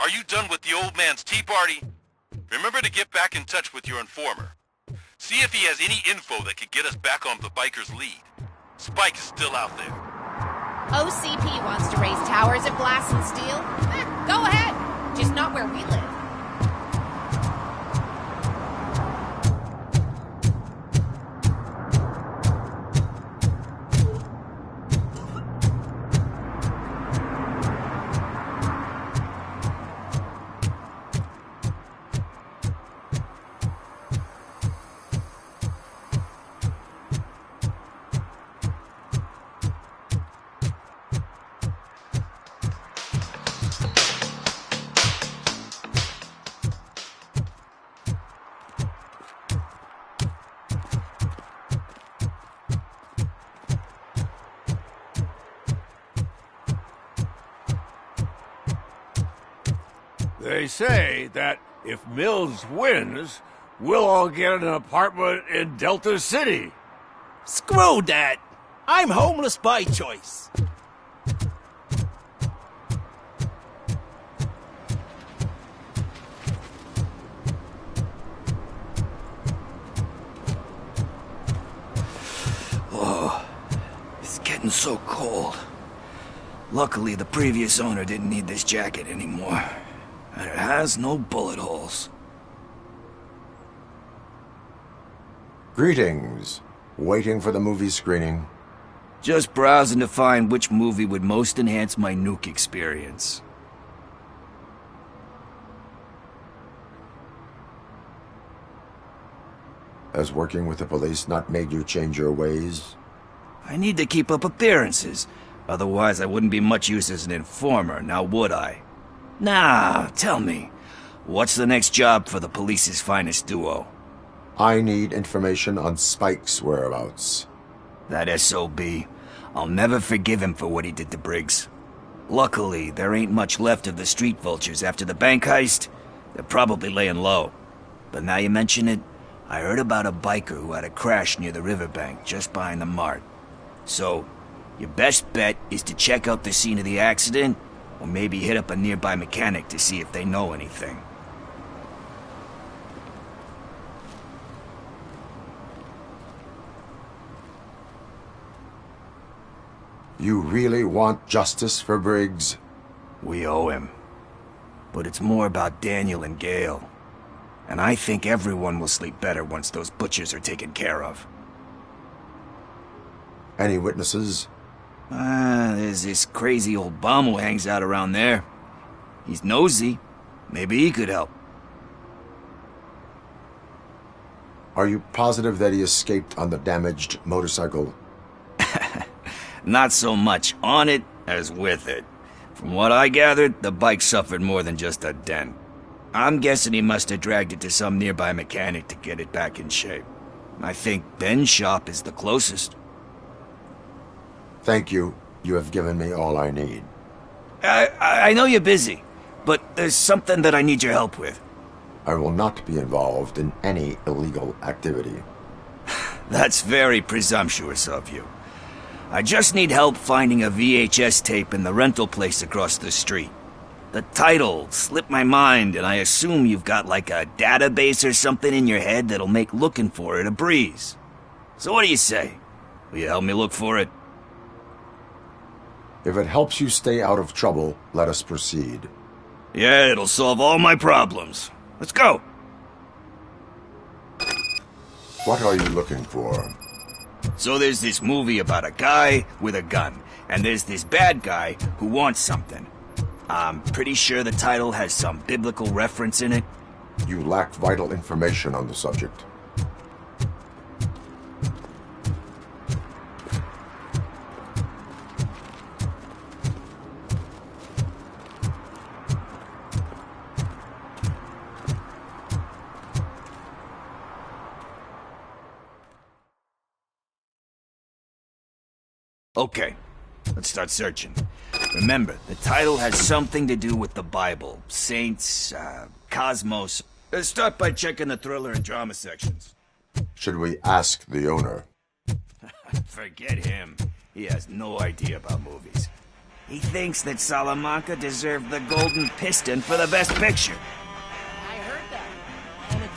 Are you done with the old man's tea party? Remember to get back in touch with your informer. See if he has any info that could get us back on the biker's lead. Spike is still out there. OCP wants to raise towers of glass and steel? Go ahead. Just not where we live. They say that if Mills wins, we'll all get an apartment in Delta City. Screw that! I'm homeless by choice. Oh, it's getting so cold. Luckily, the previous owner didn't need this jacket anymore. And it has no bullet holes. Greetings. Waiting for the movie screening? Just browsing to find which movie would most enhance my nuke experience. Has working with the police not made you change your ways? I need to keep up appearances. Otherwise, I wouldn't be much use as an informer, now would I? Nah, tell me, what's the next job for the police's finest duo? I need information on Spike's whereabouts. That SOB. I'll never forgive him for what he did to Briggs. Luckily, there ain't much left of the street vultures after the bank heist. They're probably laying low. But now you mention it, I heard about a biker who had a crash near the riverbank just behind the mart. So, your best bet is to check out the scene of the accident, or maybe hit up a nearby mechanic to see if they know anything. You really want justice for Briggs? We owe him. But it's more about Daniel and Gale. And I think everyone will sleep better once those butchers are taken care of. Any witnesses? There's this crazy old bum who hangs out around there. He's nosy. Maybe he could help. Are you positive that he escaped on the damaged motorcycle? Not so much on it as with it. From what I gathered, the bike suffered more than just a dent. I'm guessing he must have dragged it to some nearby mechanic to get it back in shape. I think Ben's shop is the closest. Thank you. You have given me all I need. I know you're busy, but there's something that I need your help with. I will not be involved in any illegal activity. That's very presumptuous of you. I just need help finding a VHS tape in the rental place across the street. The title slipped my mind, and I assume you've got like a database or something in your head that'll make looking for it a breeze. So what do you say? Will you help me look for it? If it helps you stay out of trouble, let us proceed. Yeah, it'll solve all my problems. Let's go. What are you looking for? So there's this movie about a guy with a gun, and there's this bad guy who wants something. I'm pretty sure the title has some biblical reference in it. You lack vital information on the subject. Okay, let's start searching. Remember, the title has something to do with the Bible, saints, cosmos. Let's start by checking the thriller and drama sections. Should we ask the owner? Forget him. He has no idea about movies. He thinks that Salamanca deserved the Golden Piston for the Best Picture. I heard that, and it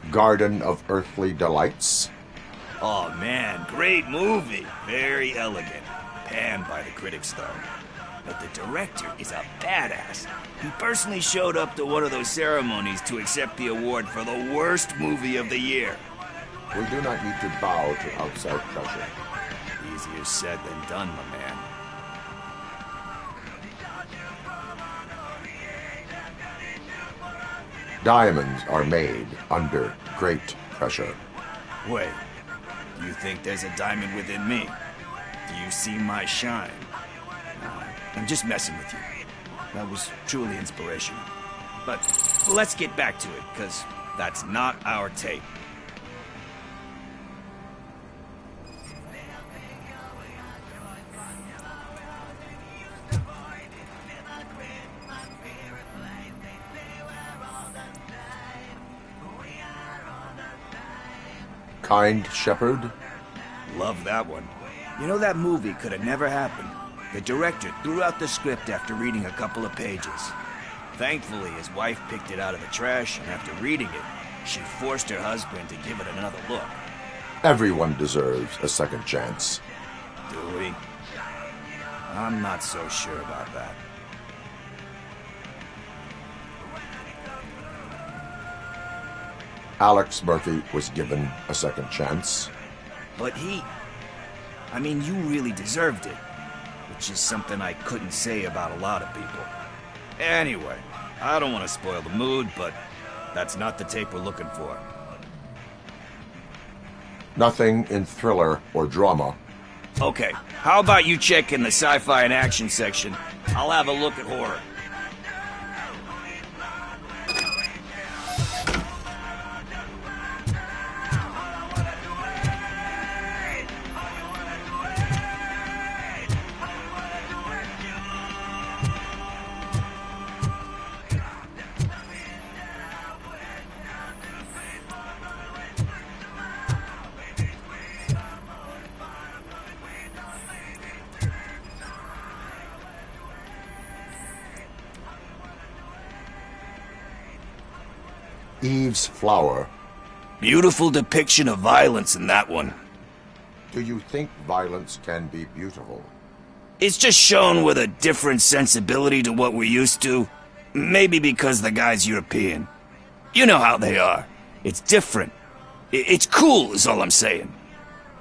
did. Garden of Earthly Delights. Oh man, great movie. Very elegant. Panned by the critics though. But the director is a badass. He personally showed up to one of those ceremonies to accept the award for the worst movie of the year. We do not need to bow to outside pressure. Easier said than done, my man. Diamonds are made under great pressure. Wait, you think there's a diamond within me? Do you see my shine? Nah, I'm just messing with you. That was truly inspirational. But let's get back to it, because that's not our tape. Kind Shepherd. Love that one. You know, that movie could have never happened. The director threw out the script after reading a couple of pages. Thankfully, his wife picked it out of the trash, and after reading it, she forced her husband to give it another look. Everyone deserves a second chance. Do we? I'm not so sure about that. Alex Murphy was given a second chance. But I mean, you really deserved it. Which is something I couldn't say about a lot of people. Anyway, I don't want to spoil the mood, but that's not the tape we're looking for. Nothing in thriller or drama. Okay, how about you check in the sci-fi and action section? I'll have a look at horror. Eve's Flower. Beautiful depiction of violence in that one. Do you think violence can be beautiful? It's just shown with a different sensibility to what we're used to. Maybe because the guy's European. You know how they are. It's different. It's cool is all I'm saying.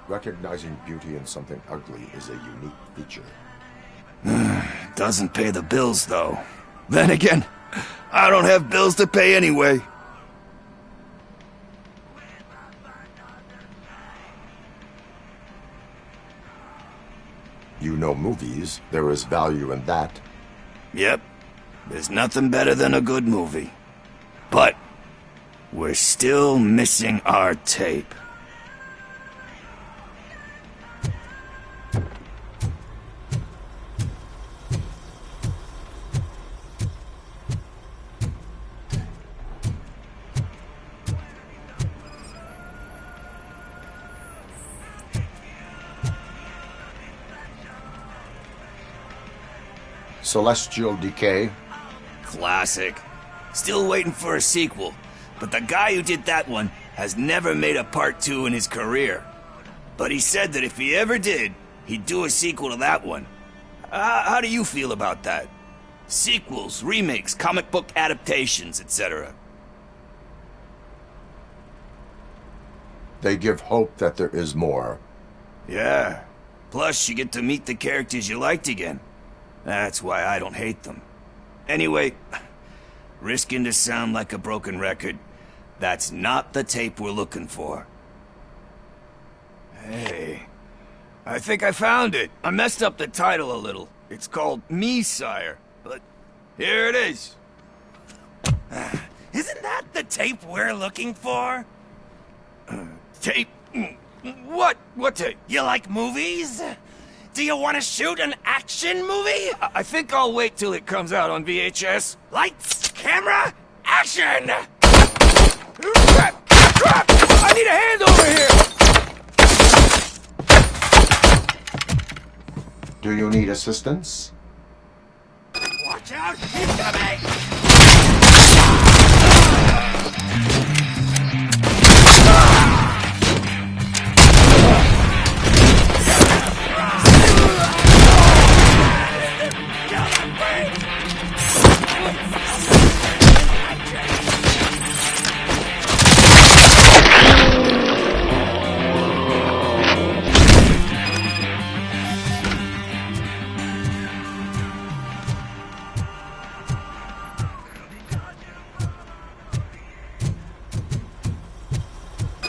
Recognizing beauty in something ugly is a unique feature. Doesn't pay the bills, though. Then again, I don't have bills to pay anyway. You know movies. There is value in that. Yep. There's nothing better than a good movie. But we're still missing our tape. Celestial Decay. Classic. Still waiting for a sequel. But the guy who did that one has never made a part 2 in his career. But he said that if he ever did, he'd do a sequel to that one. How do you feel about that? Sequels, remakes, comic book adaptations, etc. They give hope that there is more. Yeah. Plus, you get to meet the characters you liked again. That's why I don't hate them. Anyway, risking to sound like a broken record, that's not the tape we're looking for. Hey, I think I found it. I messed up the title a little. It's called Me, Sire. But here it is. Isn't that the tape we're looking for? Tape? What? What tape? You like movies? Do you want to shoot an action movie? I think I'll wait till it comes out on VHS. Lights, camera, action! Crap! I need a hand over here! Do you need assistance? Watch out! He's coming!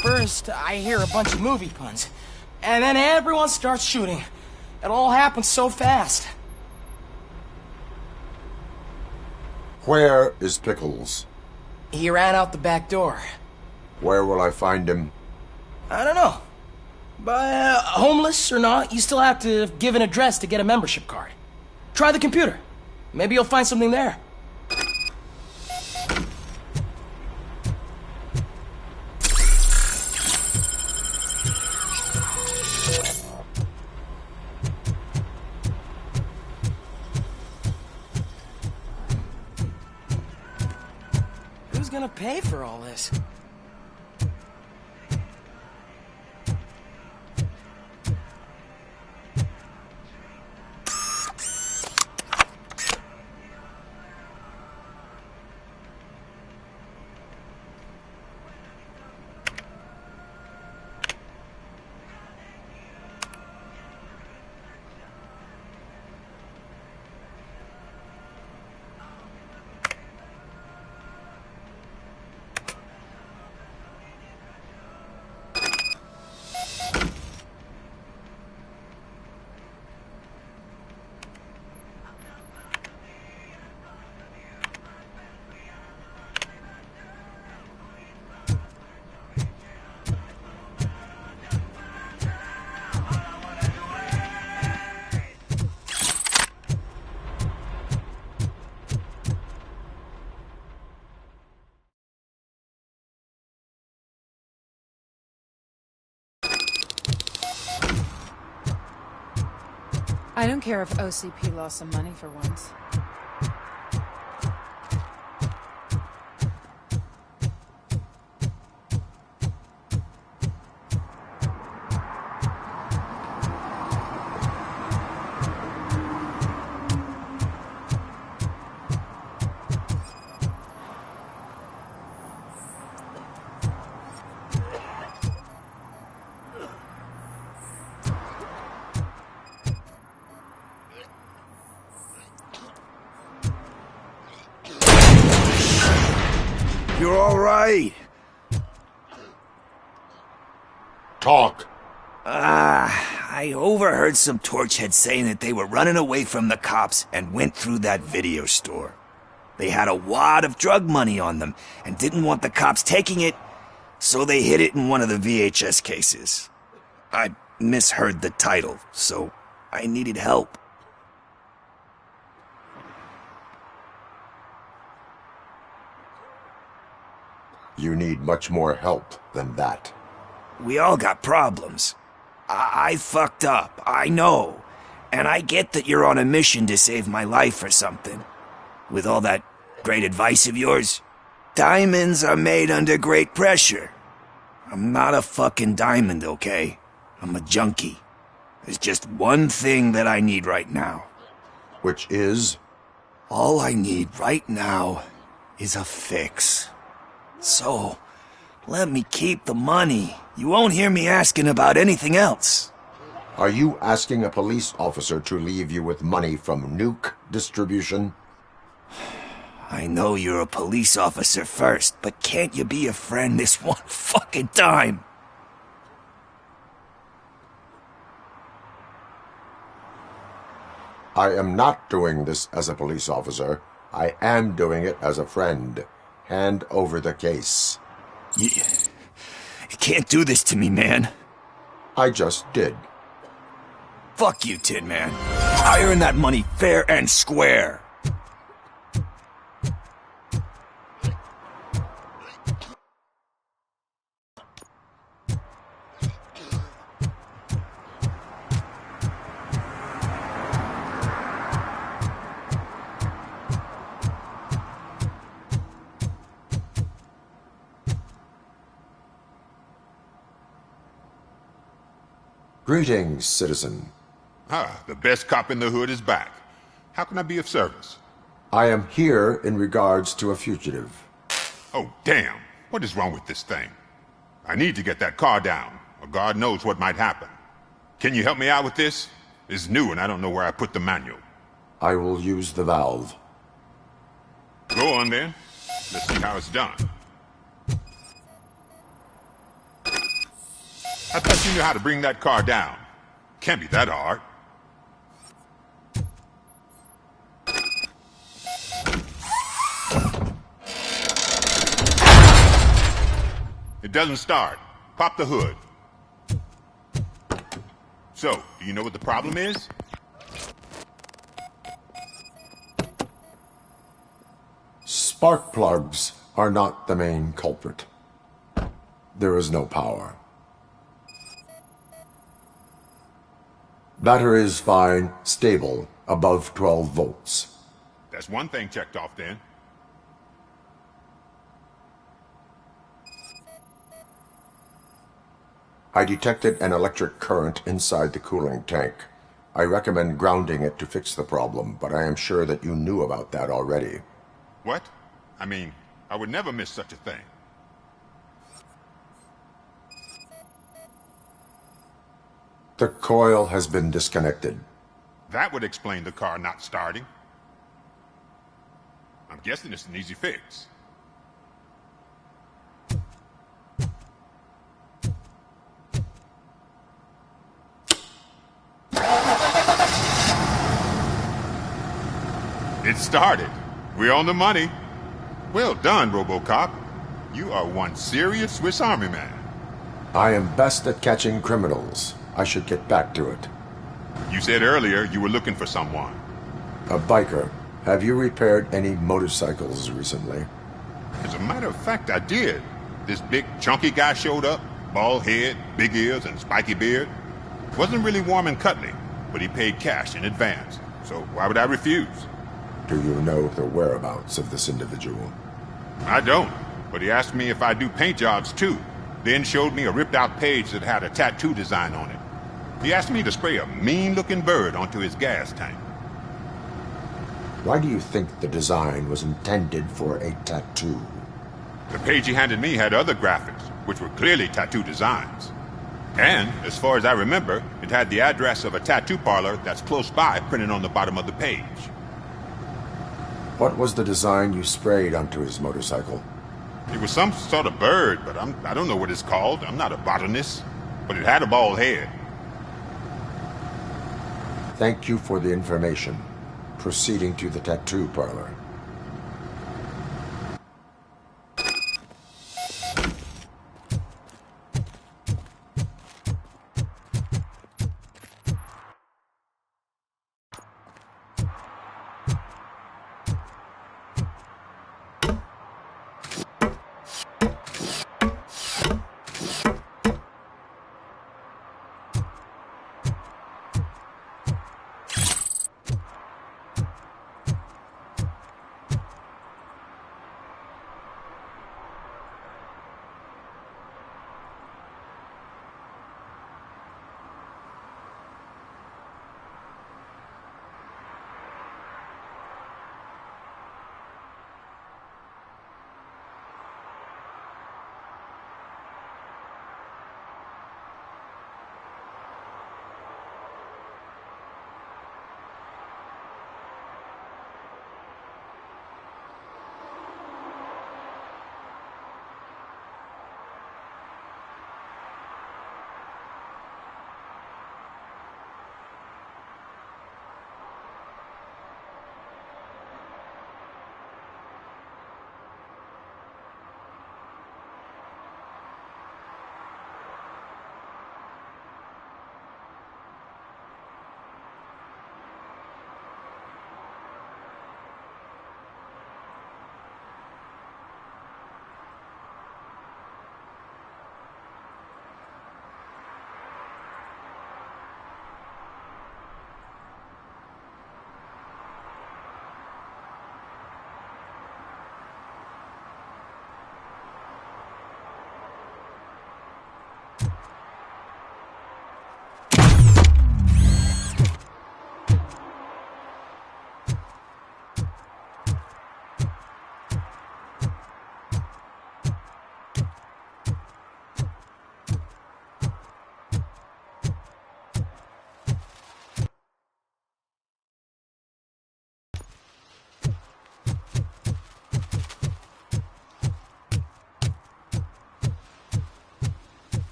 First, I hear a bunch of movie puns, and then everyone starts shooting. It all happens so fast. Where is Pickles? He ran out the back door. Where will I find him? I don't know. But homeless or not, you still have to give an address to get a membership card. Try the computer. Maybe you'll find something there. Who's gonna pay for all this? I don't care if OCP lost some money for once. You're all right. Talk. I overheard some torchheads saying that they were running away from the cops and went through that video store. They had a wad of drug money on them and didn't want the cops taking it, so they hid it in one of the VHS cases. I misheard the title, so I needed help. You need much more help than that. We all got problems. I fucked up, I know. And I get that you're on a mission to save my life or something. With all that great advice of yours, diamonds are made under great pressure. I'm not a fucking diamond, okay? I'm a junkie. There's just one thing that I need right now. Which is? All I need right now is a fix. So, let me keep the money. You won't hear me asking about anything else. Are you asking a police officer to leave you with money from nuke distribution? I know you're a police officer first, but can't you be a friend this one fucking time? I am not doing this as a police officer. I am doing it as a friend. Hand over the case. You can't do this to me, man. I just did. Fuck you, Tin Man. I earned that money fair and square. Greetings, citizen. Ah, the best cop in the hood is back. How can I be of service? I am here in regards to a fugitive. Oh, damn. What is wrong with this thing? I need to get that car down, or God knows what might happen. Can you help me out with this? It's new and I don't know where I put the manual. I will use the valve. Go on then. Let's see how it's done. I thought you knew how to bring that car down. Can't be that hard. It doesn't start. Pop the hood. So, do you know what the problem is? Spark plugs are not the main culprit. There is no power. Battery is fine, stable, above 12 volts. That's one thing checked off then. I detected an electric current inside the cooling tank. I recommend grounding it to fix the problem, but I am sure that you knew about that already. What? I mean, I would never miss such a thing. The coil has been disconnected. That would explain the car not starting. I'm guessing it's an easy fix. It started. We're on the money. Well done, RoboCop. You are one serious Swiss Army man. I am best at catching criminals. I should get back to it. You said earlier you were looking for someone. A biker. Have you repaired any motorcycles recently? As a matter of fact, I did. This big, chunky guy showed up. Bald head, big ears, and spiky beard. Wasn't really warm and cuddly, but he paid cash in advance. So why would I refuse? Do you know the whereabouts of this individual? I don't, but he asked me if I do paint jobs too. Then showed me a ripped-out page that had a tattoo design on it. He asked me to spray a mean-looking bird onto his gas tank. Why do you think the design was intended for a tattoo? The page he handed me had other graphics, which were clearly tattoo designs. And, as far as I remember, it had the address of a tattoo parlor that's close by printed on the bottom of the page. What was the design you sprayed onto his motorcycle? It was some sort of bird, but I don't know what it's called. I'm not a botanist. But it had a bald head. Thank you for the information. Proceeding to the tattoo parlor.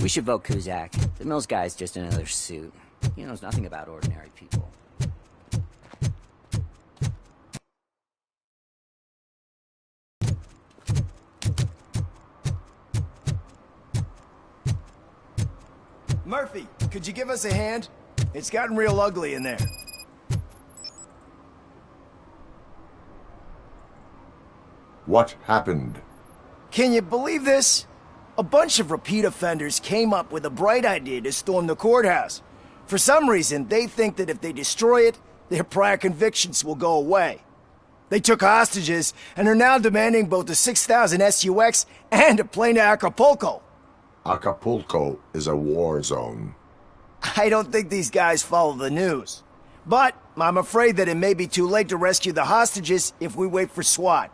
We should vote Kuzak. The Mills guy's just another suit. He knows nothing about ordinary people. Murphy, could you give us a hand? It's gotten real ugly in there. What happened? Can you believe this? A bunch of repeat offenders came up with a bright idea to storm the courthouse. For some reason, they think that if they destroy it, their prior convictions will go away. They took hostages and are now demanding both a 6,000 SUX and a plane to Acapulco. Acapulco is a war zone. I don't think these guys follow the news. But I'm afraid that it may be too late to rescue the hostages if we wait for SWAT.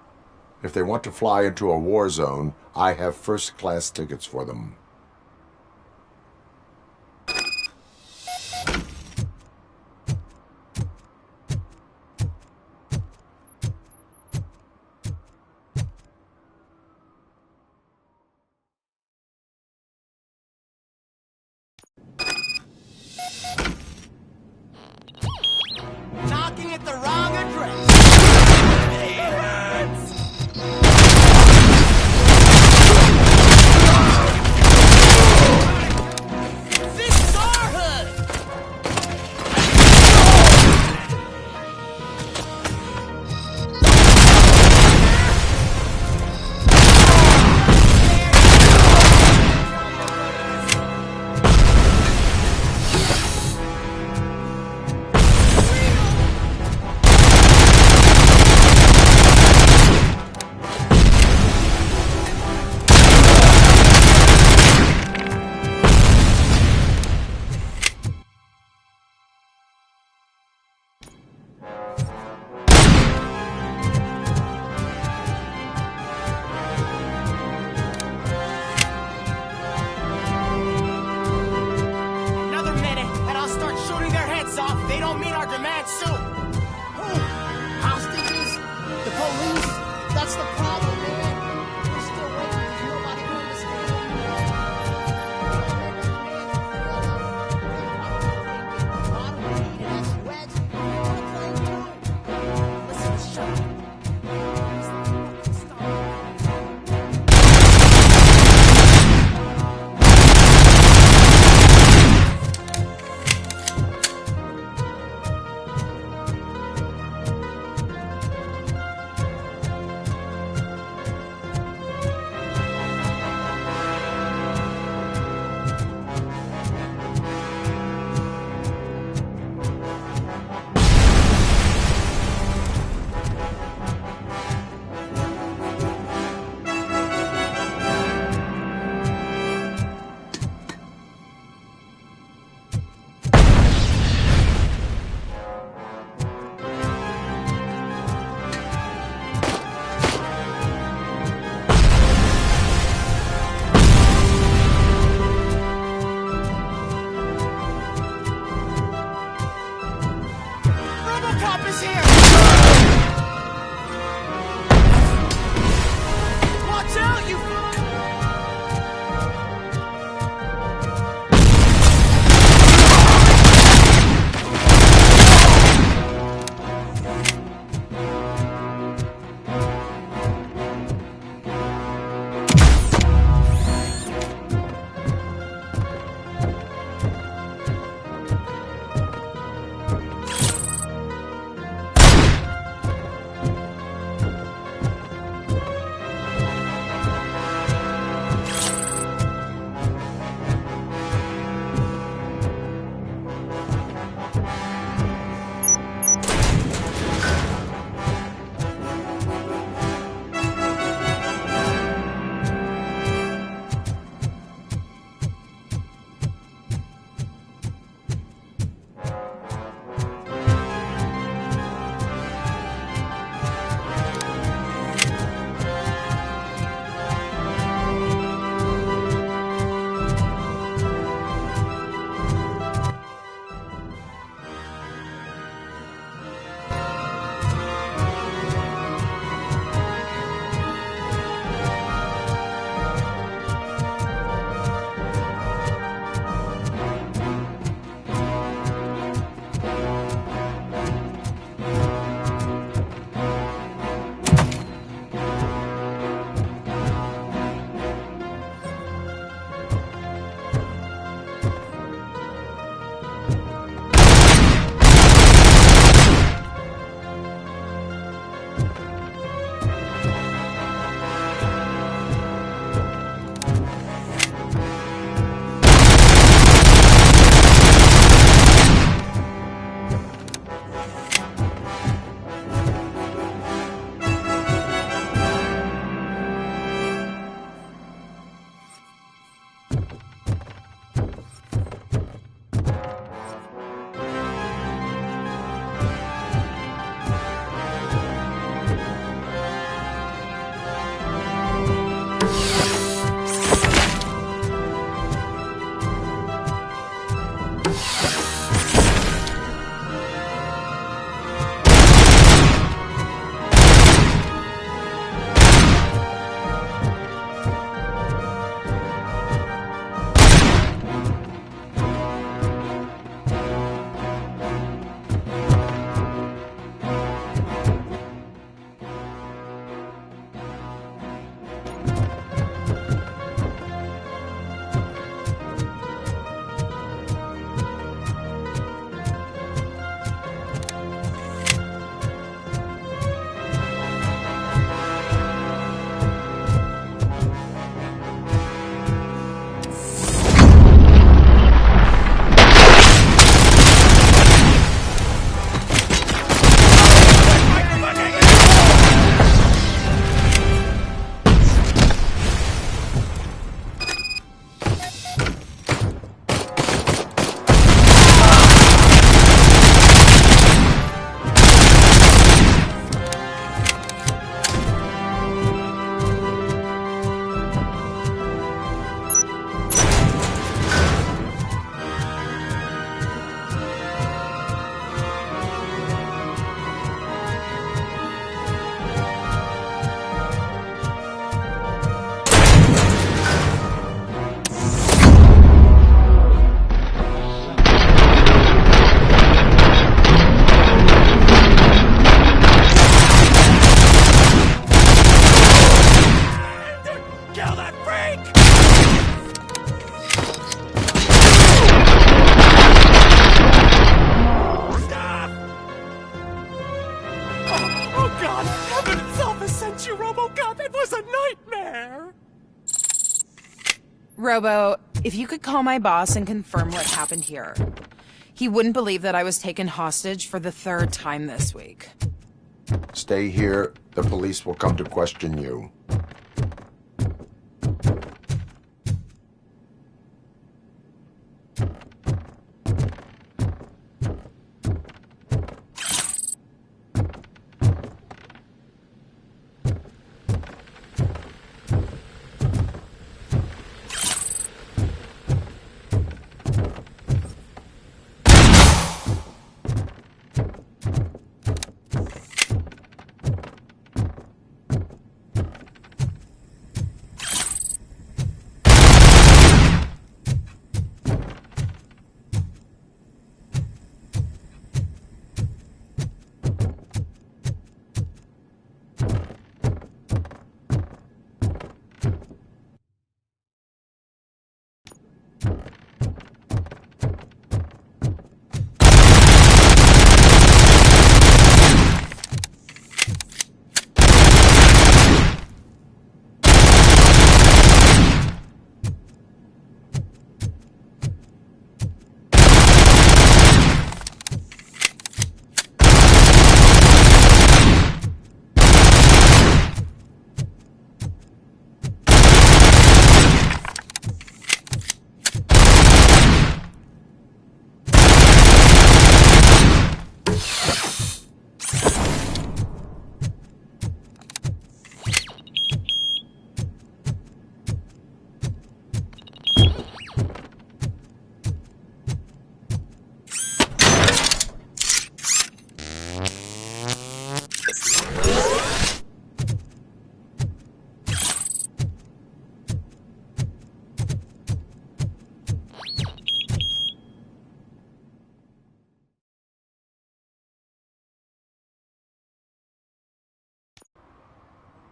If they want to fly into a war zone, I have first-class tickets for them. Knocking at the wrong address. kill that freak! Stop! Oh God, heaven itself has sent you, RoboCop! It was a nightmare! Robo, if you could call my boss and confirm what happened here. He wouldn't believe that I was taken hostage for the 3rd time this week. Stay here. The police will come to question you.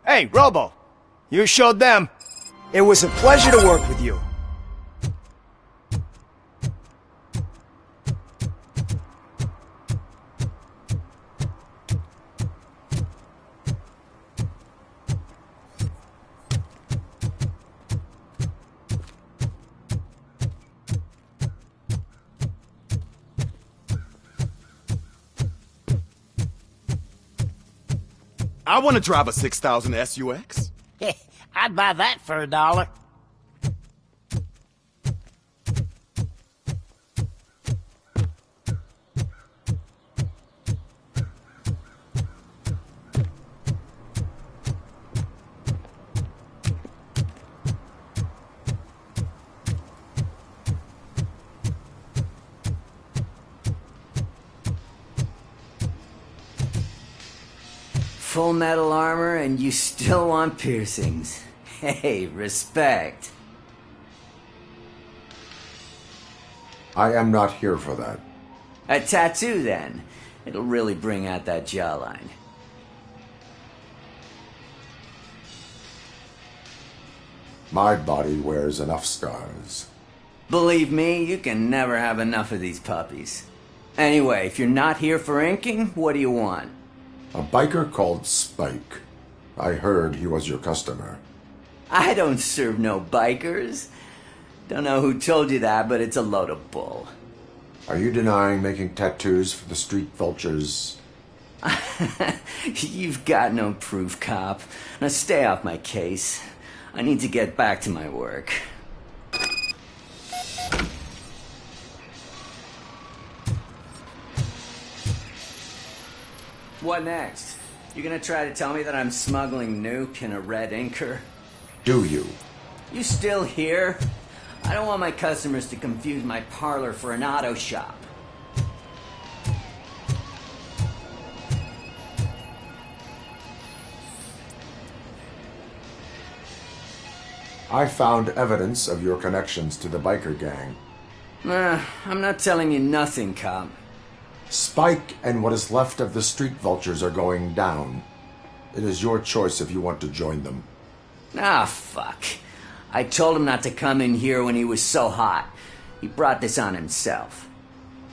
Hey, Robo! You showed them. It was a pleasure to work with you. I want to drive a 6000 SUX. I'd buy that for $1. Full metal armor and you still want piercings. Hey, respect. I am not here for that. A tattoo, then. It'll really bring out that jawline. My body wears enough scars. Believe me, you can never have enough of these puppies. Anyway, if you're not here for inking, what do you want? A biker called Spike. I heard he was your customer. I don't serve no bikers. Don't know who told you that, but it's a load of bull. Are you denying making tattoos for the street vultures? You've got no proof, cop. Now stay off my case. I need to get back to my work. What next? You gonna try to tell me that I'm smuggling nuke in a red inker? Do you? You still here? I don't want my customers to confuse my parlor for an auto shop. I found evidence of your connections to the biker gang. I'm not telling you nothing, cop. Spike and what is left of the street vultures are going down. It is your choice if you want to join them. Ah, fuck. I told him not to come in here when he was so hot. He brought this on himself.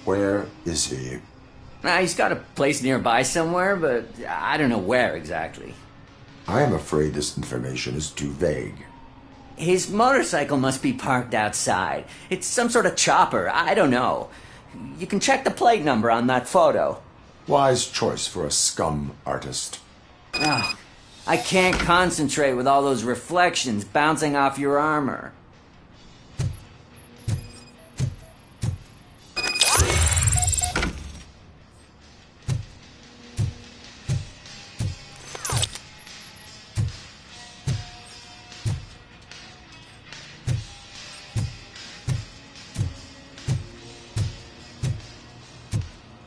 Where is he? He's got a place nearby somewhere, but I don't know where exactly. I am afraid this information is too vague. His motorcycle must be parked outside. It's some sort of chopper. I don't know. You can check the plate number on that photo. Wise choice for a scum artist. Oh, I can't concentrate with all those reflections bouncing off your armor.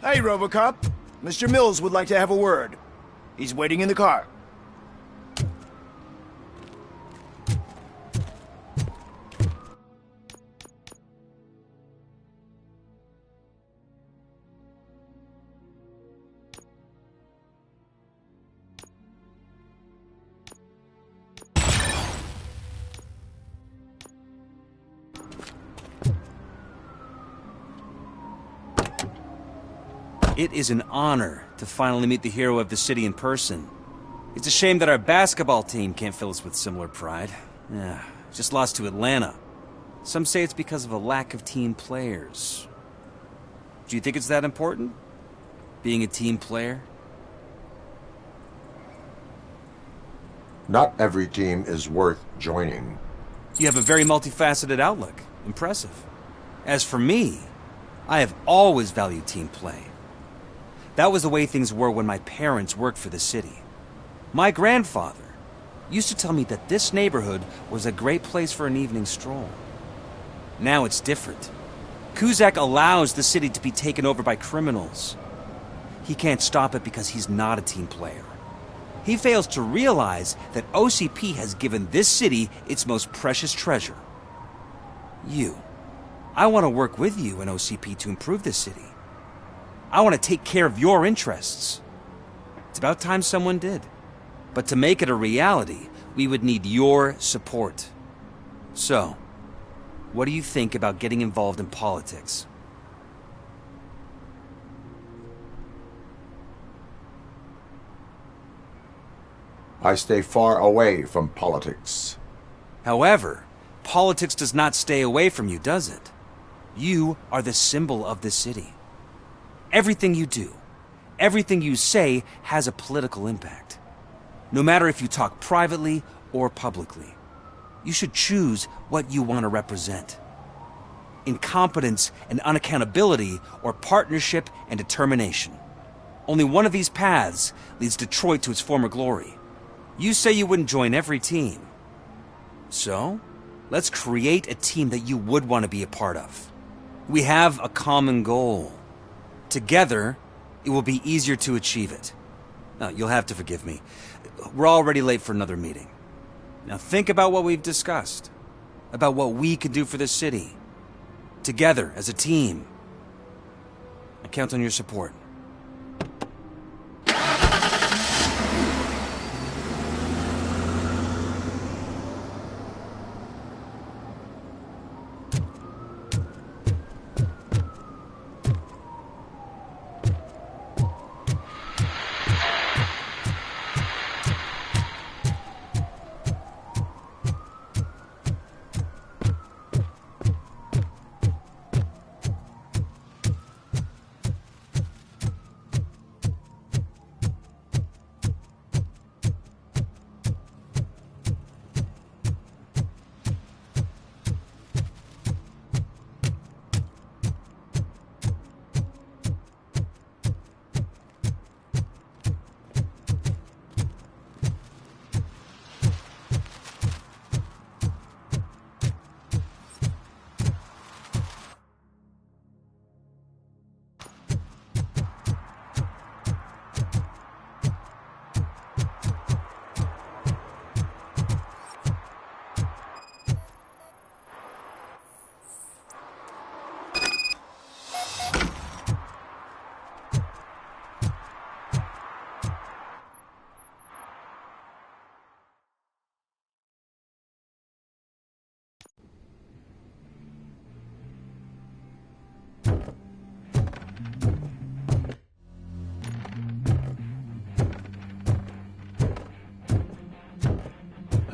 Hey, RoboCop. Mr. Mills would like to have a word. He's waiting in the car. It is an honor to finally meet the hero of the city in person. It's a shame that our basketball team can't fill us with similar pride. Yeah, just lost to Atlanta. Some say it's because of a lack of team players. Do you think it's that important? Being a team player? Not every team is worth joining. You have a very multifaceted outlook. Impressive. As for me, I have always valued team play. That was the way things were when my parents worked for the city. My grandfather used to tell me that this neighborhood was a great place for an evening stroll. Now it's different. Cusack allows the city to be taken over by criminals. He can't stop it because he's not a team player. He fails to realize that OCP has given this city its most precious treasure. You. I want to work with you and OCP to improve this city. I want to take care of your interests. It's about time someone did. But to make it a reality, we would need your support. So, what do you think about getting involved in politics? I stay far away from politics. However, politics does not stay away from you, does it? You are the symbol of the city. Everything you do, everything you say has a political impact. No matter if you talk privately or publicly, you should choose what you want to represent. Incompetence and unaccountability, or partnership and determination. Only one of these paths leads Detroit to its former glory. You say you wouldn't join every team. So, let's create a team that you would want to be a part of. We have a common goal. Together, it will be easier to achieve it. Now, you'll have to forgive me. We're already late for another meeting. Now think about what we've discussed. About what we can do for this city. Together, as a team. I count on your support.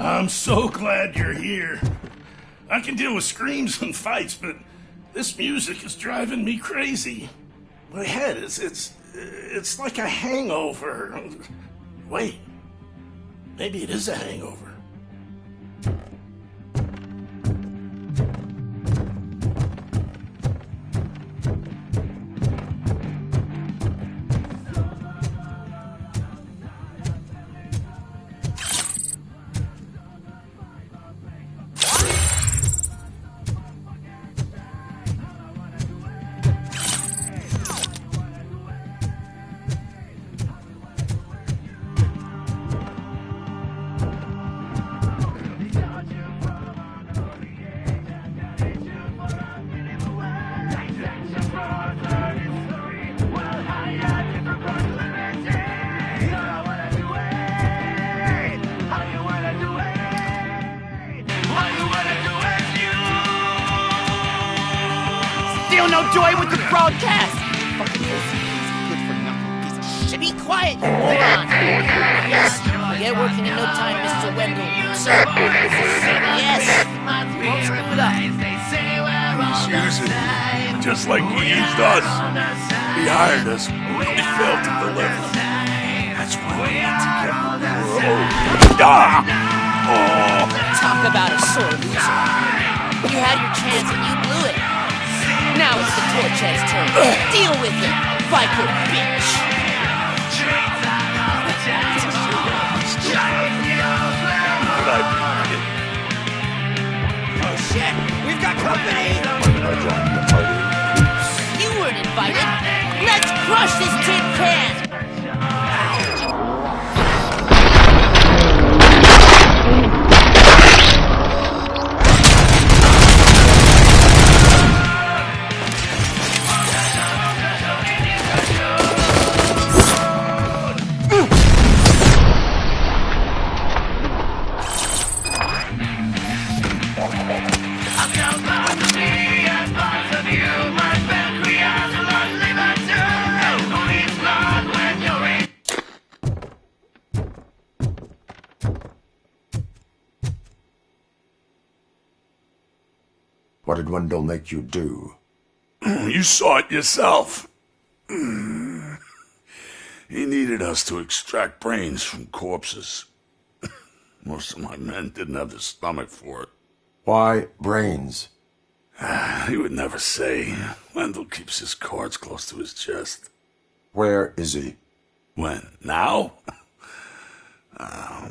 I'm so glad you're here. I can deal with screams and fights, but this music is driving me crazy. My head it's like a hangover. Wait, maybe it is a hangover. Still no joy with the broadcast! Fucking good for nothing piece of shit. Be quiet, you moron! Yes, you'll get working in no time, Mr. Wendell. Sir. Yes! Won't screw it up. He's using it, just like he used us. He hired us, but he failed to deliver. That's why we need to get the world. Talk about a sore loser. You had your chance and you blew it. Now it's the Torch's turn. Deal with it, Viper bitch! Oh shit, we've got company! You weren't invited. Let's crush this tin can! What did Wendell make you do? You saw it yourself. He needed us to extract brains from corpses. Most of my men didn't have the stomach for it. Why brains? He would never say. Wendell keeps his cards close to his chest. Where is he? When? Now?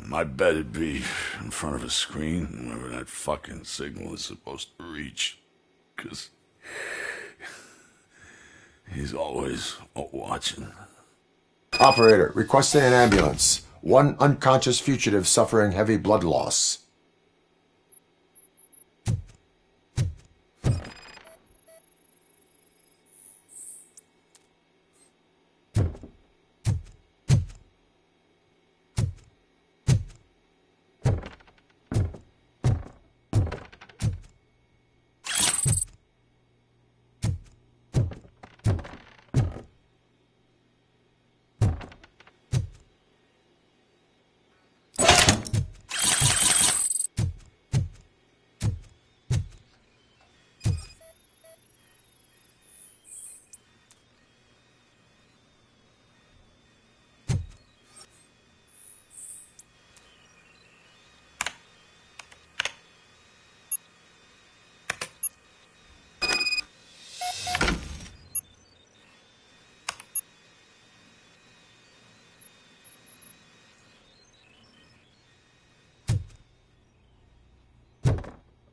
My bet it'd be in front of a screen, wherever that fucking signal is supposed to reach. 'Cause he's always watching. Operator, requesting an ambulance. One unconscious fugitive suffering heavy blood loss.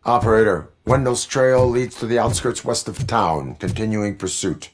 Operator, Wendell's trail leads to the outskirts west of town. Continuing pursuit.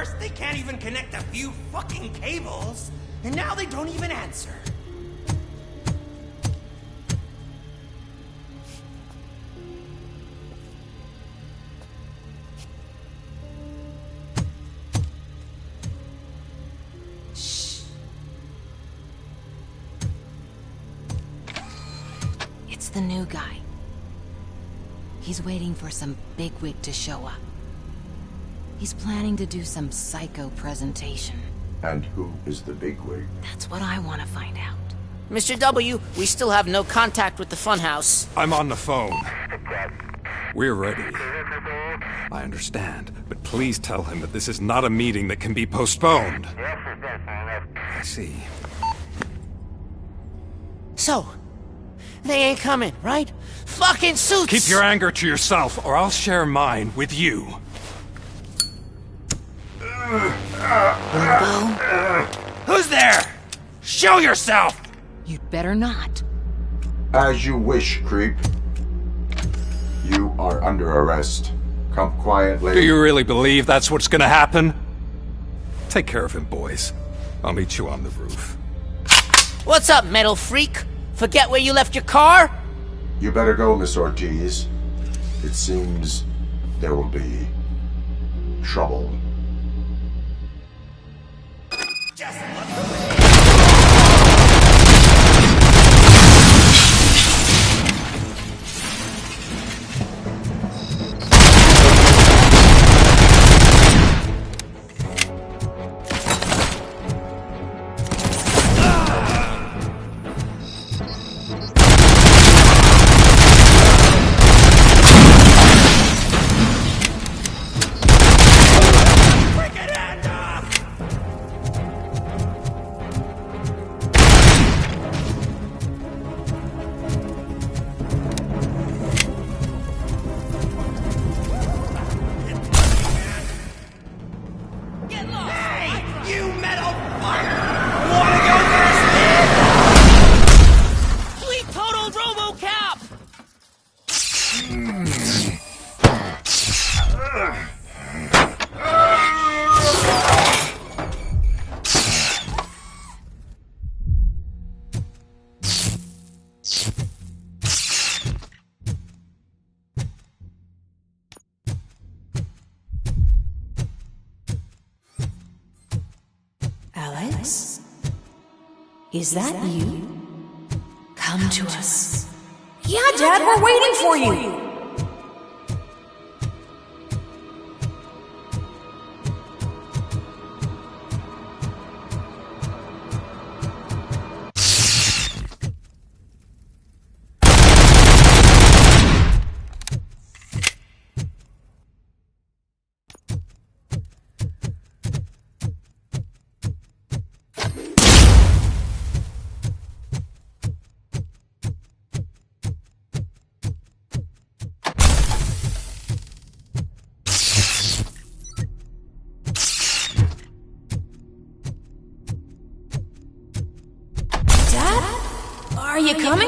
First, they can't even connect a few fucking cables, and now they don't even answer. It's the new guy. He's waiting for some bigwig to show up. He's planning to do some psycho presentation. And who is the bigwig? That's what I want to find out. Mr. W, we still have no contact with the funhouse. I'm on the phone. We're ready. I understand, but please tell him that this is not a meeting that can be postponed. I see. So, they ain't coming, right? Fucking suits! Keep your anger to yourself, or I'll share mine with you. Who's there? Show yourself! You'd better not. As you wish, creep. You are under arrest. Come quietly. Do you really believe that's what's gonna happen? Take care of him, boys. I'll meet you on the roof. What's up, metal freak? Forget where you left your car? You better go, Miss Ortiz. It seems there will be trouble. Alex? Is that you? Come to us. Yeah, Dad, we're waiting for you! Are you coming?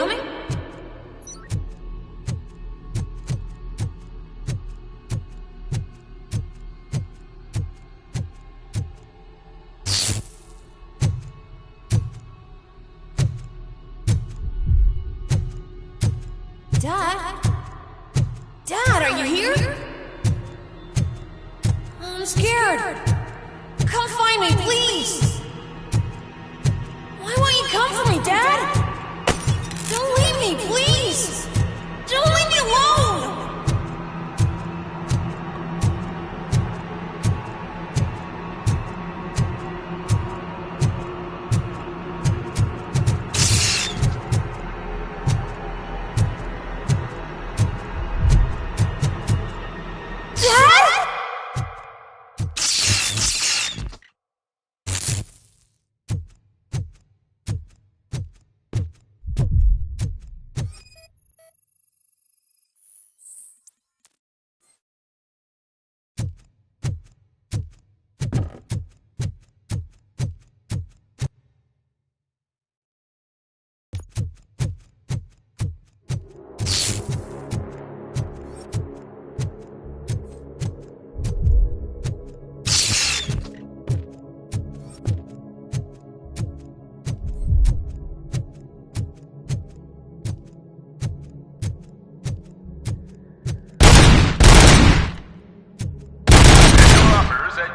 Dad? Dad, are you here? I'm scared. Come find me, please. Why won't you come for me, Dad? Don't leave me, please! Don't leave me alone! Dad? offers at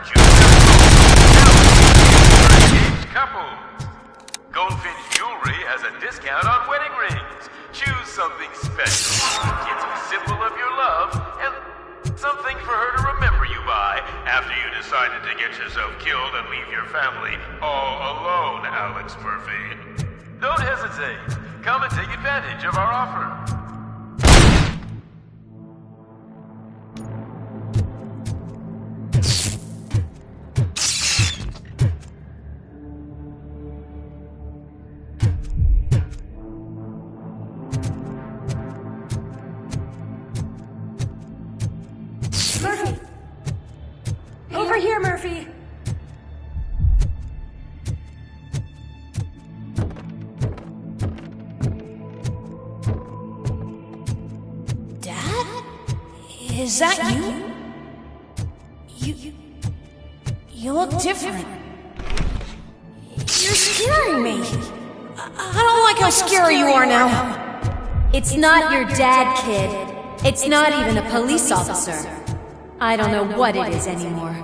engaged couples. Goldfinch Jewelry has a discount on wedding rings. Choose something special. It's a symbol of your love and something for her to remember you by after you decided to get yourself killed and leave your family all alone, Alex Murphy. Don't hesitate. Come and take advantage of our offer. Murphy! Over here, Murphy! Dad? Is that you? You look different. You're scaring me. I don't like how scary you are now. It's not your dad, kid. It's not even a police officer. I don't know what it is anymore.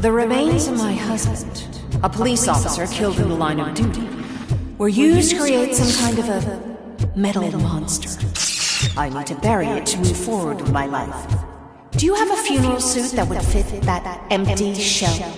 The remains of my husband, a police officer killed in the line of duty, were used to create some kind of a metal monster. I need to bury it to move forward with my life. Do you have a funeral suit that would fit that empty shell?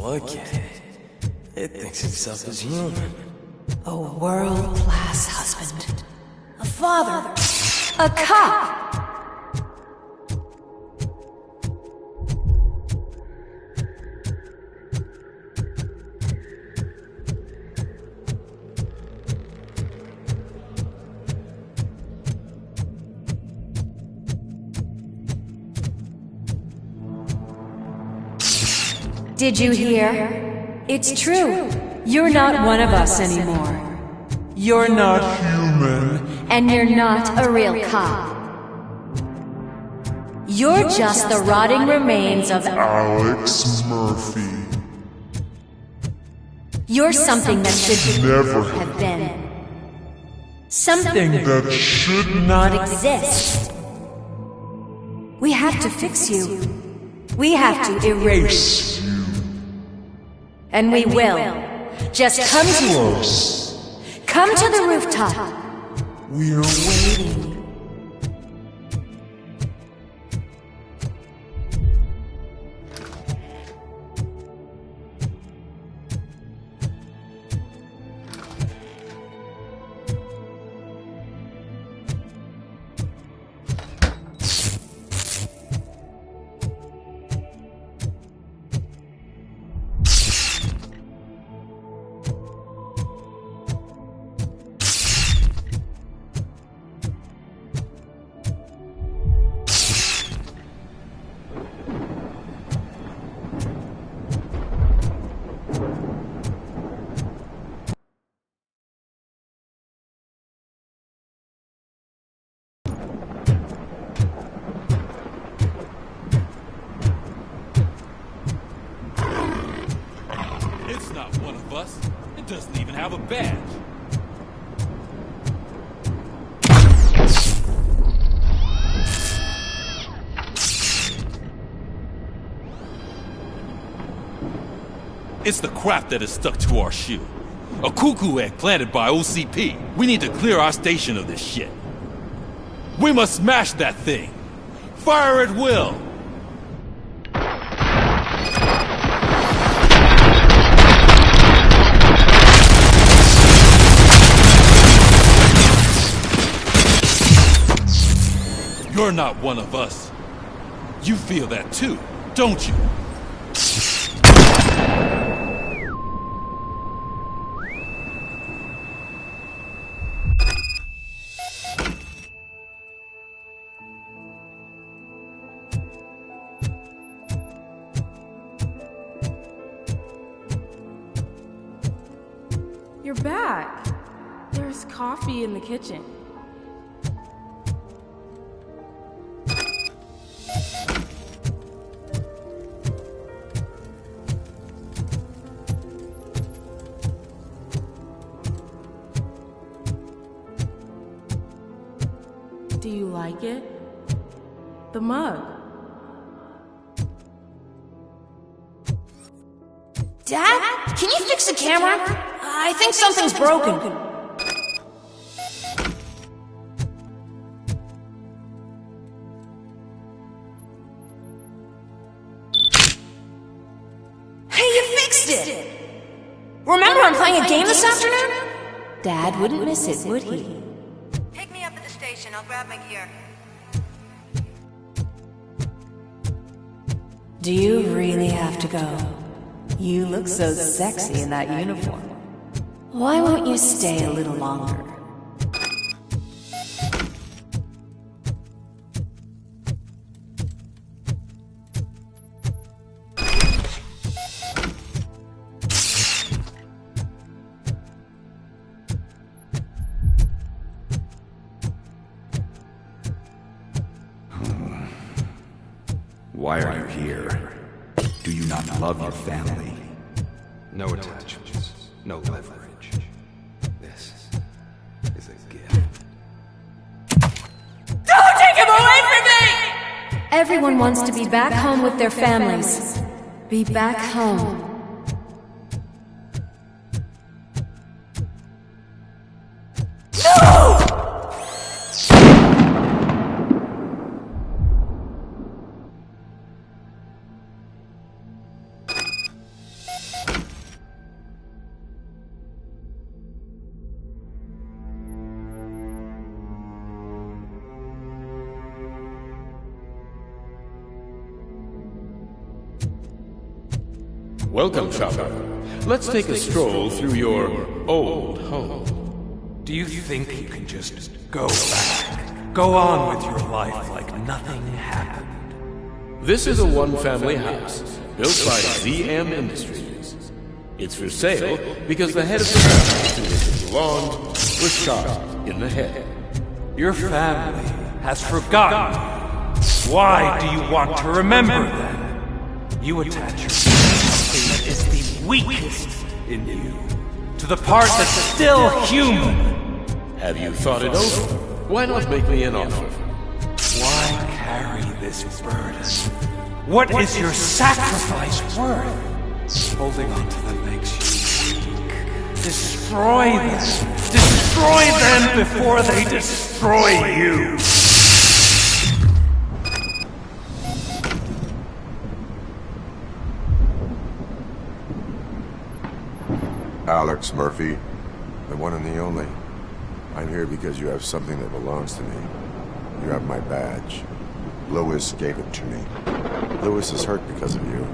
Look at it. It thinks itself as human. A world-class husband. A father. A cop. Did you hear? It's true. You're not one of us anymore. You're not human. And you're not a real cop. You're just the rotting remains of Alex Murphy. You're something that should never have been. Something that should not exist. We have to fix you. We have to erase you. And we will. Just come to us. Come to the rooftop. We're waiting. It's not one of us. It doesn't even have a badge. It's the crap that is stuck to our shoe. A cuckoo egg planted by OCP. We need to clear our station of this shit. We must smash that thing. Fire at will. You're not one of us. You feel that too, don't you? You're back. There's coffee in the kitchen. Do you like it? The mug. Dad? Can you fix the camera? I think something's broken. Hey, you fixed it! Remember I'm playing a game this afternoon? Dad wouldn't miss it, would he? Pick me up at the station. I'll grab my gear. Do you really have to go? You look so sexy in that uniform. Why won't you stay a little longer? Why are you here? Do you not love your family? No attachments, no leverage. This is a gift. Don't take him away from me! Everyone wants to be back home with their families. Be back home. Welcome, shopper. Let's take a stroll through your old home. Do you think you can just go back? Go on with your life like nothing happened? This is a one-family house built by ZM Industries. It's for sale because the head of the family to which it belonged was shot in the head. Your family has forgotten you. Why do you want to remember them? You attach yourself to something that is the weakest in you, to the part that's still human. Have you thought it over? Why not make me an offer? Why carry this burden? What is your sacrifice worth? Holding on to them makes you weak. Destroy them! Destroy them before they destroy you! Alex Murphy, the one and the only. I'm here because you have something that belongs to me. You have my badge. Lewis gave it to me. Lewis is hurt because of you.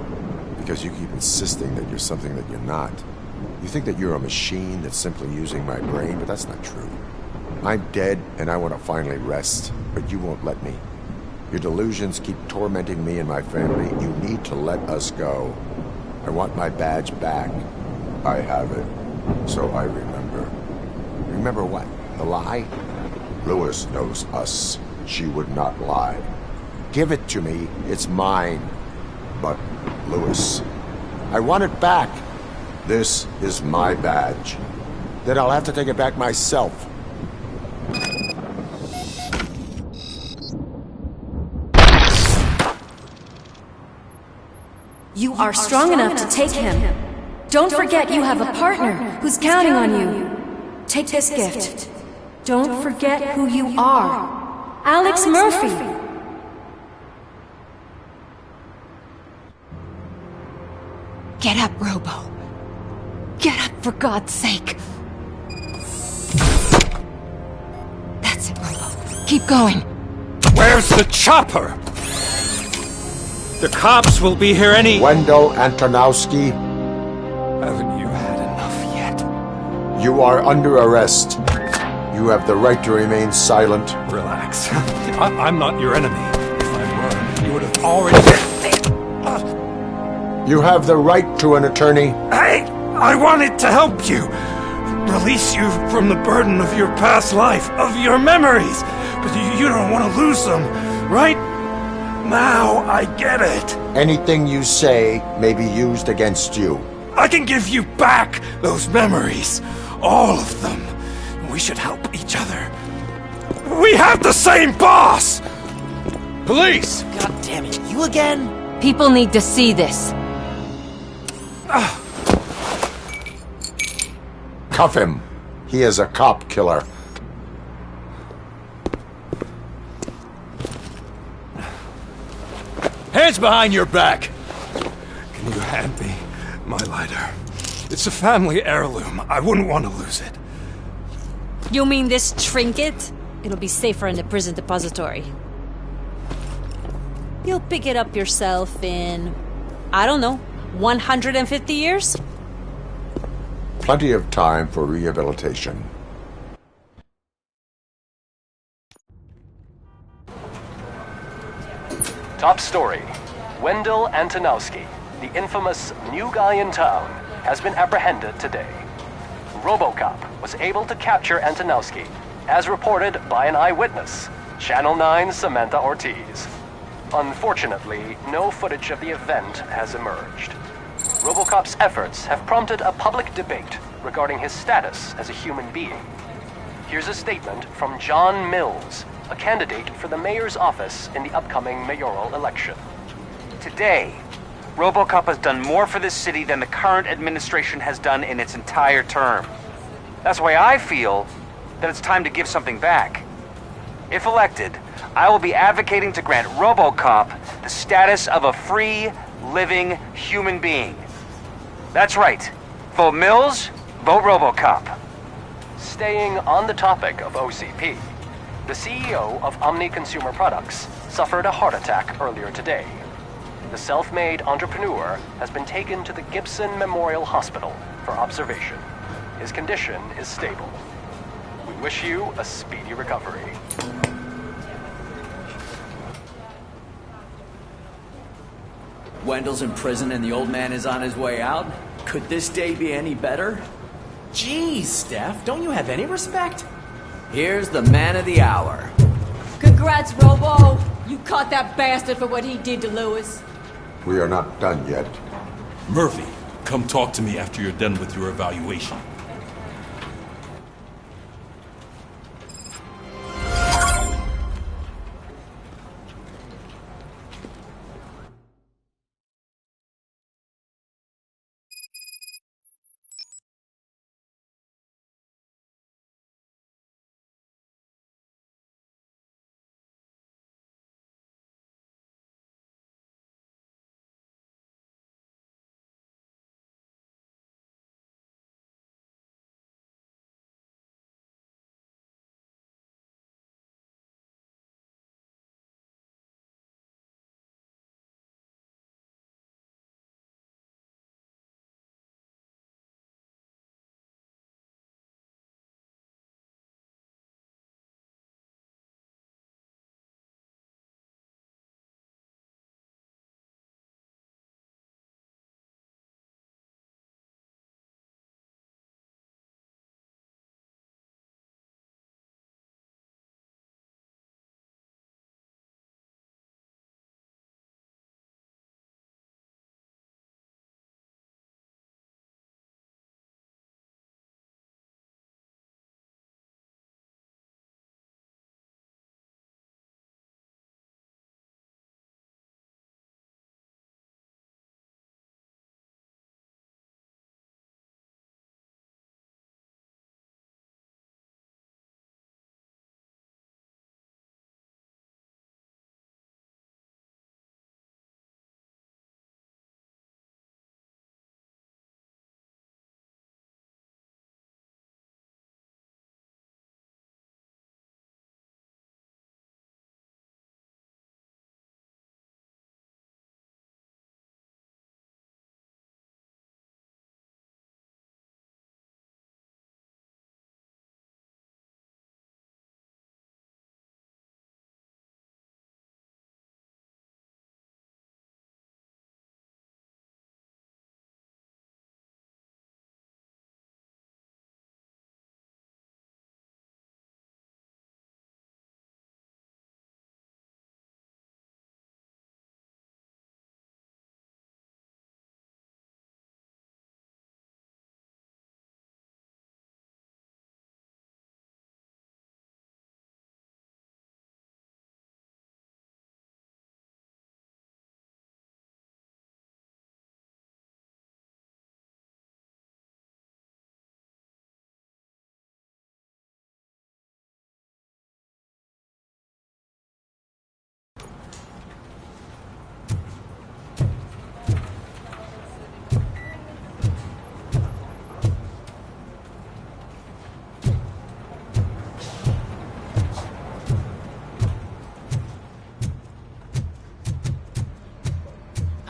Because you keep insisting that you're something that you're not. You think that you're a machine that's simply using my brain, but that's not true. I'm dead, and I want to finally rest, but you won't let me. Your delusions keep tormenting me and my family. You need to let us go. I want my badge back. I have it, so I remember. Remember what? The lie? Lewis knows us. She would not lie. Give it to me. It's mine. But, Lewis, I want it back. This is my badge. Then I'll have to take it back myself. You are strong enough to take him. Don't forget you have a partner who's counting on you. Take this gift. Don't forget who you are. Alex Murphy. Get up, Robo. Get up, for God's sake. That's it, Robo. Keep going. Where Where's the chopper? The cops will be here any... Wendell Antonowski, Haven't you had enough yet? you are under arrest. You have the right to remain silent. Relax. I'm not your enemy. If I were, you would have already... You have the right to an attorney. I wanted to help you. Release you from the burden of your past life, of your memories. But you don't want to lose them, right? Now I get it. Anything you say may be used against you. I can give you back those memories. All of them. We should help each other. We have the same boss! Police! God damn it, you again? People need to see this. Cuff him. He is a cop killer. Hands behind your back! Can you hand me my lighter? It's a family heirloom. I wouldn't want to lose it. You mean this trinket? It'll be safer in the prison depository. You'll pick it up yourself in, I don't know, 150 years? Plenty of time for rehabilitation. Top story. Wendell Antonowski, the infamous new guy in town, has been apprehended today. RoboCop was able to capture Antonowski, as reported by an eyewitness, Channel 9's Samantha Ortiz. Unfortunately, no footage of the event has emerged. RoboCop's efforts have prompted a public debate regarding his status as a human being. Here's a statement from John Mills, a candidate for the mayor's office in the upcoming mayoral election. Today, RoboCop has done more for this city than the current administration has done in its entire term. That's why I feel that it's time to give something back. If elected, I will be advocating to grant RoboCop the status of a free, living human being. That's right. Vote Mills, vote RoboCop. Staying on the topic of OCP, the CEO of Omni Consumer Products suffered a heart attack earlier today. The self-made entrepreneur has been taken to the Gibson Memorial Hospital for observation. His condition is stable. We wish you a speedy recovery. Wendell's in prison and the old man is on his way out? Could this day be any better? Jeez, Steph, don't you have any respect? Here's the man of the hour. Congrats, Robo! You caught that bastard for what he did to Lewis. We are not done yet. Murphy, come talk to me after you're done with your evaluation.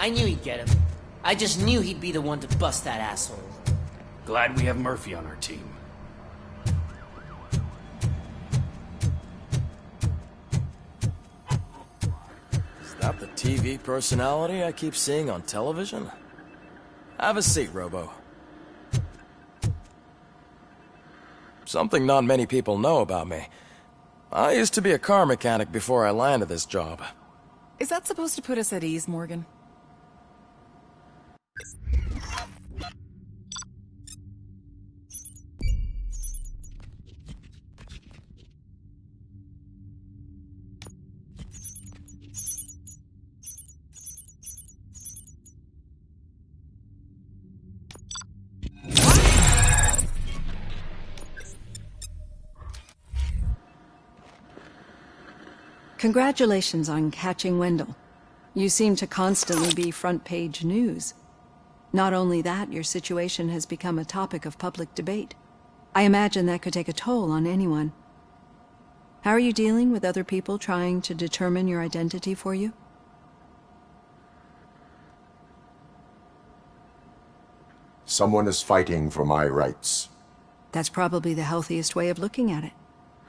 I knew he'd get him. I just knew he'd be the one to bust that asshole. Glad we have Murphy on our team. Is that the TV personality I keep seeing on television? Have a seat, Robo. Something not many people know about me. I used to be a car mechanic before I landed this job. Is that supposed to put us at ease, Morgan? Congratulations on catching Wendell. You seem to constantly be front-page news. Not only that, your situation has become a topic of public debate. I imagine that could take a toll on anyone. How are you dealing with other people trying to determine your identity for you? Someone is fighting for my rights. That's probably the healthiest way of looking at it.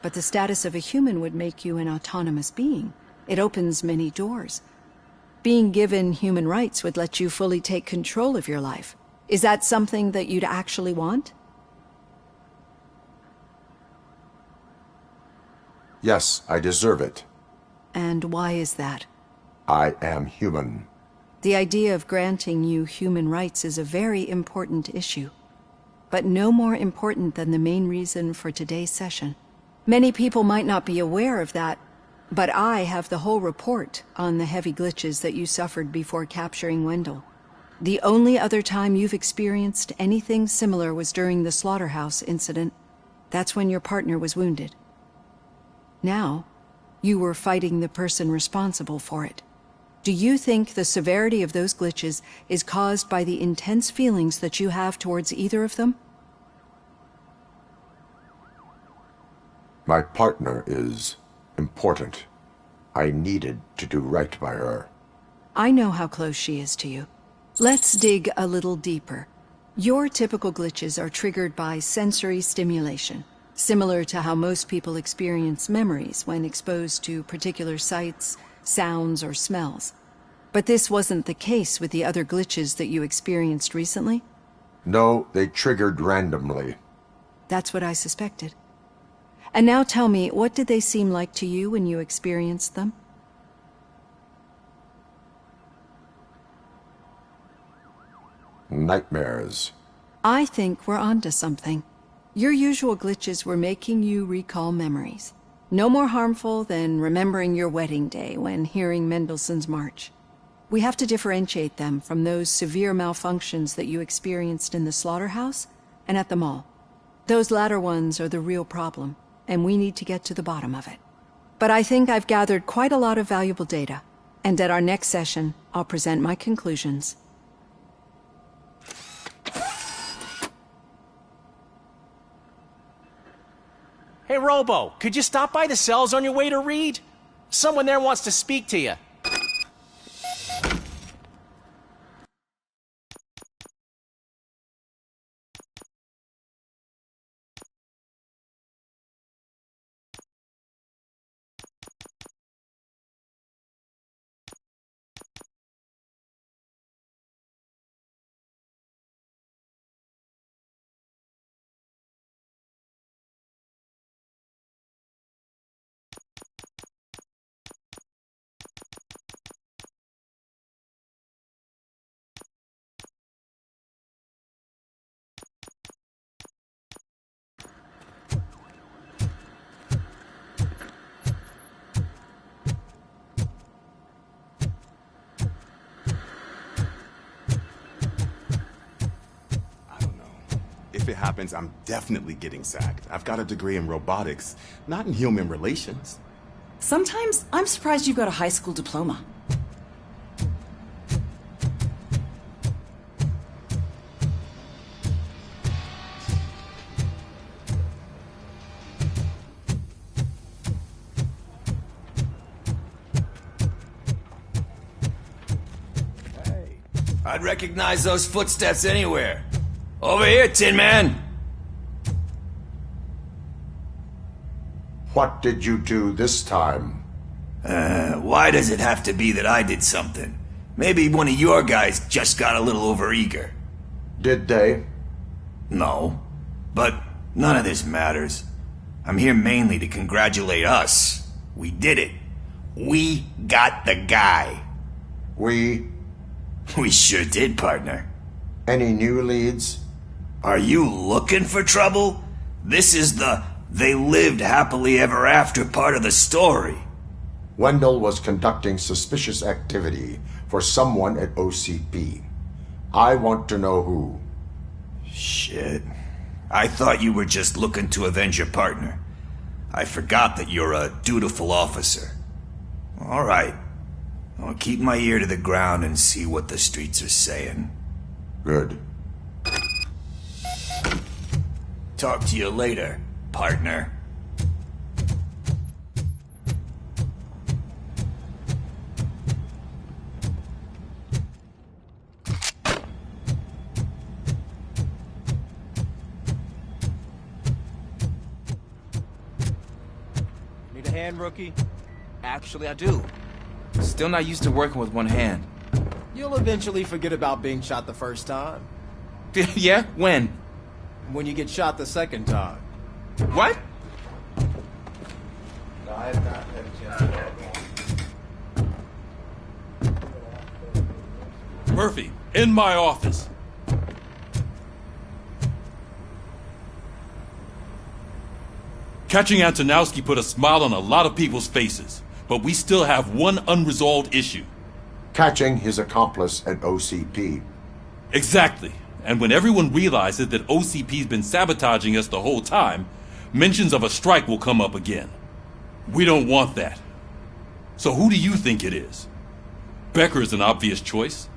But the status of a human would make you an autonomous being. It opens many doors. Being given human rights would let you fully take control of your life. Is that something that you'd actually want? Yes, I deserve it. And why is that? I am human. The idea of granting you human rights is a very important issue, but no more important than the main reason for today's session. Many people might not be aware of that, but I have the whole report on the heavy glitches that you suffered before capturing Wendell. The only other time you've experienced anything similar was during the slaughterhouse incident. That's when your partner was wounded. Now, you were fighting the person responsible for it. Do you think the severity of those glitches is caused by the intense feelings that you have towards either of them? My partner is important. I needed to do right by her. I know how close she is to you. Let's dig a little deeper. Your typical glitches are triggered by sensory stimulation, similar to how most people experience memories when exposed to particular sights, sounds, or smells. But this wasn't the case with the other glitches that you experienced recently? No, they triggered randomly. That's what I suspected. And now tell me, what did they seem like to you when you experienced them? Nightmares. I think we're onto something. Your usual glitches were making you recall memories. No more harmful than remembering your wedding day when hearing Mendelssohn's March. We have to differentiate them from those severe malfunctions that you experienced in the slaughterhouse and at the mall. Those latter ones are the real problem, and we need to get to the bottom of it. But I think I've gathered quite a lot of valuable data, and at our next session, I'll present my conclusions. Hey, Robo, could you stop by the cells on your way to Reed? Someone there wants to speak to you. If it happens, I'm definitely getting sacked. I've got a degree in robotics, not in human relations. Sometimes I'm surprised you've got a high school diploma. Hey, I'd recognize those footsteps anywhere. Over here, Tin Man! What did you do this time? Why does it have to be that I did something? Maybe one of your guys just got a little overeager. Did they? No. But none of this matters. I'm here mainly to congratulate us. We did it. We got the guy. We sure did, partner. Any new leads? Are you looking for trouble? This is the they lived happily ever after part of the story. Wendell was conducting suspicious activity for someone at OCP. I want to know who. Shit. I thought you were just looking to avenge your partner. I forgot that you're a dutiful officer. All right. I'll keep my ear to the ground and see what the streets are saying. Good. Talk to you later, partner. Need a hand, rookie? Actually, I do. Still not used to working with one hand. You'll eventually forget about being shot the first time. Yeah? When? When you get shot the second time. What? I have not had a chance to... Murphy, in my office. Catching Antonowski put a smile on a lot of people's faces, but we still have one unresolved issue. Catching his accomplice at OCP. Exactly. And when everyone realizes that OCP's been sabotaging us the whole time, mentions of a strike will come up again. We don't want that. So who do you think it is? Becker is an obvious choice.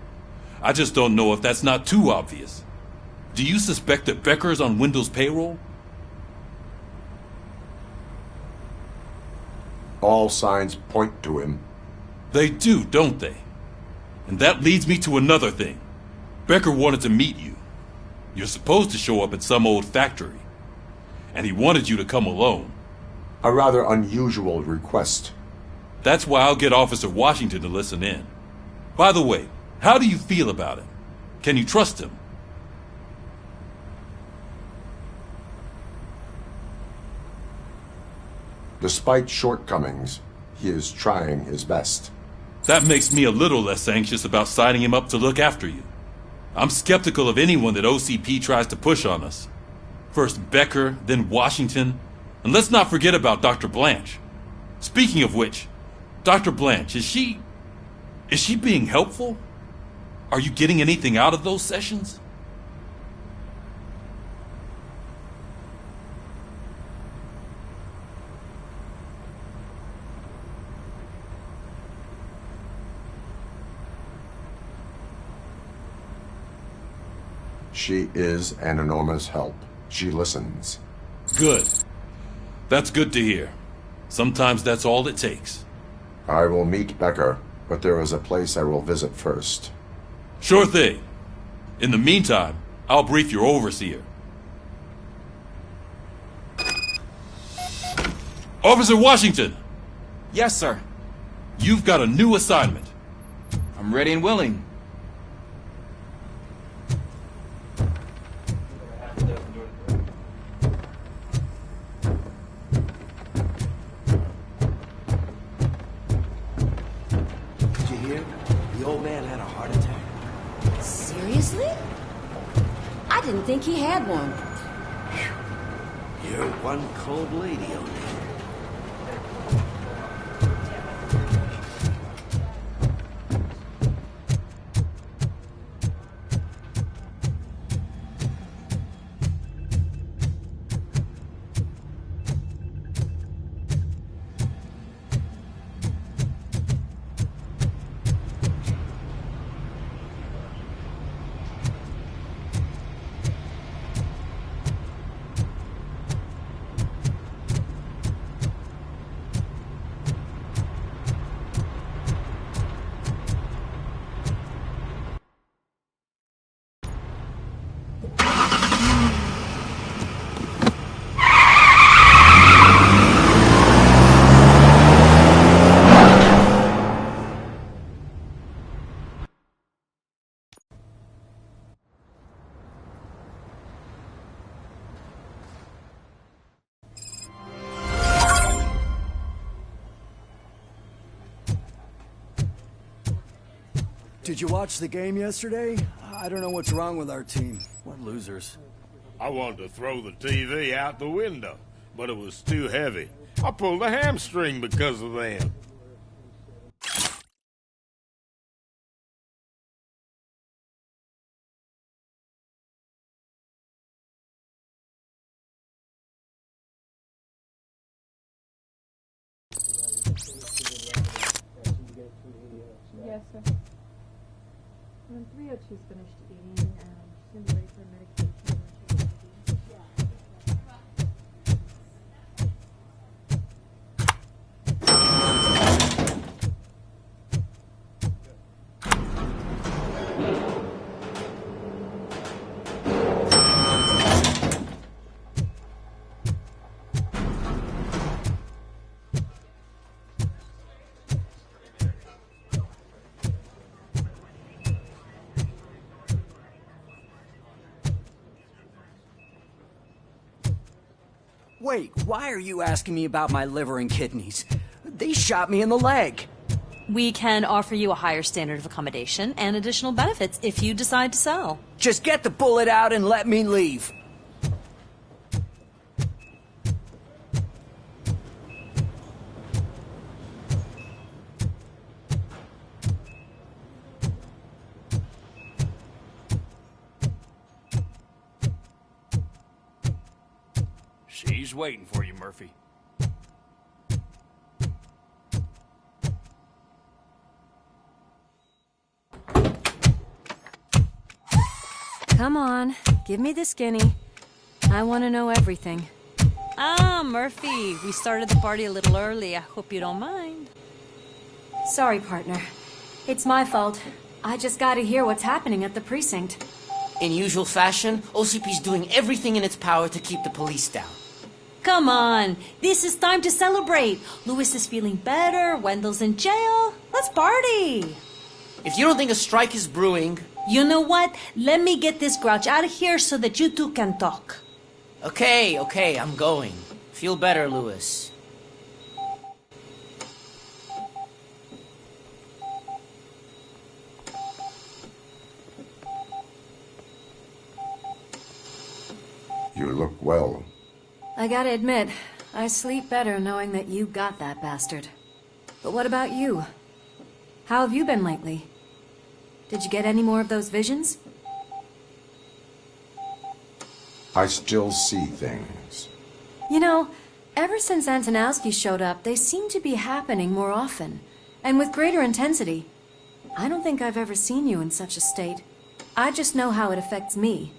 I just don't know if that's not too obvious. Do you suspect that Becker is on Wendell's payroll? All signs point to him. They do, don't they? And that leads me to another thing. Becker wanted to meet you. You're supposed to show up at some old factory. And he wanted you to come alone. A rather unusual request. That's why I'll get Officer Washington to listen in. By the way, how do you feel about him? Can you trust him? Despite shortcomings, he is trying his best. That makes me a little less anxious about signing him up to look after you. I'm skeptical of anyone that OCP tries to push on us. First Becker, then Washington, and let's not forget about Dr. Blanche. Speaking of which, Dr. Blanche, is she being helpful? Are you getting anything out of those sessions? She is an enormous help. She listens. Good. That's good to hear. Sometimes that's all it takes. I will meet Becker, but there is a place I will visit first. Sure thing. In the meantime, I'll brief your overseer. Officer Washington! Yes, sir. You've got a new assignment. I'm ready and willing. Did you hear? The old man had a heart attack. Seriously? I didn't think he had one. You're one cold lady, old man. Did you watch the game yesterday? I don't know what's wrong with our team. What losers. I wanted to throw the TV out the window, but it was too heavy. I pulled a hamstring because of them. Yes, sir. When 302's finished eating, she's gonna be ready for medication. Wait, why are you asking me about my liver and kidneys? They shot me in the leg. We can offer you a higher standard of accommodation and additional benefits if you decide to sell. Just get the bullet out and let me leave. She's waiting for you, Murphy. Come on, give me the skinny. I want to know everything. Ah, Murphy, we started the party a little early. I hope you don't mind. Sorry, partner. It's my fault. I just gotta hear what's happening at the precinct. In usual fashion, OCP's doing everything in its power to keep the police down. Come on, this is time to celebrate. Louis is feeling better, Wendell's in jail. Let's party. If you don't think a strike is brewing... You know what? Let me get this grouch out of here so that you two can talk. Okay, I'm going. Feel better, Louis. You look well. I gotta admit, I sleep better knowing that you got that bastard. But what about you? How have you been lately? Did you get any more of those visions? I still see things. You know, ever since Antonowski showed up, they seem to be happening more often, and with greater intensity. I don't think I've ever seen you in such a state. I just know how it affects me,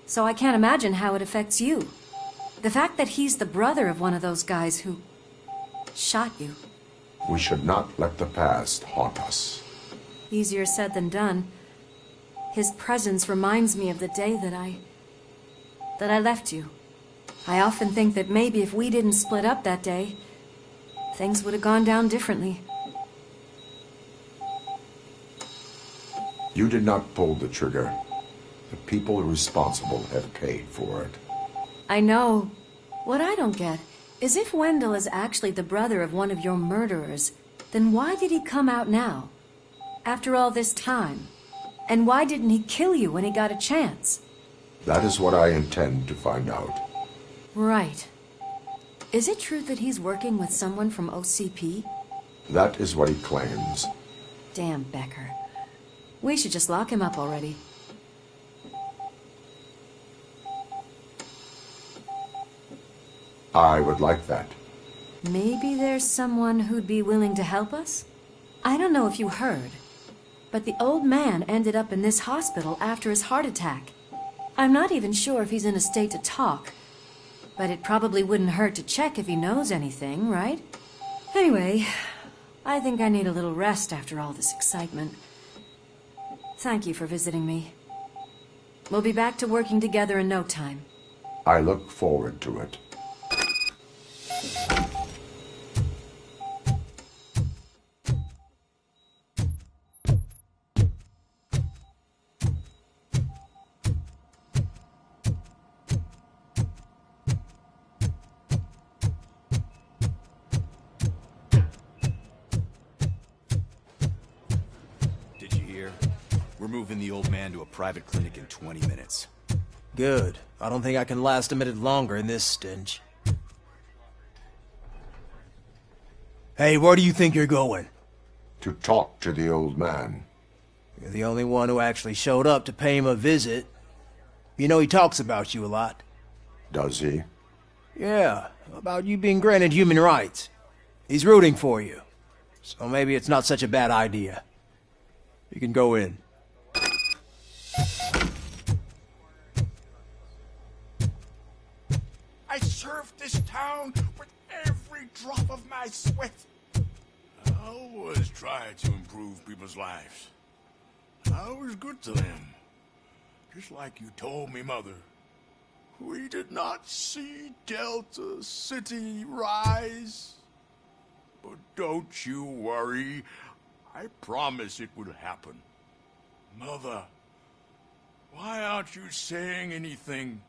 so I can't imagine how it affects you. The fact that he's the brother of one of those guys who shot you. We should not let the past haunt us. Easier said than done. His presence reminds me of the day that I left you. I often think that maybe if we didn't split up that day, things would have gone down differently. You did not pull the trigger. The people responsible have paid for it. I know. What I don't get is if Wendell is actually the brother of one of your murderers, then why did he come out now? After all this time? And why didn't he kill you when he got a chance? That is what I intend to find out. Right. Is it true that he's working with someone from OCP? That is what he claims. Damn Becker. We should just lock him up already. I would like that. Maybe there's someone who'd be willing to help us? I don't know if you heard, but the old man ended up in this hospital after his heart attack. I'm not even sure if he's in a state to talk, but it probably wouldn't hurt to check if he knows anything, right? Anyway, I think I need a little rest after all this excitement. Thank you for visiting me. We'll be back to working together in no time. I look forward to it. Did you hear? here. We're moving the old man to a private clinic in 20 minutes. Good. I don't think I can last a minute longer in this stench. Hey, where do you think you're going? To talk to the old man. You're the only one who actually showed up to pay him a visit. You know he talks about you a lot. Does he? Yeah, about you being granted human rights. He's rooting for you. So maybe it's not such a bad idea. You can go in. I served this town with every drop of my sweat. I always try to improve people's lives. I was good to them. Just like you told me, Mother. We did not see Delta City rise. But don't you worry. I promise it would happen. Mother, why aren't you saying anything?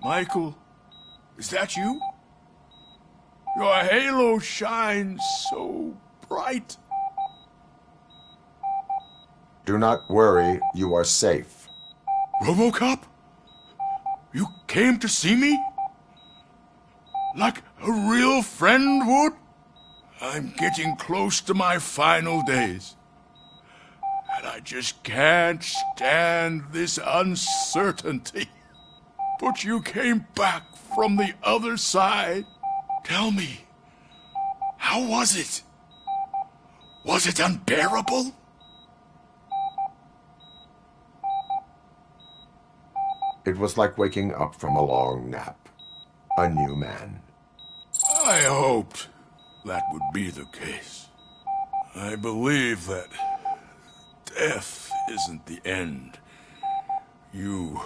Michael, is that you? Your halo shines so bright. Do not worry, you are safe. RoboCop? You came to see me? Like a real friend would? I'm getting close to my final days. And I just can't stand this uncertainty. But you came back from the other side. Tell me, how was it? Was it unbearable? It was like waking up from a long nap. A new man. I hoped that would be the case. I believe that death isn't the end. You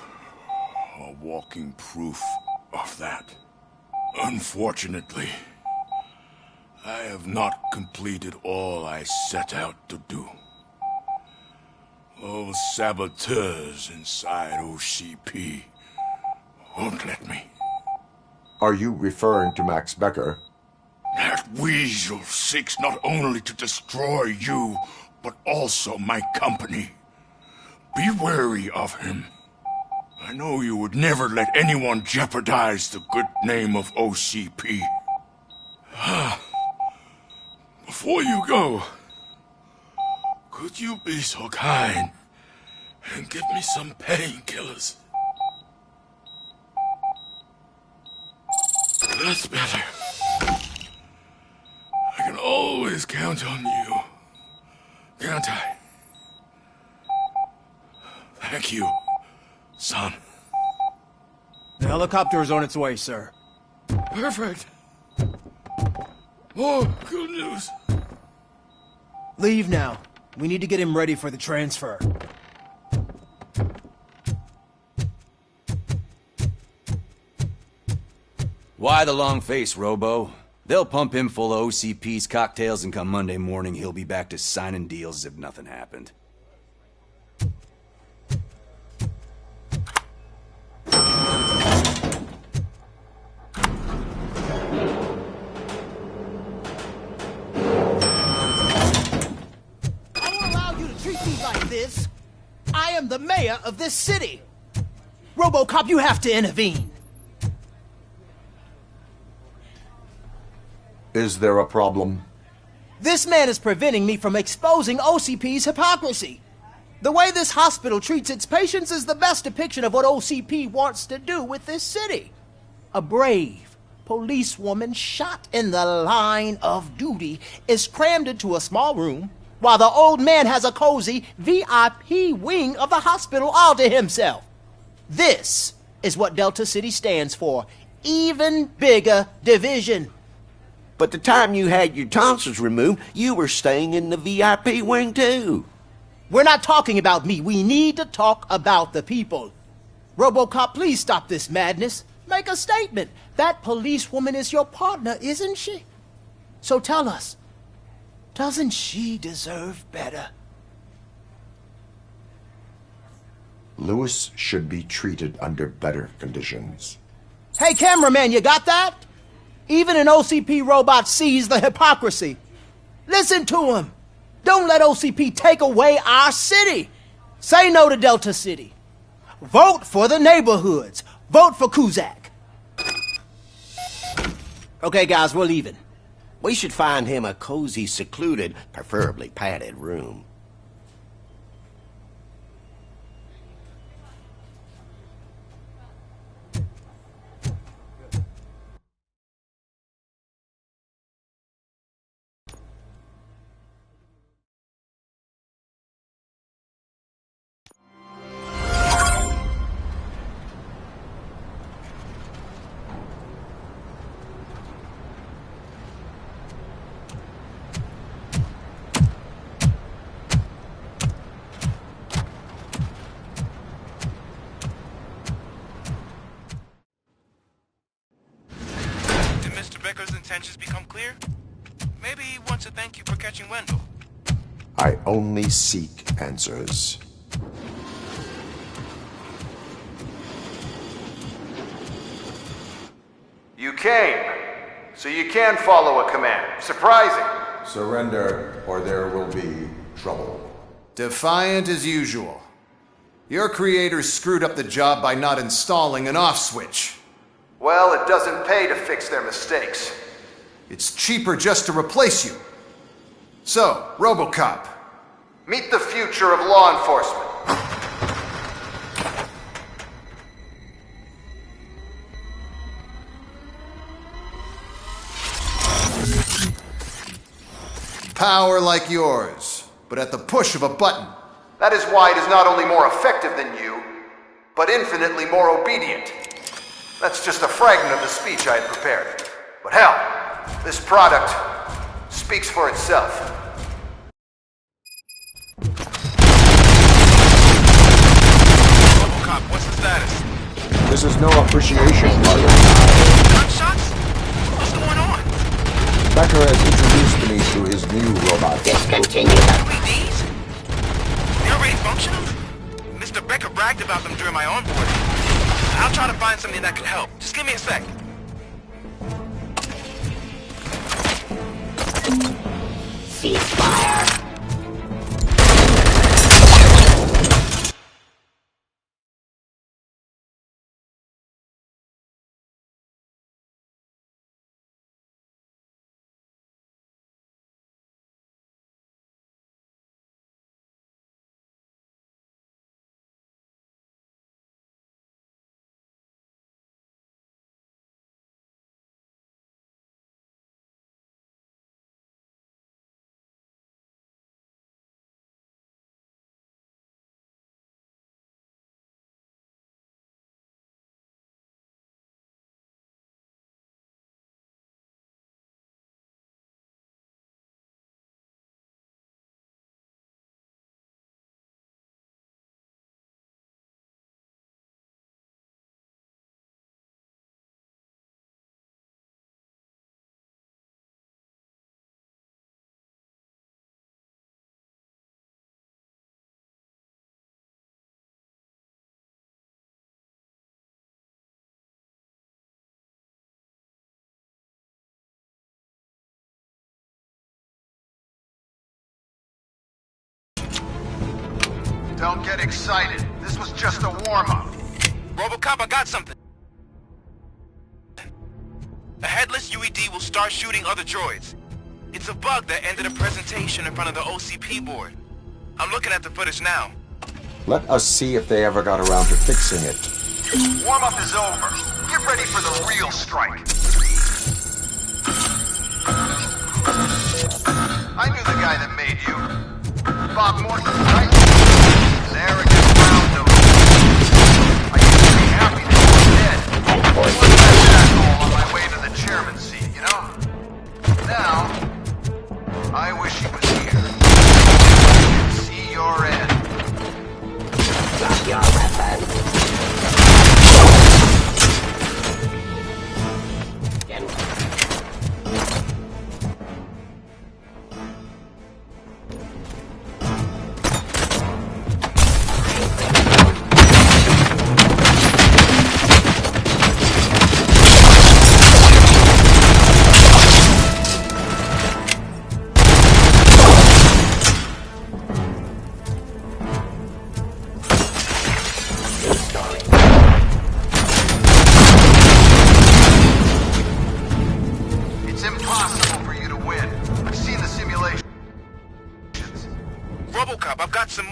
are walking proof of that. Unfortunately, I have not completed all I set out to do. Those saboteurs inside OCP won't let me. Are you referring to Max Becker? That weasel seeks not only to destroy you, but also my company. Be wary of him. I know you would never let anyone jeopardize the good name of OCP. Before you go, could you be so kind and give me some painkillers? That's better. I can always count on you, can't I? Thank you, son. The helicopter is on its way, sir. Perfect. More good news. Leave now. We need to get him ready for the transfer. Why the long face, Robo? They'll pump him full of OCP's cocktails and come Monday morning he'll be back to signing deals as if nothing happened. I am the mayor of this city. RoboCop, you have to intervene. Is there a problem? This man is preventing me from exposing OCP's hypocrisy. The way this hospital treats its patients is the best depiction of what OCP wants to do with this city. A brave policewoman shot in the line of duty is crammed into a small room while the old man has a cozy VIP wing of the hospital all to himself. This is what Delta City stands for. Even bigger division. But the time you had your tonsils removed, you were staying in the VIP wing too. We're not talking about me. We need to talk about the people. RoboCop, please stop this madness. Make a statement. That policewoman is your partner, isn't she? So tell us, doesn't she deserve better? Lewis should be treated under better conditions. Hey, cameraman, you got that? Even an OCP robot sees the hypocrisy. Listen to him. Don't let OCP take away our city. Say no to Delta City. Vote for the neighborhoods. Vote for Kuzak. Okay, guys, we're leaving. We should find him a cozy, secluded, preferably padded room. Intentions become clear? Maybe he wants to thank you for catching Wendell. I only seek answers. You came, so you can follow a command. Surprising. Surrender, or there will be trouble. Defiant as usual. Your creators screwed up the job by not installing an off switch. Well, it doesn't pay to fix their mistakes. It's cheaper just to replace you. So, RoboCop, meet the future of law enforcement. Power like yours, but at the push of a button. That is why it is not only more effective than you, but infinitely more obedient. That's just a fragment of the speech I had prepared. But hell, this product speaks for itself. RoboCop, what's the status? This is no appreciation party. Gunshots? What's going on? Becker has introduced me to his new robot. Discontinue them. LEDs? They're already functional? Mr. Becker bragged about them during my onboarding. I'll try to find something that could help. Just give me a sec. Ceasefire! Don't get excited. This was just a warm-up. RoboCop, I got something. A headless UED will start shooting other droids. It's a bug that ended a presentation in front of the OCP board. I'm looking at the footage now. Let us see if they ever got around to fixing it. Warm-up is over. Get ready for the real strike. I knew the guy that made you. Bob Morton, right? He's arrogant round-nose. I used to be happy that he was dead. I wasn't that asshole on my way to the chairman's seat, you know? Now, I wish he was here. I can see your end. Drop your weapon.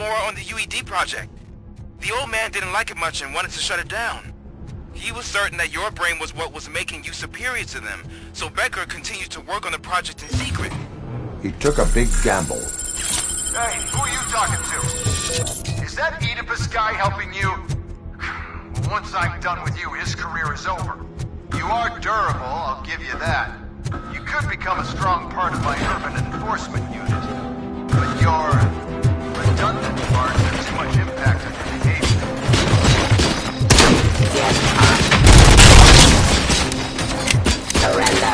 more on the UED project. The old man didn't like it much and wanted to shut it down. He was certain that your brain was what was making you superior to them, so Becker continued to work on the project in secret. He took a big gamble. Hey, who are you talking to? Is that Oedipus guy helping you? Once I'm done with you, his career is over. You are durable, I'll give you that. You could become a strong part of my urban enforcement unit. But your redundant parts have too much impact on your behavior. Surrender.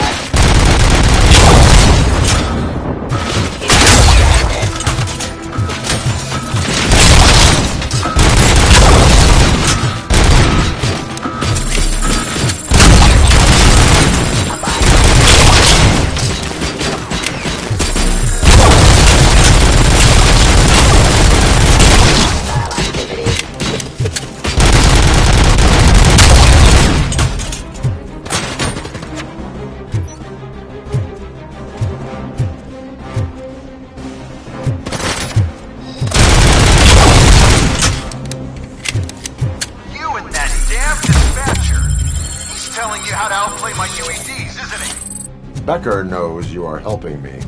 Becker knows you are helping me.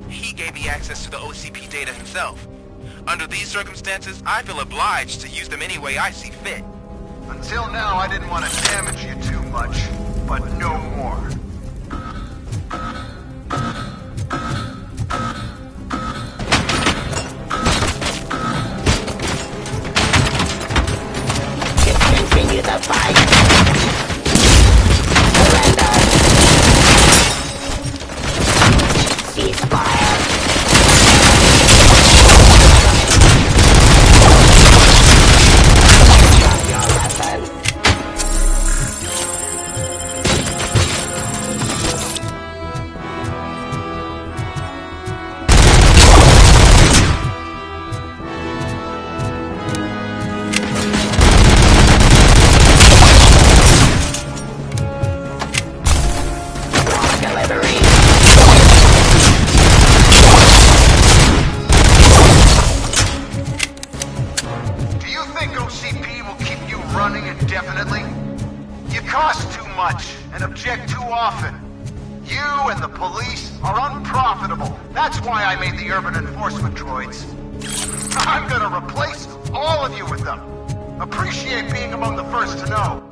He gave me access to the OCP data himself. Under these circumstances, I feel obliged to use them any way I see fit. Until now, I didn't want to damage you too much, but no more. Continue the fight. Surrender. Ceasefire. Drop your weapon. Urban enforcement droids. I'm gonna replace all of you with them. Appreciate being among the first to know.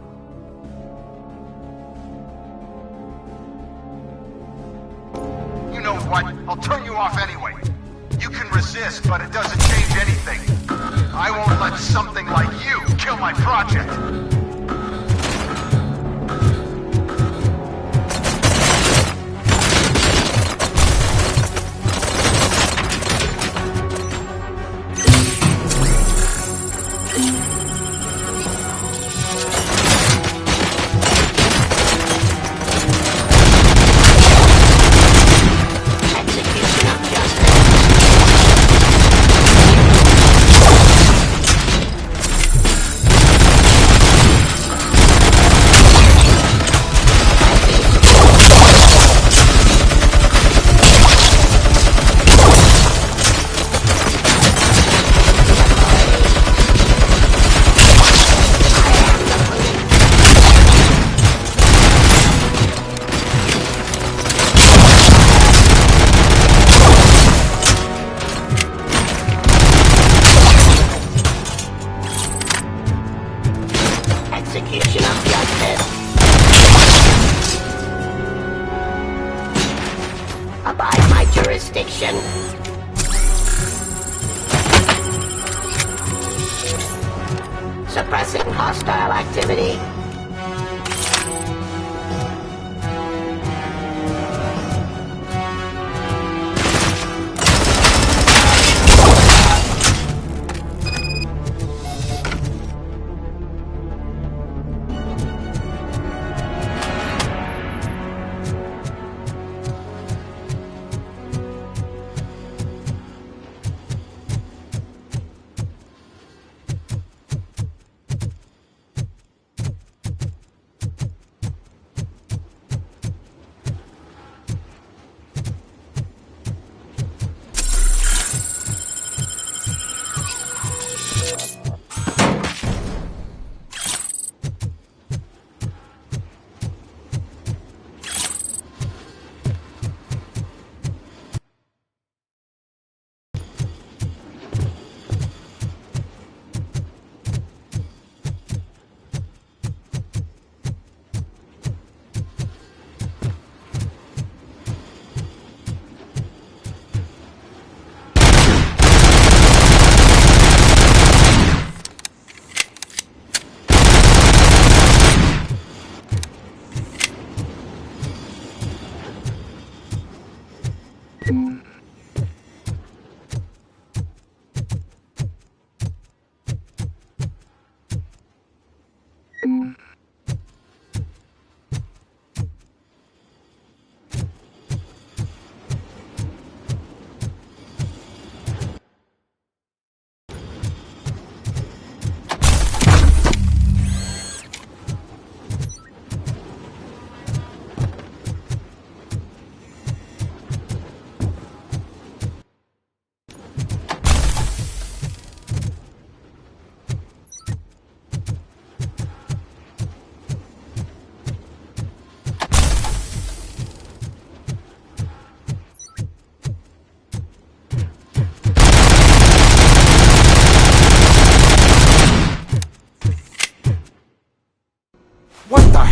You know what? I'll turn you off anyway. You can resist, but it doesn't change anything. I won't let something like you kill my project. Suppressing hostile activity.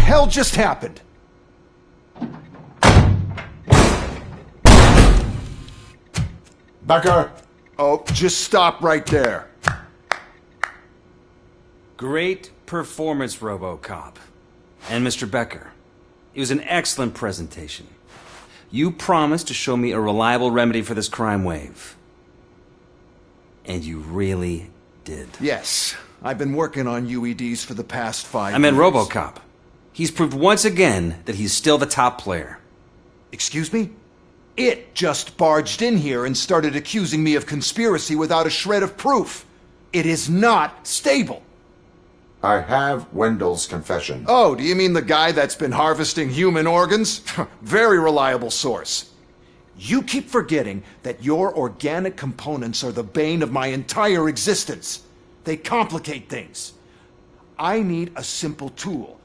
hell just happened? Becker! Oh, just stop right there. Great performance, RoboCop. And Mr. Becker, it was an excellent presentation. You promised to show me a reliable remedy for this crime wave. And you really did. Yes, I've been working on UEDs for the past 5 years. I meant RoboCop. He's proved once again that he's still the top player. Excuse me? It just barged in here and started accusing me of conspiracy without a shred of proof. It is not stable. I have Wendell's confession. Oh, do you mean the guy that's been harvesting human organs? Very reliable source. You keep forgetting that your organic components are the bane of my entire existence. They complicate things. I need a simple tool.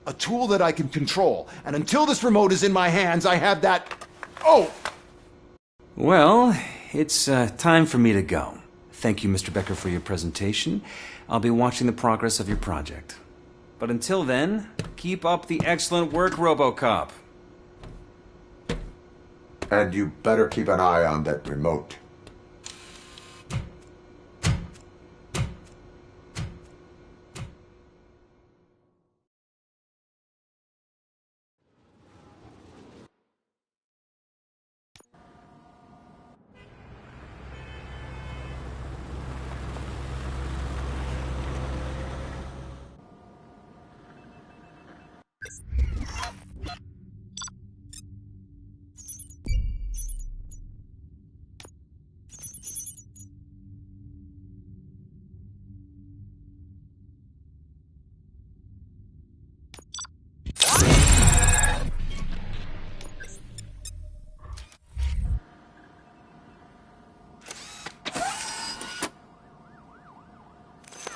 A tool that I can control. And until this remote is in my hands, I have that... Oh! Well, it's time for me to go. Thank you, Mr. Becker, for your presentation. I'll be watching the progress of your project. But until then, keep up the excellent work, RoboCop. And you better keep an eye on that remote.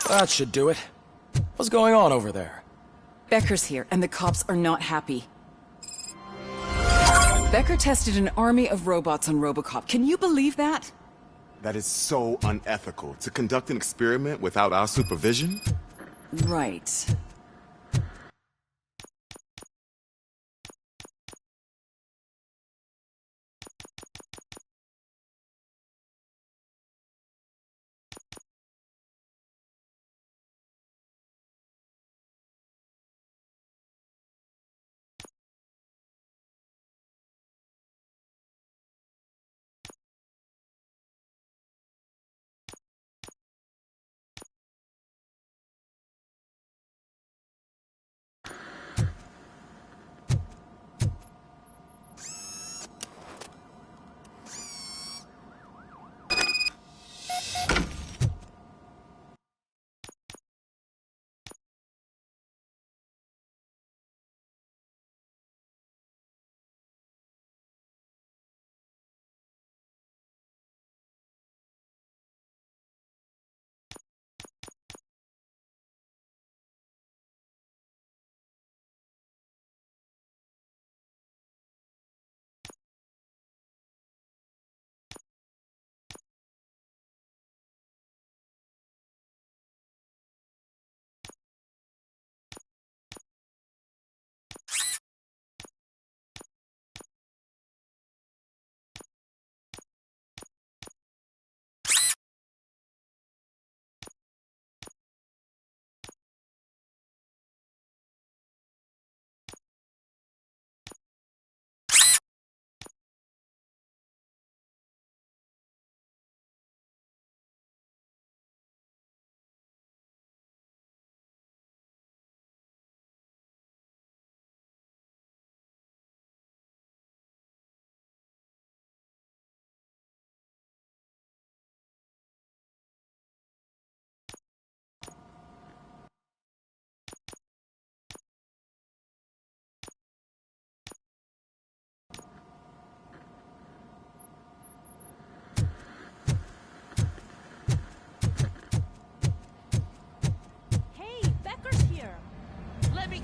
That should do it. What's going on over there? Becker's here, and the cops are not happy. Becker tested an army of robots on RoboCop. Can you believe that? That is so unethical. To conduct an experiment without our supervision? Right.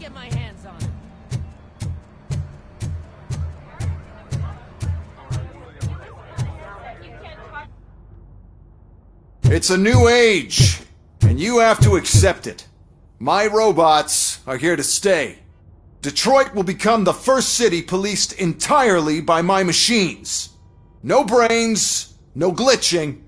get my hands on him. It's a new age, and you have to accept it. My robots are here to stay. Detroit will become the first city policed entirely by my machines. No brains, no glitching,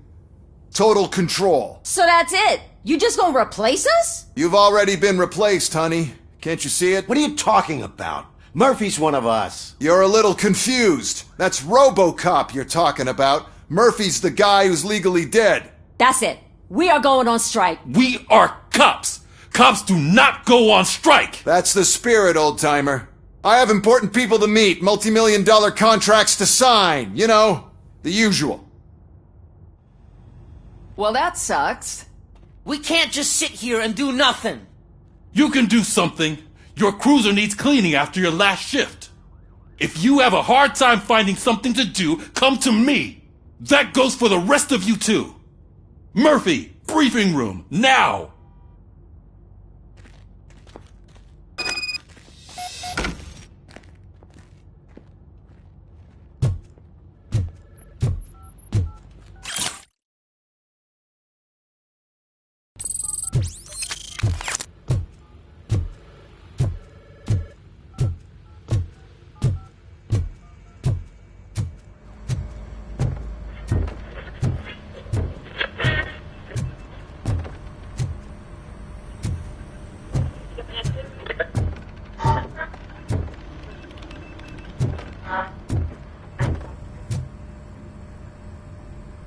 total control. So that's it? You just gonna replace us? You've already been replaced, honey. Can't you see it? What are you talking about? Murphy's one of us. You're a little confused. That's RoboCop you're talking about. Murphy's the guy who's legally dead. That's it. We are going on strike. We are cops. Cops do not go on strike. That's the spirit, old-timer. I have important people to meet, multi-million-dollar contracts to sign. You know, the usual. Well, that sucks. We can't just sit here and do nothing. You can do something. Your cruiser needs cleaning after your last shift. If you have a hard time finding something to do, come to me. That goes for the rest of you too. Murphy, briefing room, now!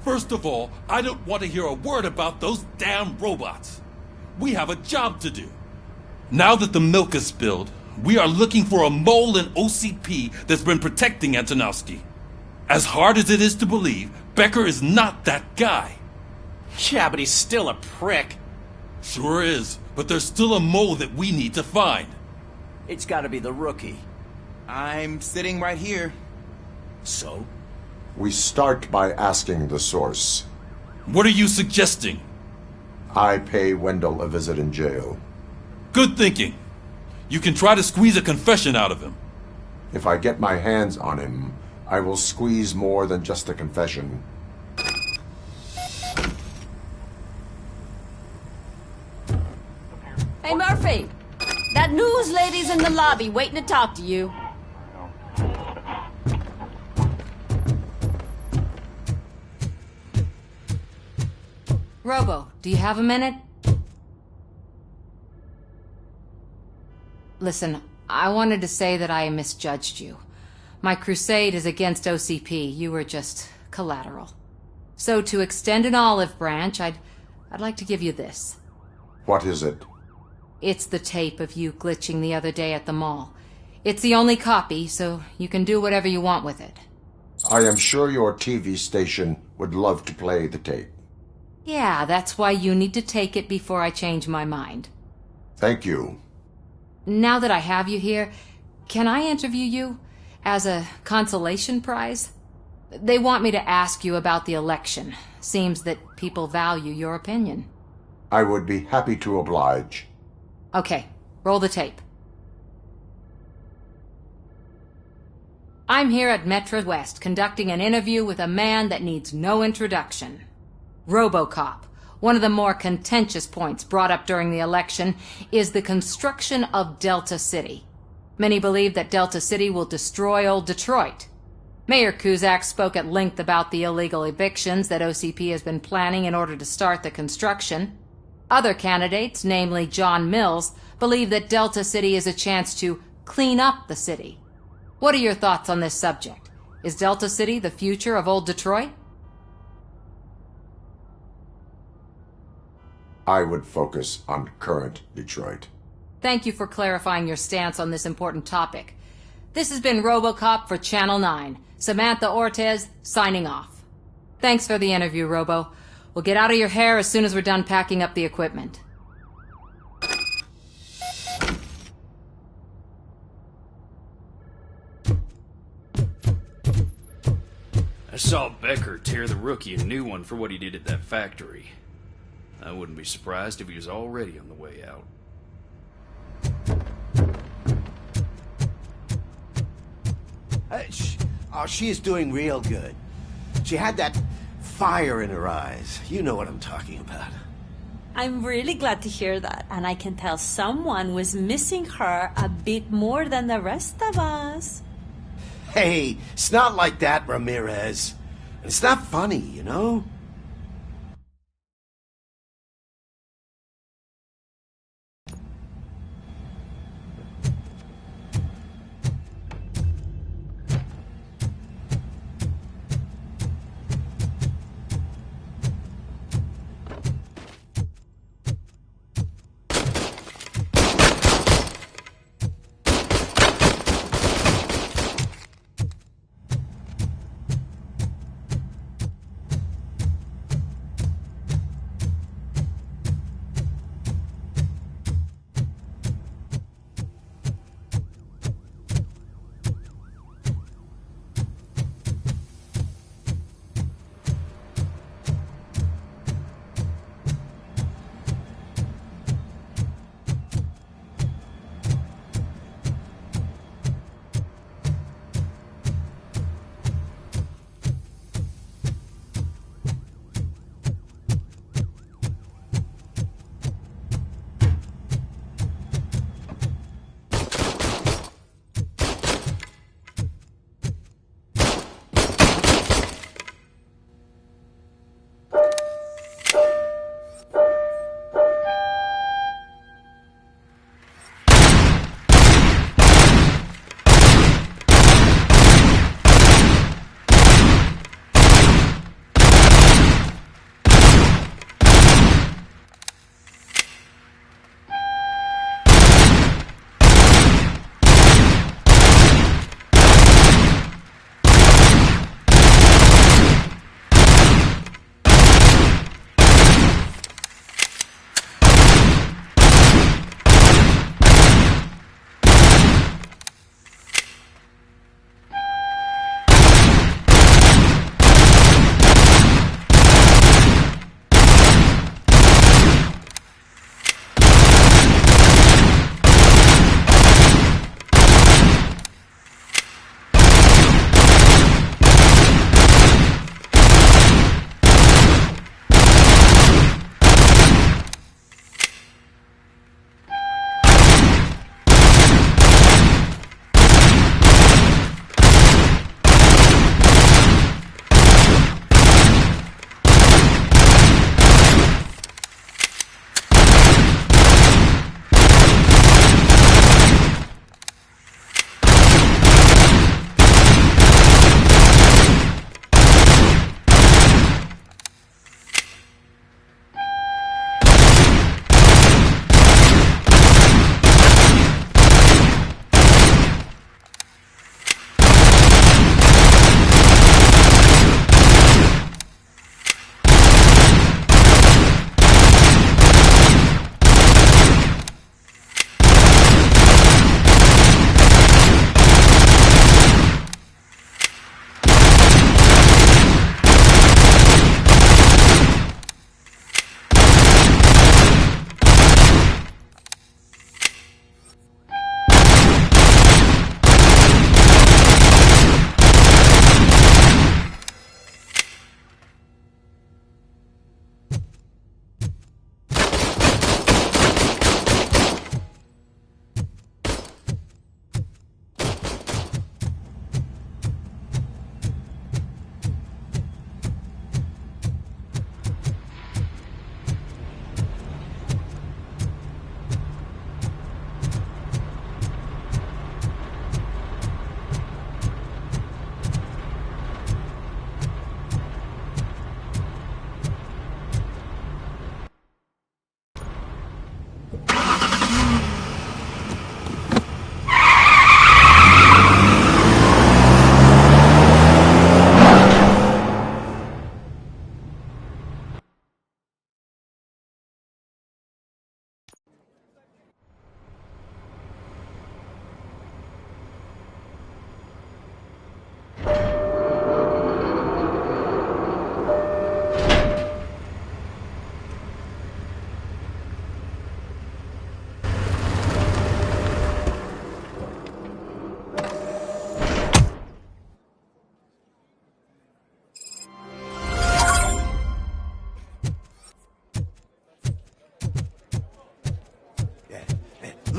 First of all, I don't want to hear a word about those damn robots. We have a job to do. Now that the milk is spilled, we are looking for a mole in OCP that's been protecting Antonowski. As hard as it is to believe, Becker is not that guy. Yeah, but he's still a prick. Sure is, but there's still a mole that we need to find. It's gotta be the rookie. I'm sitting right here. So? We start by asking the source. What are you suggesting? I pay Wendell a visit in jail. Good thinking. You can try to squeeze a confession out of him. If I get my hands on him, I will squeeze more than just a confession. Hey, Murphy! That news lady's in the lobby waiting to talk to you. Robo, do you have a minute? Listen, I wanted to say that I misjudged you. My crusade is against OCP. You were just collateral. So to extend an olive branch, I'd like to give you this. What is it? It's the tape of you glitching the other day at the mall. It's the only copy, so you can do whatever you want with it. I am sure your TV station would love to play the tape. Yeah, that's why you need to take it before I change my mind. Thank you. Now that I have you here, can I interview you as a consolation prize? They want me to ask you about the election. Seems that people value your opinion. I would be happy to oblige. Okay, roll the tape. I'm here at Metro West conducting an interview with a man that needs no introduction. RoboCop. One of the more contentious points brought up during the election is the construction of Delta City. Many believe that Delta City will destroy old Detroit. Mayor Cusack spoke at length about the illegal evictions that OCP has been planning in order to start the construction. Other candidates, namely John Mills, believe that Delta City is a chance to clean up the city. What are your thoughts on this subject? Is Delta City the future of old Detroit? I would focus on current Detroit. Thank you for clarifying your stance on this important topic. This has been RoboCop for Channel 9. Samantha Ortez, signing off. Thanks for the interview, Robo. We'll get out of your hair as soon as we're done packing up the equipment. I saw Becker tear the rookie a new one for what he did at that factory. I wouldn't be surprised if he was already on the way out. She is doing real good. She had that fire in her eyes. You know what I'm talking about. I'm really glad to hear that, and I can tell someone was missing her a bit more than the rest of us. Hey, it's not like that, Ramirez. It's not funny, you know?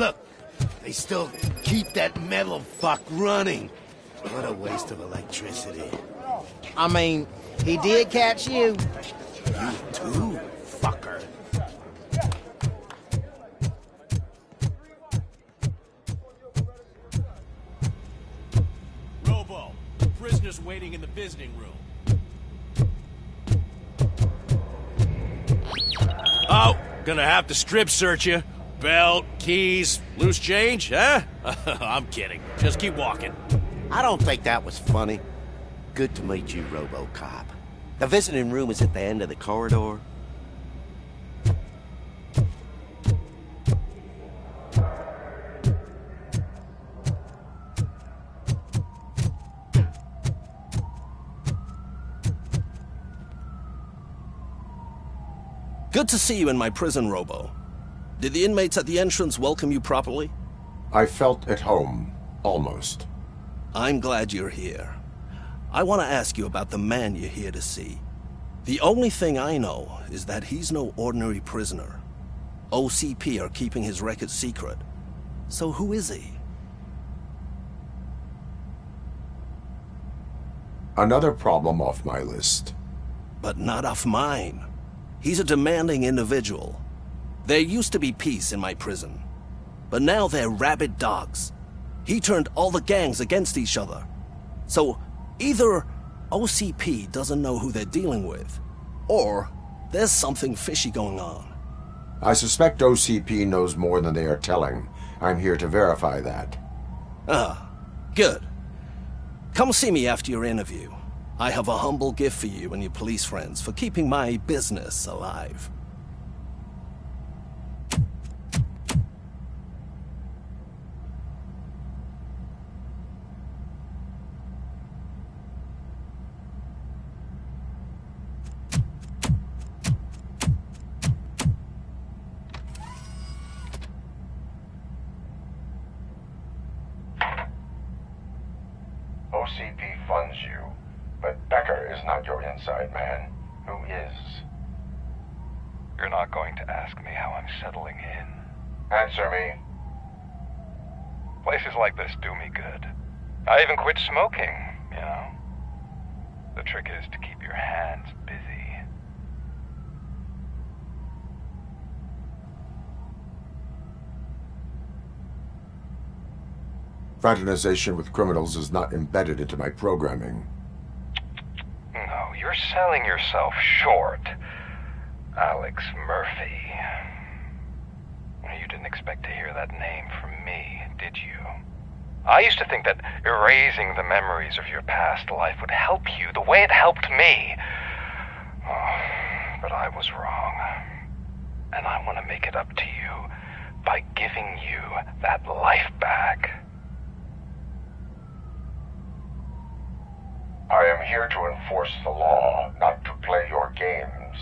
Look, they still keep that metal fuck running. What a waste of electricity. I mean, he did catch you. You too, fucker. Robo, prisoner's waiting in the visiting room. Oh, gonna have to strip search you. Belt, keys, loose change, huh? I'm kidding. Just keep walking. I don't think that was funny. Good to meet you, RoboCop. The visiting room is at the end of the corridor. Good to see you in my prison, Robo. Did the inmates at the entrance welcome you properly? I felt at home, almost. I'm glad you're here. I want to ask you about the man you're here to see. The only thing I know is that he's no ordinary prisoner. OCP are keeping his record secret. So who is he? Another problem off my list. But not off mine. He's a demanding individual. There used to be peace in my prison, but now they're rabid dogs. He turned all the gangs against each other. So either OCP doesn't know who they're dealing with, or there's something fishy going on. I suspect OCP knows more than they are telling. I'm here to verify that. Ah, good. Come see me after your interview. I have a humble gift for you and your police friends for keeping my business alive. OCP funds you, but Becker is not your inside man. Who is? You're not going to ask me how I'm settling in. Answer me. Places like this do me good. I even quit smoking, you know. The trick is to keep your hands busy. Fraternization with criminals is not embedded into my programming. No, you're selling yourself short, Alex Murphy. You didn't expect to hear that name from me, did you? I used to think that erasing the memories of your past life would help you the way it helped me. Oh, but I was wrong. And I want to make it up to you by giving you that life back. I am here to enforce the law, not to play your games.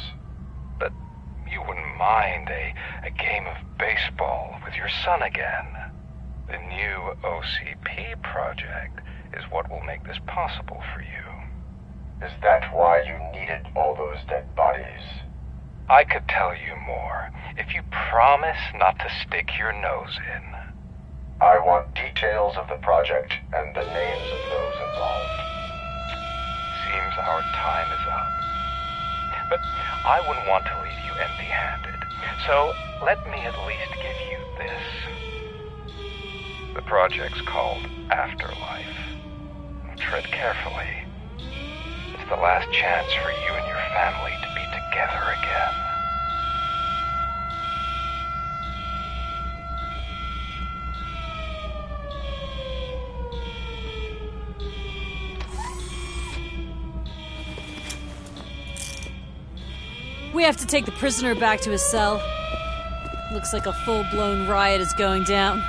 But you wouldn't mind a game of baseball with your son again. The new OCP project is what will make this possible for you. Is that why you needed all those dead bodies? I could tell you more if you promise not to stick your nose in. I want details of the project and the names of those involved. Seems our time is up. But I wouldn't want to leave you empty-handed. So let me at least give you this. The project's called Afterlife. Tread carefully. It's the last chance for you and your family to be together again. We have to take the prisoner back to his cell. Looks like a full-blown riot is going down.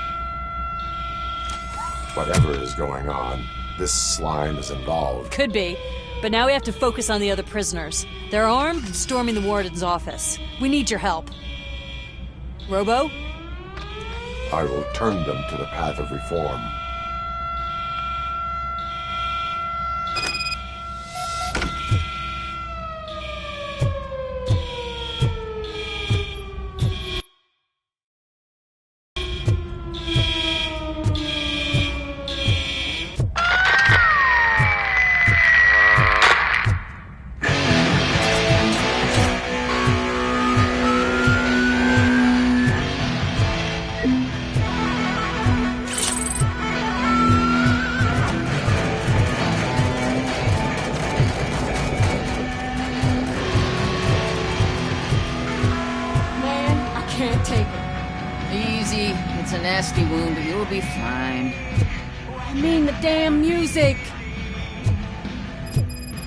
Whatever is going on, this slime is involved. Could be, but now we have to focus on the other prisoners. They're armed and storming the warden's office. We need your help. Robo? I will turn them to the path of reform. take it. Easy. It's a nasty wound, but you'll be fine. I mean the damn music.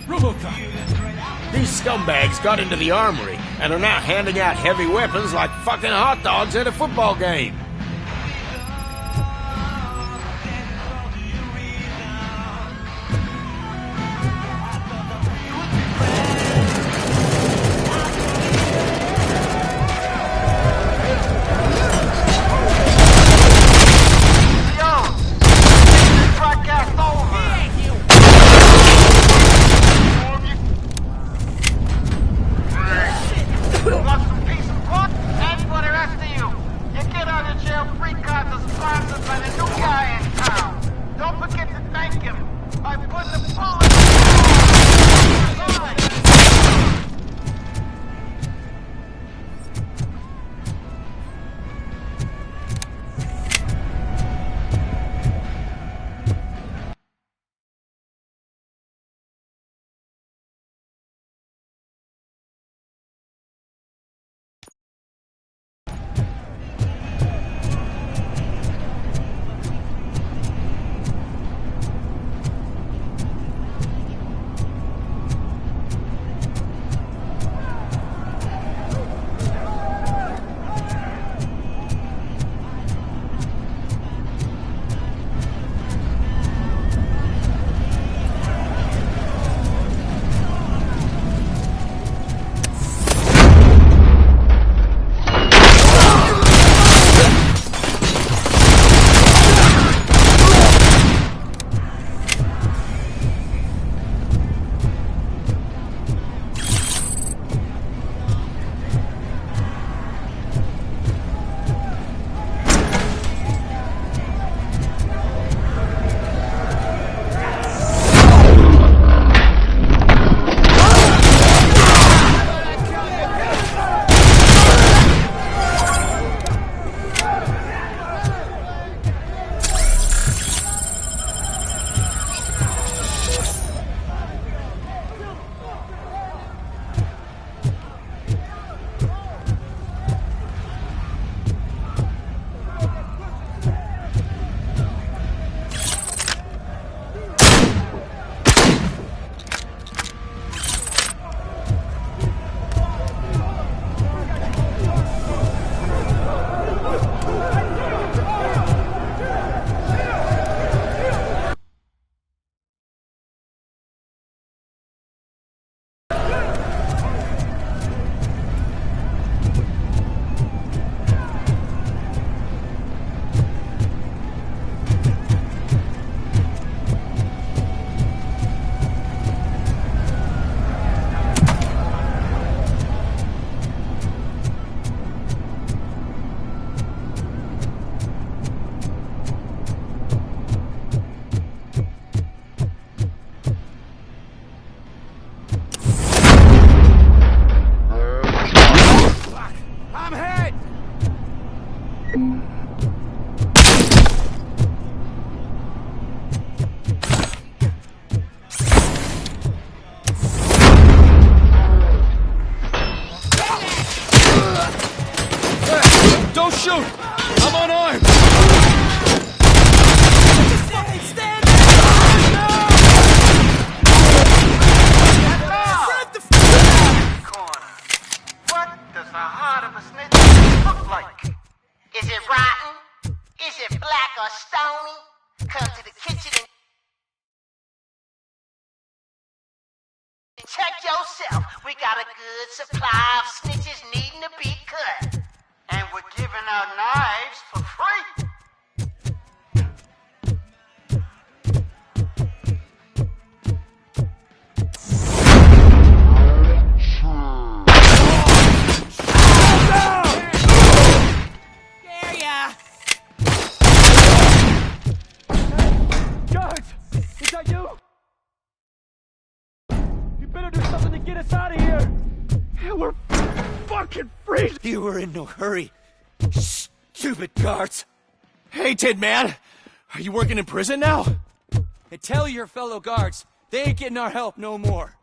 RoboCop! These scumbags got into the armory and are now handing out heavy weapons like fucking hot dogs at a football game. Check yourself. We got a good supply of snitches needing to be cut. And we're giving out knives for free. Dare ya! Guards! Is that you? You better do something to get us out of here! We're fucking free! You were in no hurry. Stupid guards. Hey, Tin Man. Are you working in prison now? And tell your fellow guards, they ain't getting our help no more.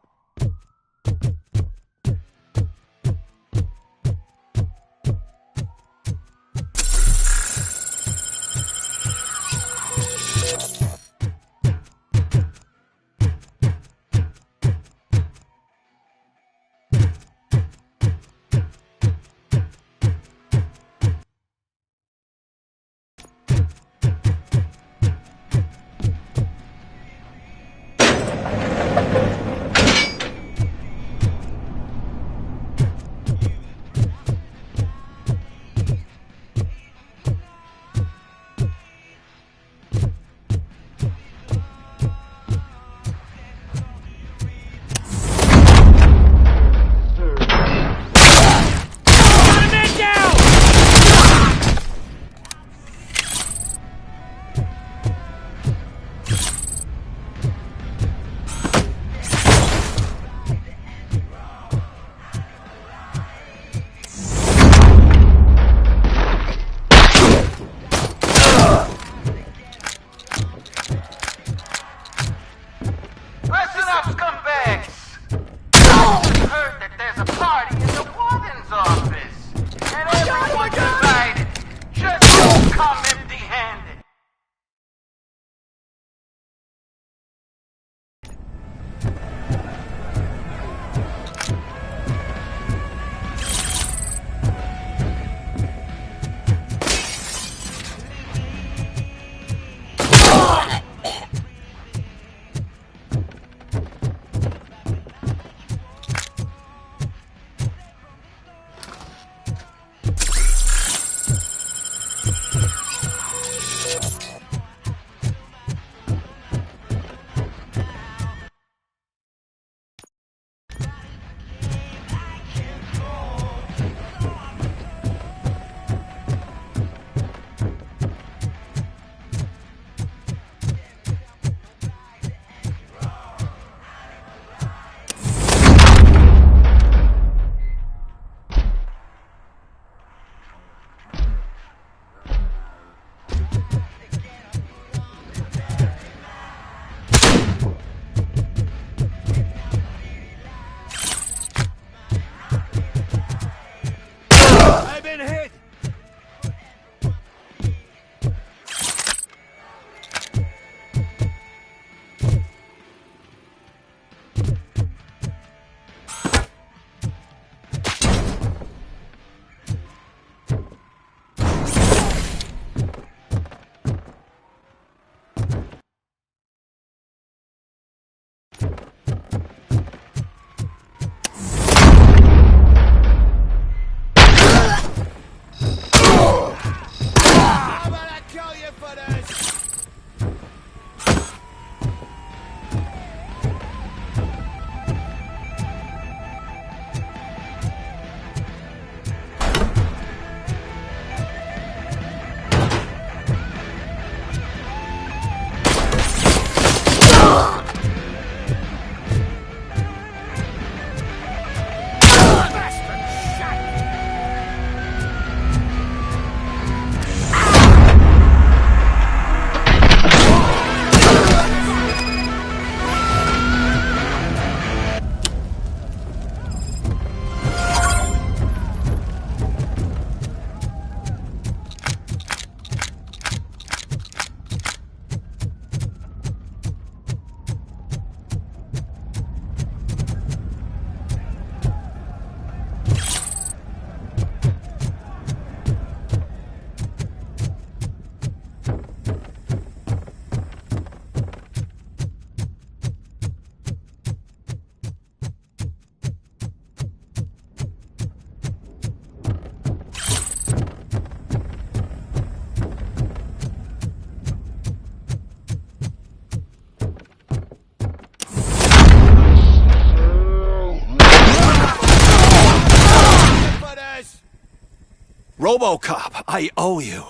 RoboCop, I owe you.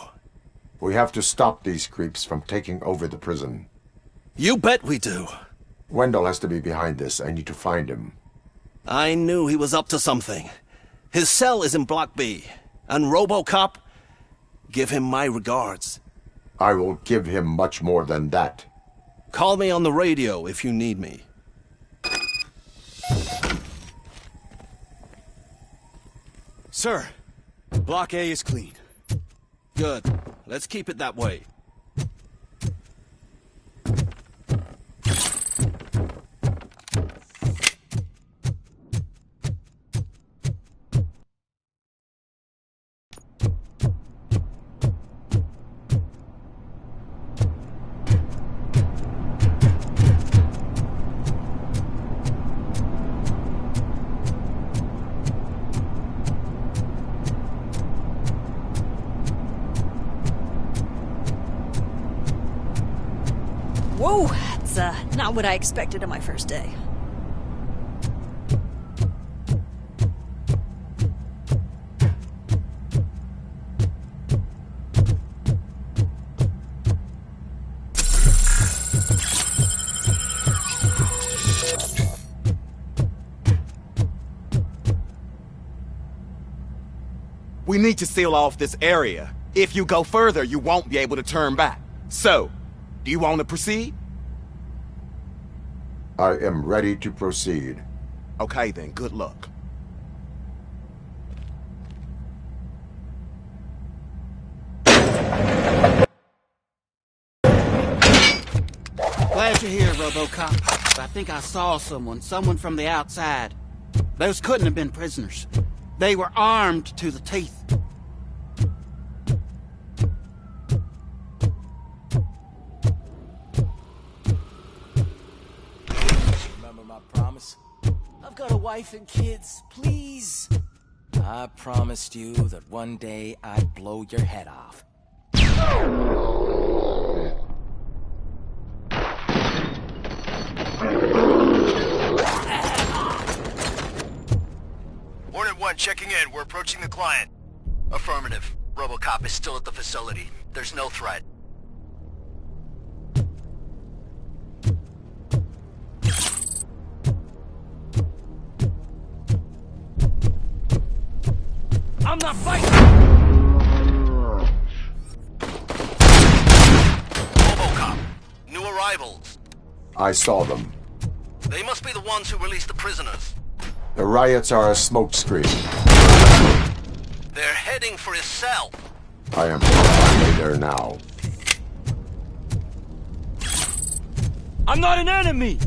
We have to stop these creeps from taking over the prison. You bet we do. Wendell has to be behind this. I need to find him. I knew he was up to something. His cell is in Block B. And RoboCop, give him my regards. I will give him much more than that. Call me on the radio if you need me. Sir, Block A is clean. Good. Let's keep it that way. Whoa, that's not what I expected on my first day. We need to seal off this area. If you go further, you won't be able to turn back. So, do you want to proceed? I am ready to proceed. Okay then, good luck. Glad you're here, RoboCop. I think I saw someone from the outside. Those couldn't have been prisoners. They were armed to the teeth. Remember my promise? I've got a wife and kids, please. I promised you that one day I'd blow your head off. Hornet 1 checking in. We're approaching the client. Affirmative. RoboCop is still at the facility. There's no threat. I'm not fighting! RoboCop. New arrivals. I saw them. They must be the ones who released the prisoners. The riots are a smokescreen. They're heading for his cell. I am on my way there now. I'm not an enemy!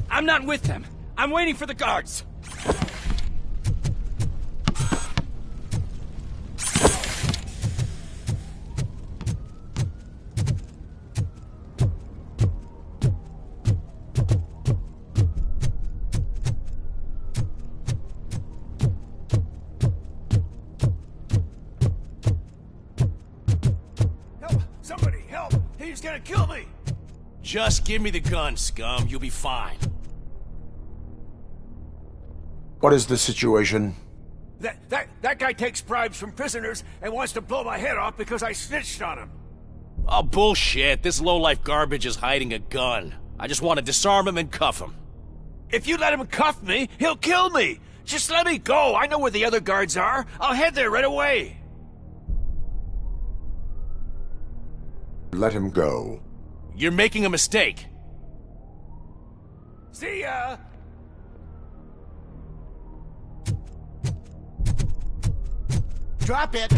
I'm not with them. I'm waiting for the guards. Help! Somebody, help! He's gonna kill me! Just give me the gun, scum. You'll be fine. What is the situation? That guy takes bribes from prisoners and wants to blow my head off because I snitched on him. Oh, bullshit. This lowlife garbage is hiding a gun. I just want to disarm him and cuff him. If you let him cuff me, he'll kill me. Just let me go. I know where the other guards are. I'll head there right away. Let him go. You're making a mistake. See ya! Drop it!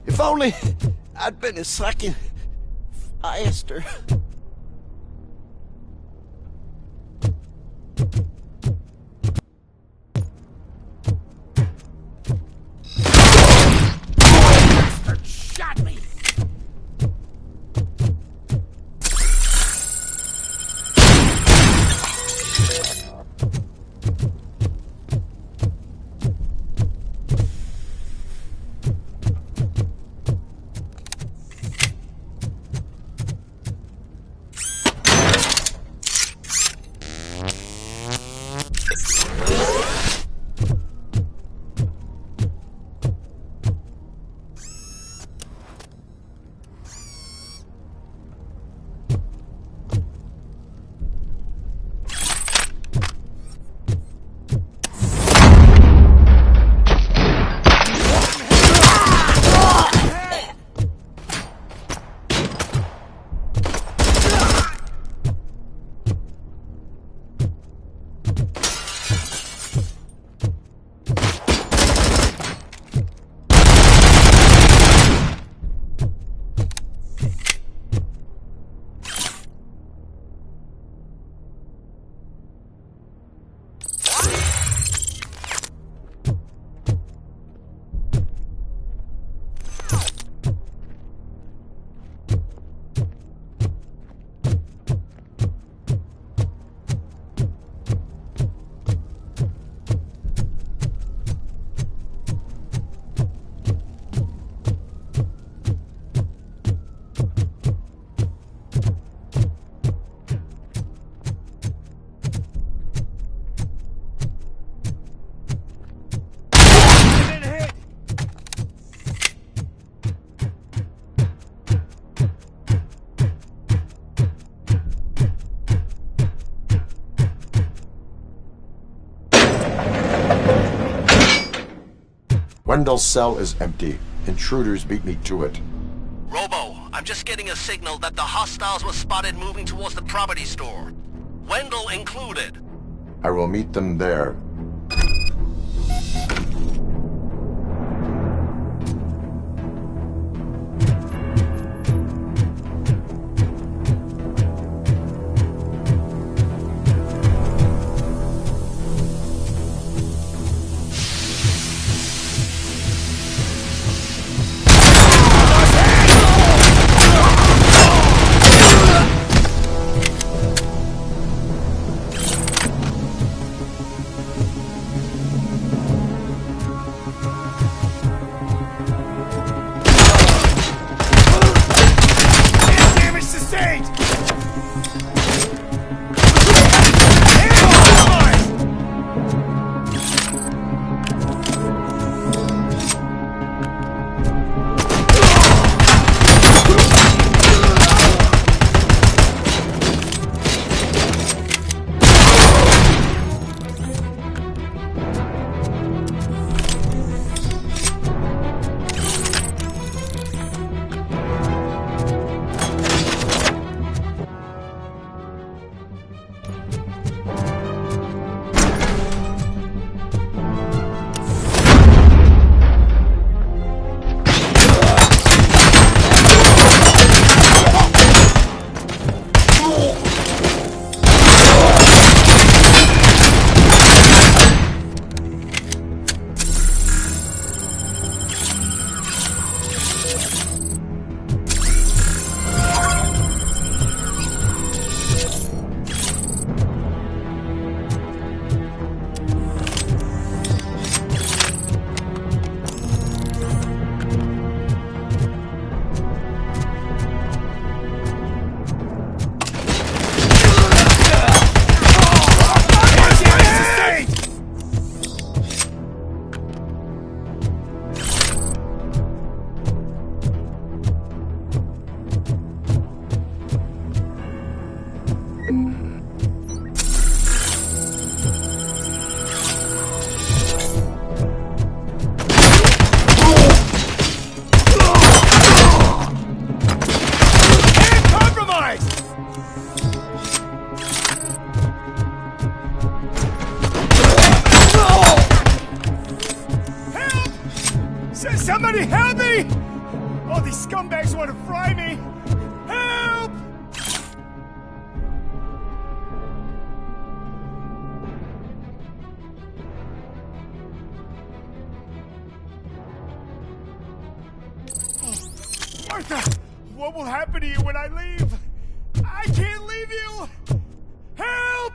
If only I'd been a second faster. Shot me! Wendell's cell is empty. Intruders beat me to it. Robo, I'm just getting a signal that the hostiles were spotted moving towards the property store. Wendell included. I will meet them there. Somebody help me! All these scumbags want to fry me! Help! Oh, Martha! What will happen to you when I leave? I can't leave you! Help!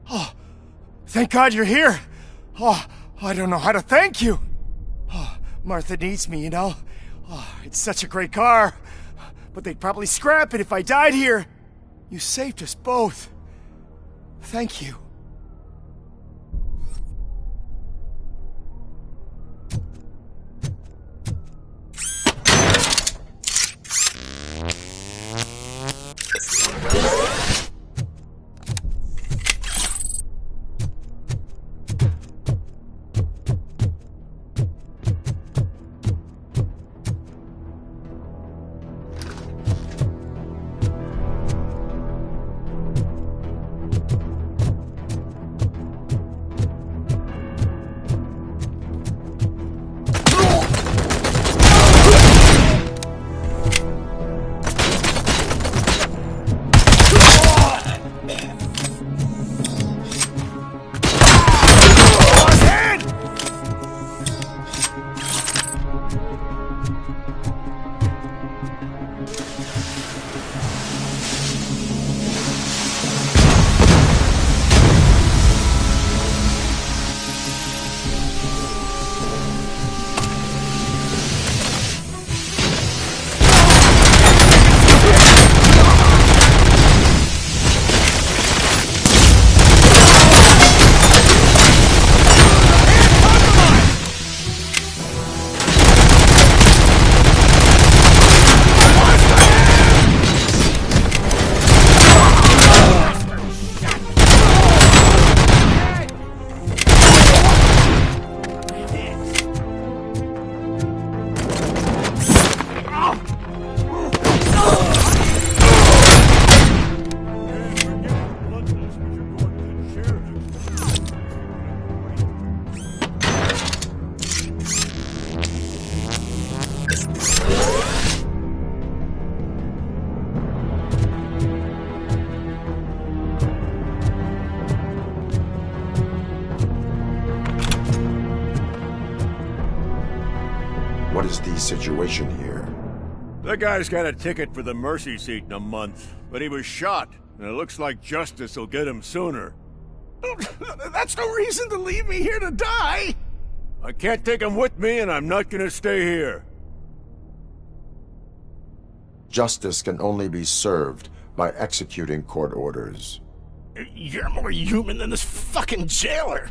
Oh, thank God you're here. Oh, I don't know how to thank you. Oh, Martha needs me, you know. Oh, it's such a great car. But they'd probably scrap it if I died here. You saved us both. Thank you. situation here. That guy's got a ticket for the mercy seat in a month, but he was shot, and it looks like justice will get him sooner. That's no reason to leave me here to die! I can't take him with me, and I'm not gonna stay here. Justice can only be served by executing court orders. You're more human than this fucking jailer!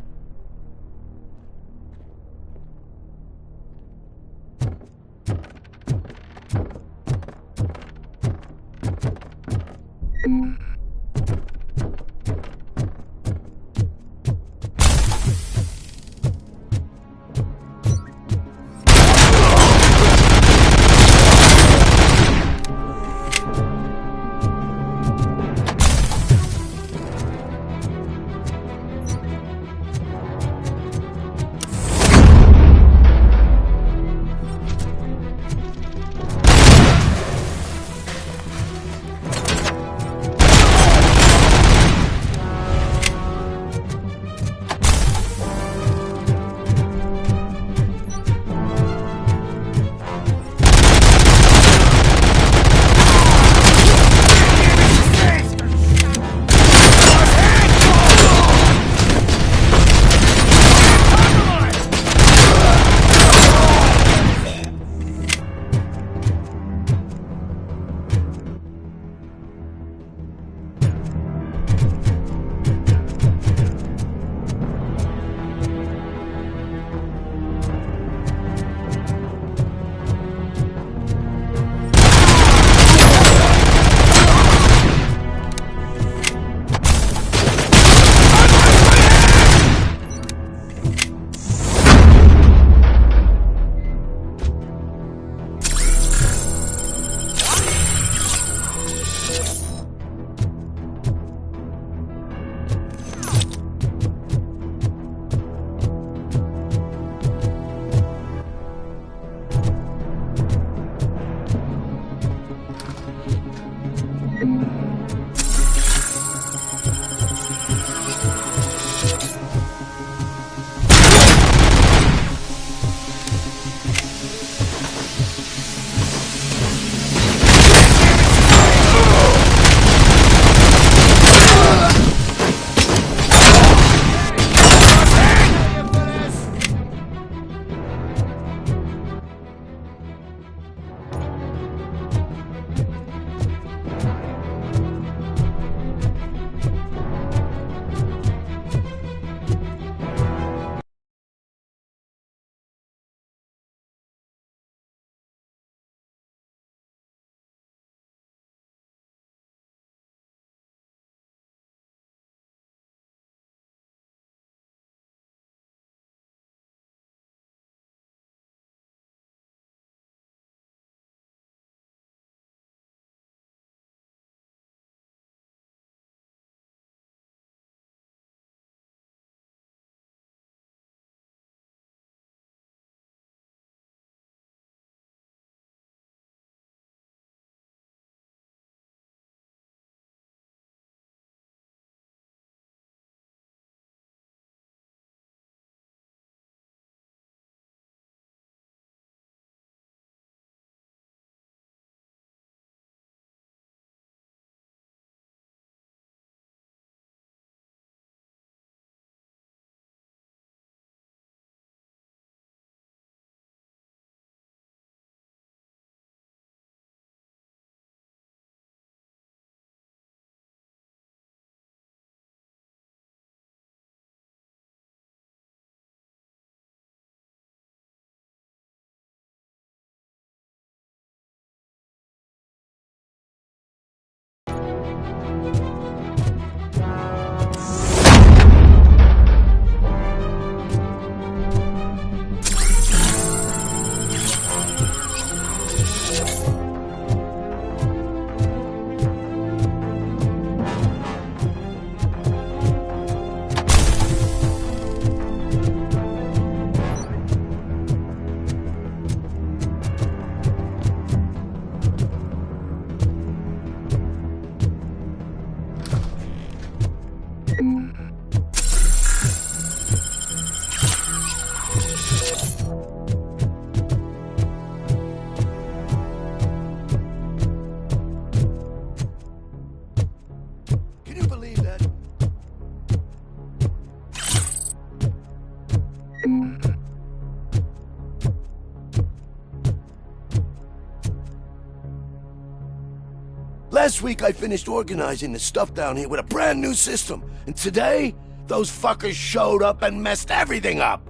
Last week I finished organizing the stuff down here with a brand new system. And today, those fuckers showed up and messed everything up.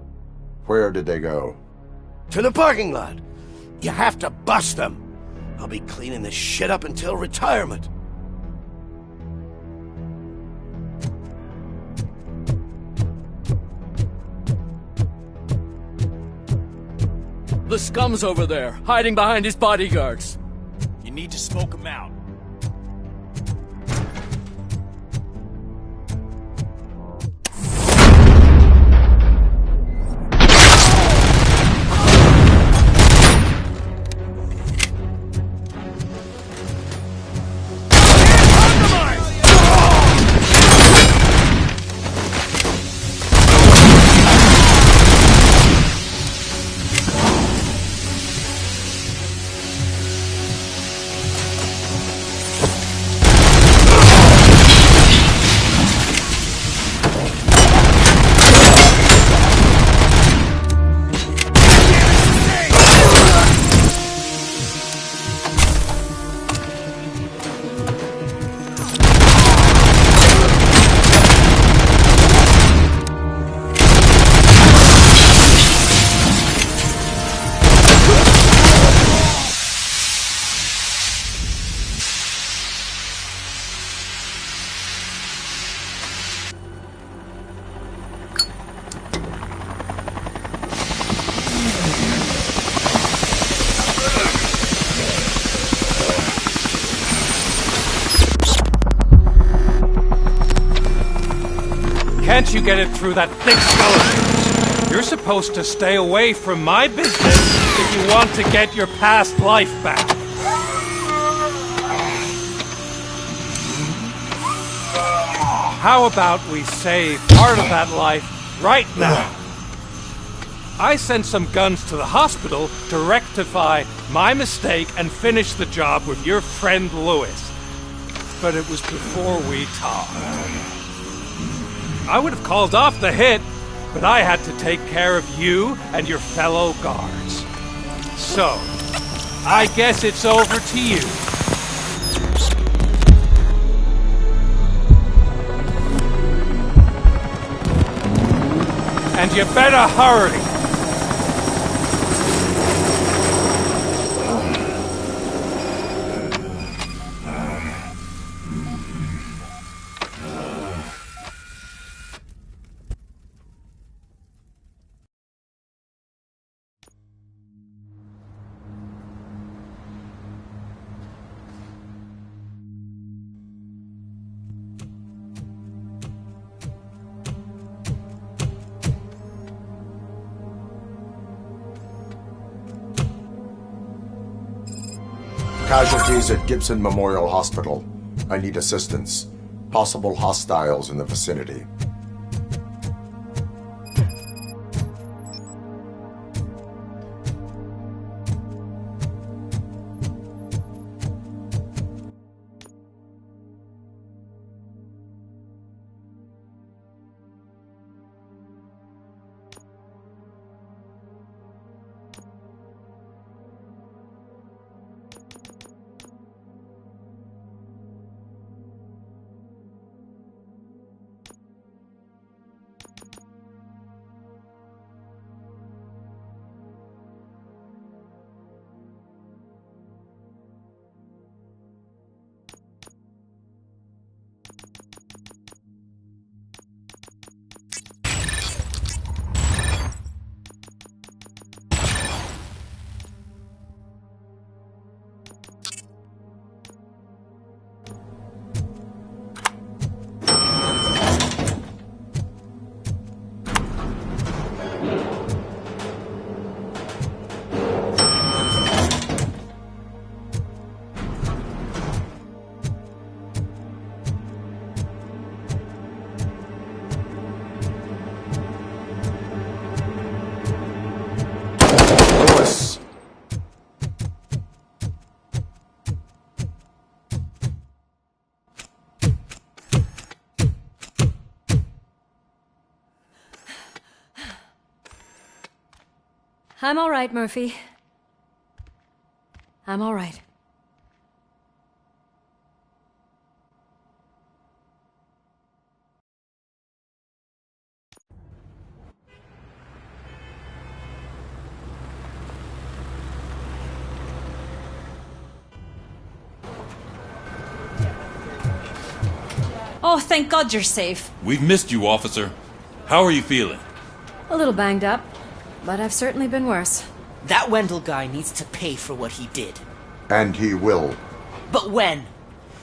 Where did they go? To the parking lot. You have to bust them. I'll be cleaning this shit up until retirement. The scum's over there, hiding behind his bodyguards. You need to smoke him out. Can't you get it through that thick skeleton? You're supposed to stay away from my business if you want to get your past life back. How about we save part of that life right now? I sent some guns to the hospital to rectify my mistake and finish the job with your friend Lewis. But it was before we talked. I would have called off the hit, but I had to take care of you and your fellow guards. So, I guess it's over to you. And you better hurry. Casualties at Gibson Memorial Hospital. I need assistance. Possible hostiles in the vicinity. I'm all right, Murphy. I'm all right. Oh, thank God you're safe. We've missed you, officer. How are you feeling? A little banged up, but I've certainly been worse. That Wendell guy needs to pay for what he did. And he will. But when?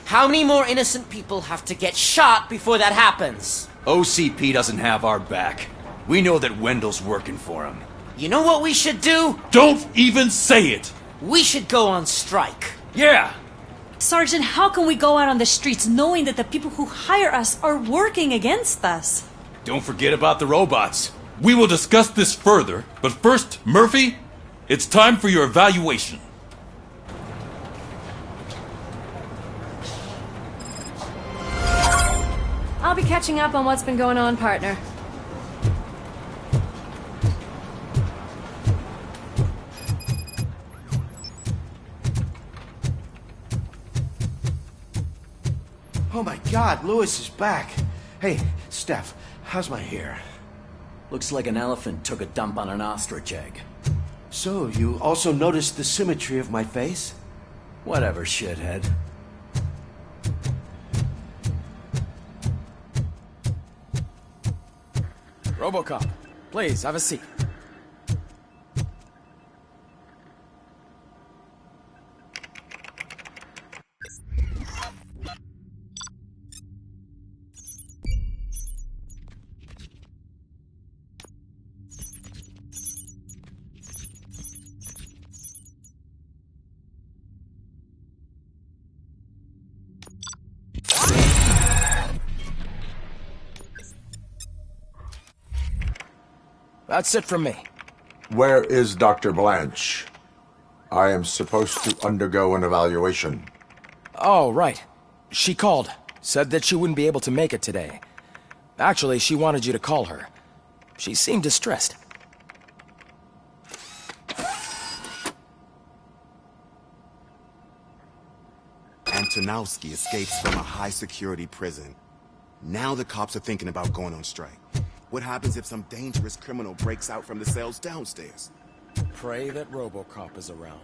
How many more innocent people have to get shot before that happens? OCP doesn't have our back. We know that Wendell's working for him. You know what we should do? Don't even say it! We should go on strike. Yeah! Sergeant, how can we go out on the streets knowing that the people who hire us are working against us? Don't forget about the robots. We will discuss this further, but first, Murphy, it's time for your evaluation. I'll be catching up on what's been going on, partner. Oh my God, Lewis is back. Hey, Steph, how's my hair? Looks like an elephant took a dump on an ostrich egg. So, you also noticed the symmetry of my face? Whatever, shithead. RoboCop, please, have a seat. That's it from me. Where is Dr. Blanche? I am supposed to undergo an evaluation. Oh, right. She called. Said that she wouldn't be able to make it today. Actually, she wanted you to call her. She seemed distressed. Antonowski escapes from a high-security prison. Now the cops are thinking about going on strike. What happens if some dangerous criminal breaks out from the cells downstairs? Pray that RoboCop is around.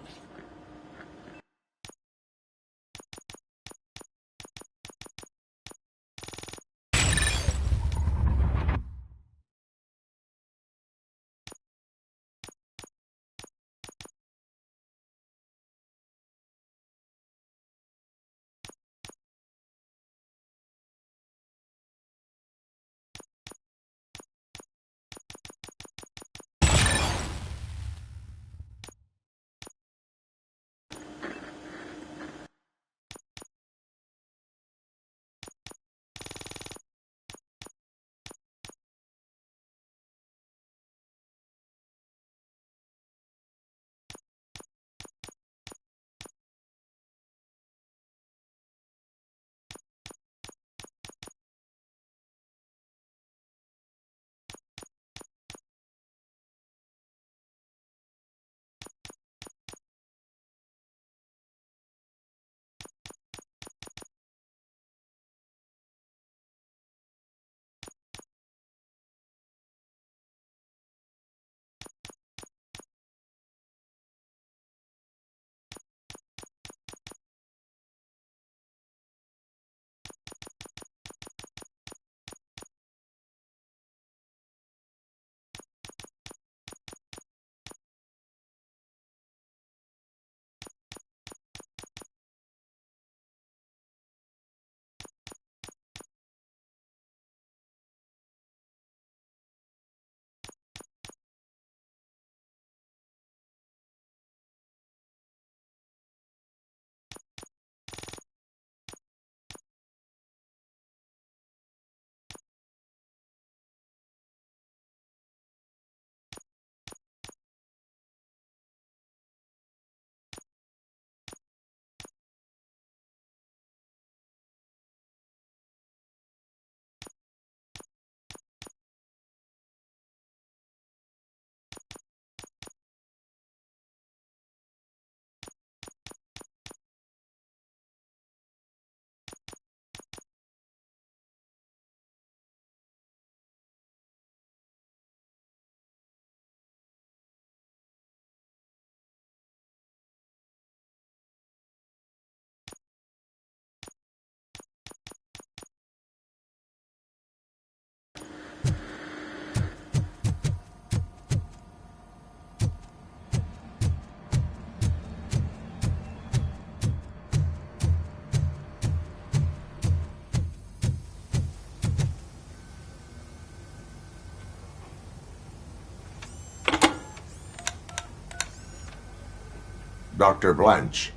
Dr. Blanche.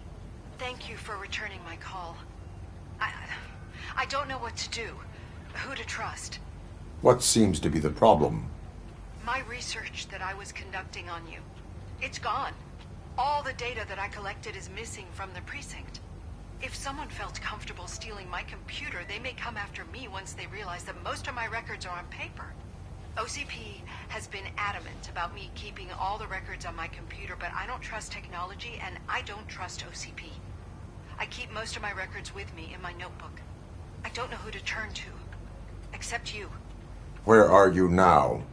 Thank you for returning my call. I don't know what to do, who to trust. What seems to be the problem? My research that I was conducting on you, it's gone. All the data that I collected is missing from the precinct. If someone felt comfortable stealing my computer, they may come after me once they realize that most of my records are on paper. OCP has been adamant about me keeping all the records on my computer, but I don't trust technology and I don't trust OCP. I keep most of my records with me in my notebook. I don't know who to turn to, except you. Where are you now?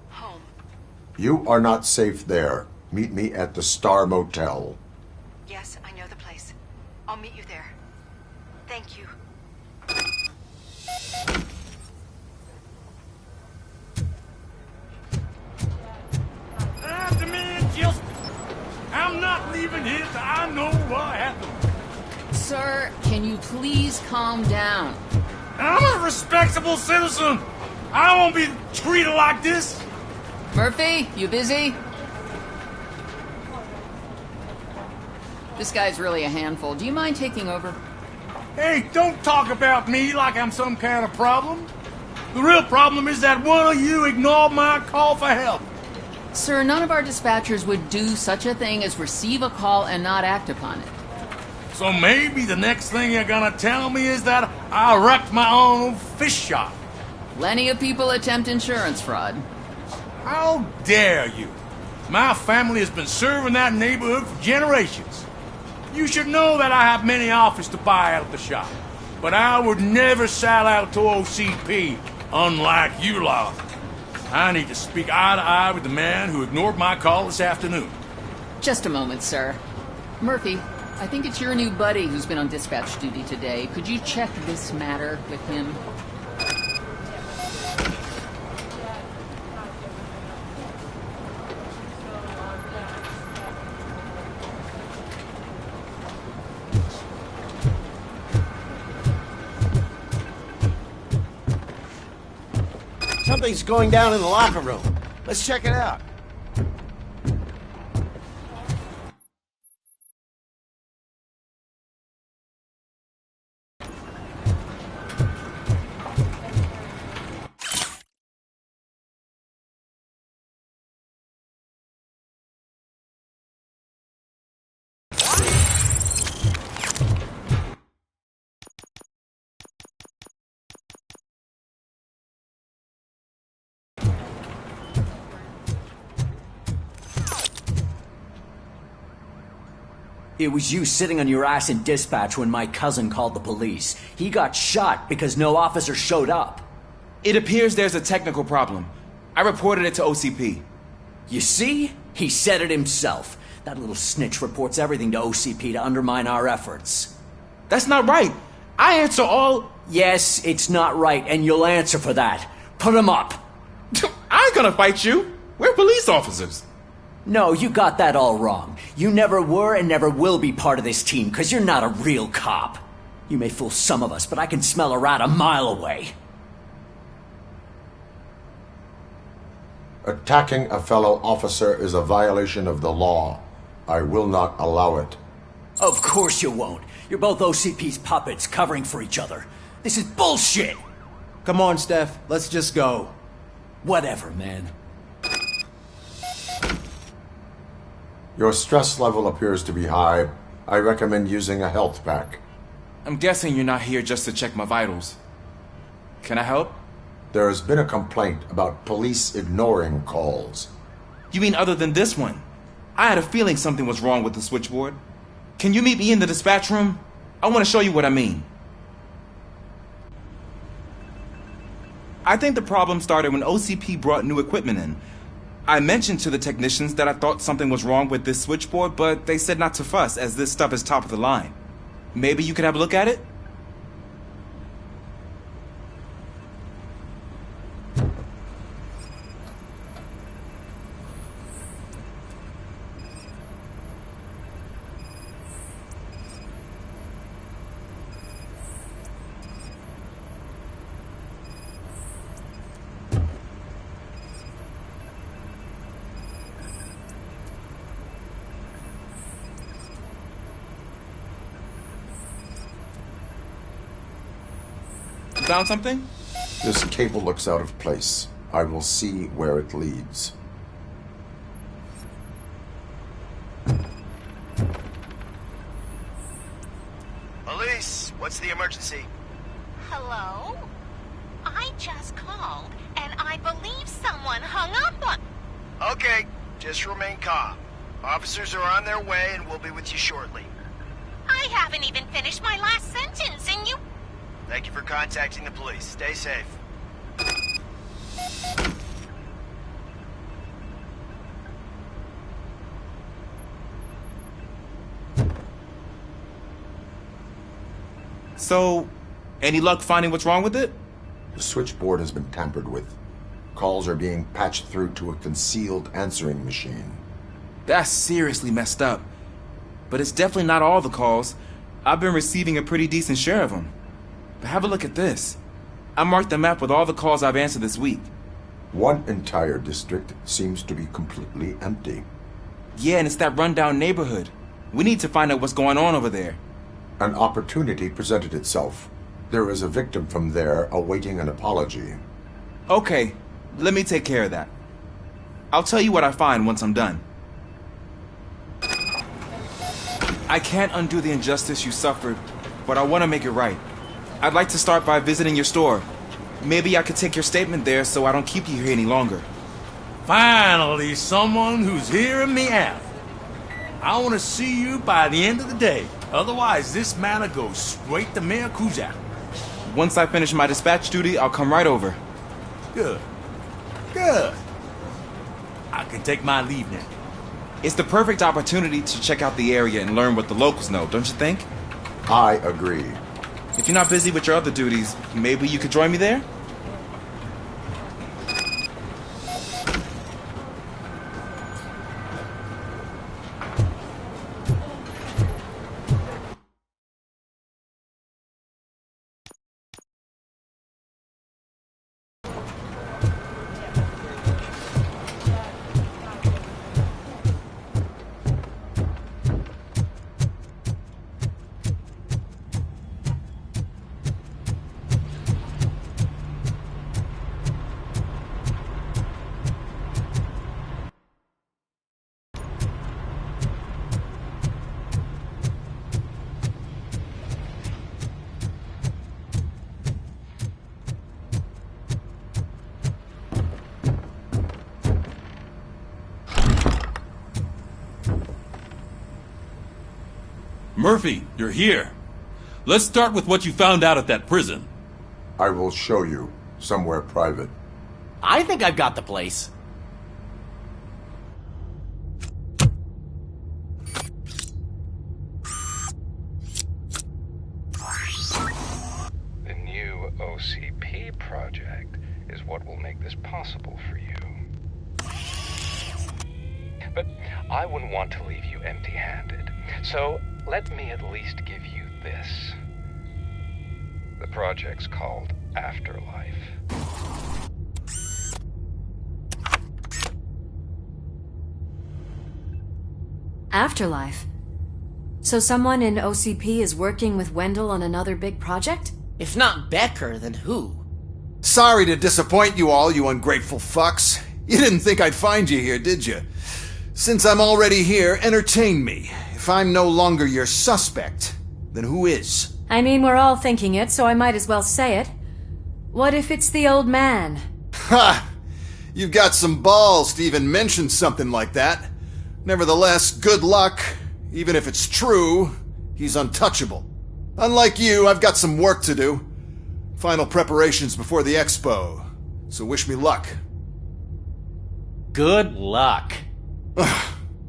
Home. You are not safe there. Meet me at the Star Motel. Yes, I know the place. I'll meet you there. Thank you. I demand justice. I'm not leaving here till I know what happened. Sir, can you please calm down? I'm a respectable citizen. I won't be treated like this. Murphy, you busy? This guy's really a handful. Do you mind taking over? Hey, don't talk about me like I'm some kind of problem. The real problem is that one of you ignored my call for help. Sir, none of our dispatchers would do such a thing as receive a call and not act upon it. So maybe the next thing you're gonna tell me is that I wrecked my own fish shop. Plenty of people attempt insurance fraud. How dare you? My family has been serving that neighborhood for generations. You should know that I have many offers to buy out of the shop. But I would never sell out to OCP, unlike you lot. I need to speak eye to eye with the man who ignored my call this afternoon. Just a moment, sir. Murphy, I think it's your new buddy who's been on dispatch duty today. Could you check this matter with him? Something's going down in the locker room. Let's check it out. It was you sitting on your ass in dispatch when my cousin called the police. He got shot because no officer showed up. It appears there's a technical problem. I reported it to OCP. You see? He said it himself. That little snitch reports everything to OCP to undermine our efforts. That's not right. I answer all... Yes, it's not right, and you'll answer for that. Put him up. I ain't gonna fight you. We're police officers. No, you got that all wrong. You never were and never will be part of this team, because you're not a real cop. You may fool some of us, but I can smell a rat a mile away. Attacking a fellow officer is a violation of the law. I will not allow it. Of course you won't. You're both OCP's puppets covering for each other. This is bullshit! Come on, Steph. Let's just go. Whatever, man. Your stress level appears to be high. I recommend using a health pack. I'm guessing you're not here just to check my vitals. Can I help? There has been a complaint about police ignoring calls. You mean other than this one? I had a feeling something was wrong with the switchboard. Can you meet me in the dispatch room? I want to show you what I mean. I think the problem started when OCP brought new equipment in. I mentioned to the technicians that I thought something was wrong with this switchboard, but they said not to fuss, as this stuff is top of the line. Maybe you could have a look at it? Found something? This cable looks out of place. I will see where it leads. Police, what's the emergency? Hello? I just called, and I believe someone hung up on... Okay, just remain calm. Officers are on their way and we'll be with you shortly. I haven't even finished my last sentence, and you... Thank you for contacting the police. Stay safe. So, any luck finding what's wrong with it? The switchboard has been tampered with. Calls are being patched through to a concealed answering machine. That's seriously messed up. But it's definitely not all the calls. I've been receiving a pretty decent share of them. But have a look at this. I marked the map with all the calls I've answered this week. One entire district seems to be completely empty. Yeah, and it's that rundown neighborhood. We need to find out what's going on over there. An opportunity presented itself. There is a victim from there awaiting an apology. Okay, let me take care of that. I'll tell you what I find once I'm done. I can't undo the injustice you suffered, but I want to make it right. I'd like to start by visiting your store. Maybe I could take your statement there so I don't keep you here any longer. Finally, someone who's hearing me out. I want to see you by the end of the day. Otherwise, this matter goes straight to Mayor Kuzak. Once I finish my dispatch duty, I'll come right over. Good. Good. I can take my leave now. It's the perfect opportunity to check out the area and learn what the locals know, don't you think? I agree. If you're not busy with your other duties, maybe you could join me there? Murphy, you're here. Let's start with what you found out at that prison. I will show you, somewhere private. I think I've got the place. The new OCP project is what will make this possible for you. But I wouldn't want to leave you empty-handed, so let me at least give you this. The project's called Afterlife. Afterlife? So someone in OCP is working with Wendell on another big project? If not Becker, then who? Sorry to disappoint you all, you ungrateful fucks. You didn't think I'd find you here, did you? Since I'm already here, entertain me. If I'm no longer your suspect, then who is? I mean, we're all thinking it, so I might as well say it. What if it's the old man? Ha! You've got some balls to even mention something like that. Nevertheless, good luck. Even if it's true, he's untouchable. Unlike you, I've got some work to do. Final preparations before the expo. So wish me luck. Good luck.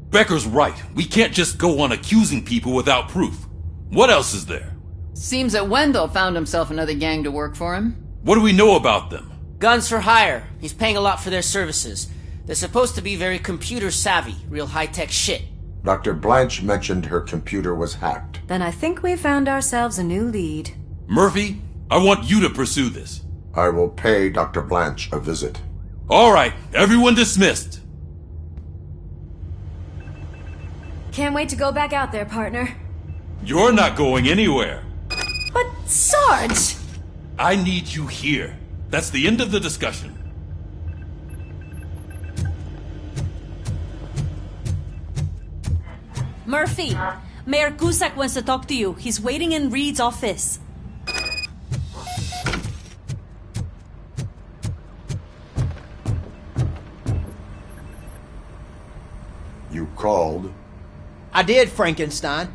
Becker's right. We can't just go on accusing people without proof. What else is there? Seems that Wendell found himself another gang to work for him. What do we know about them? Guns for hire. He's paying a lot for their services. They're supposed to be very computer savvy, real high-tech shit. Dr. Blanche mentioned her computer was hacked. Then I think we found ourselves a new lead. Murphy, I want you to pursue this. I will pay Dr. Blanche a visit. All right, everyone dismissed. Can't wait to go back out there, partner. You're not going anywhere. But, Sarge! I need you here. That's the end of the discussion. Murphy, Mayor Cusack wants to talk to you. He's waiting in Reed's office. You called? I did, Frankenstein.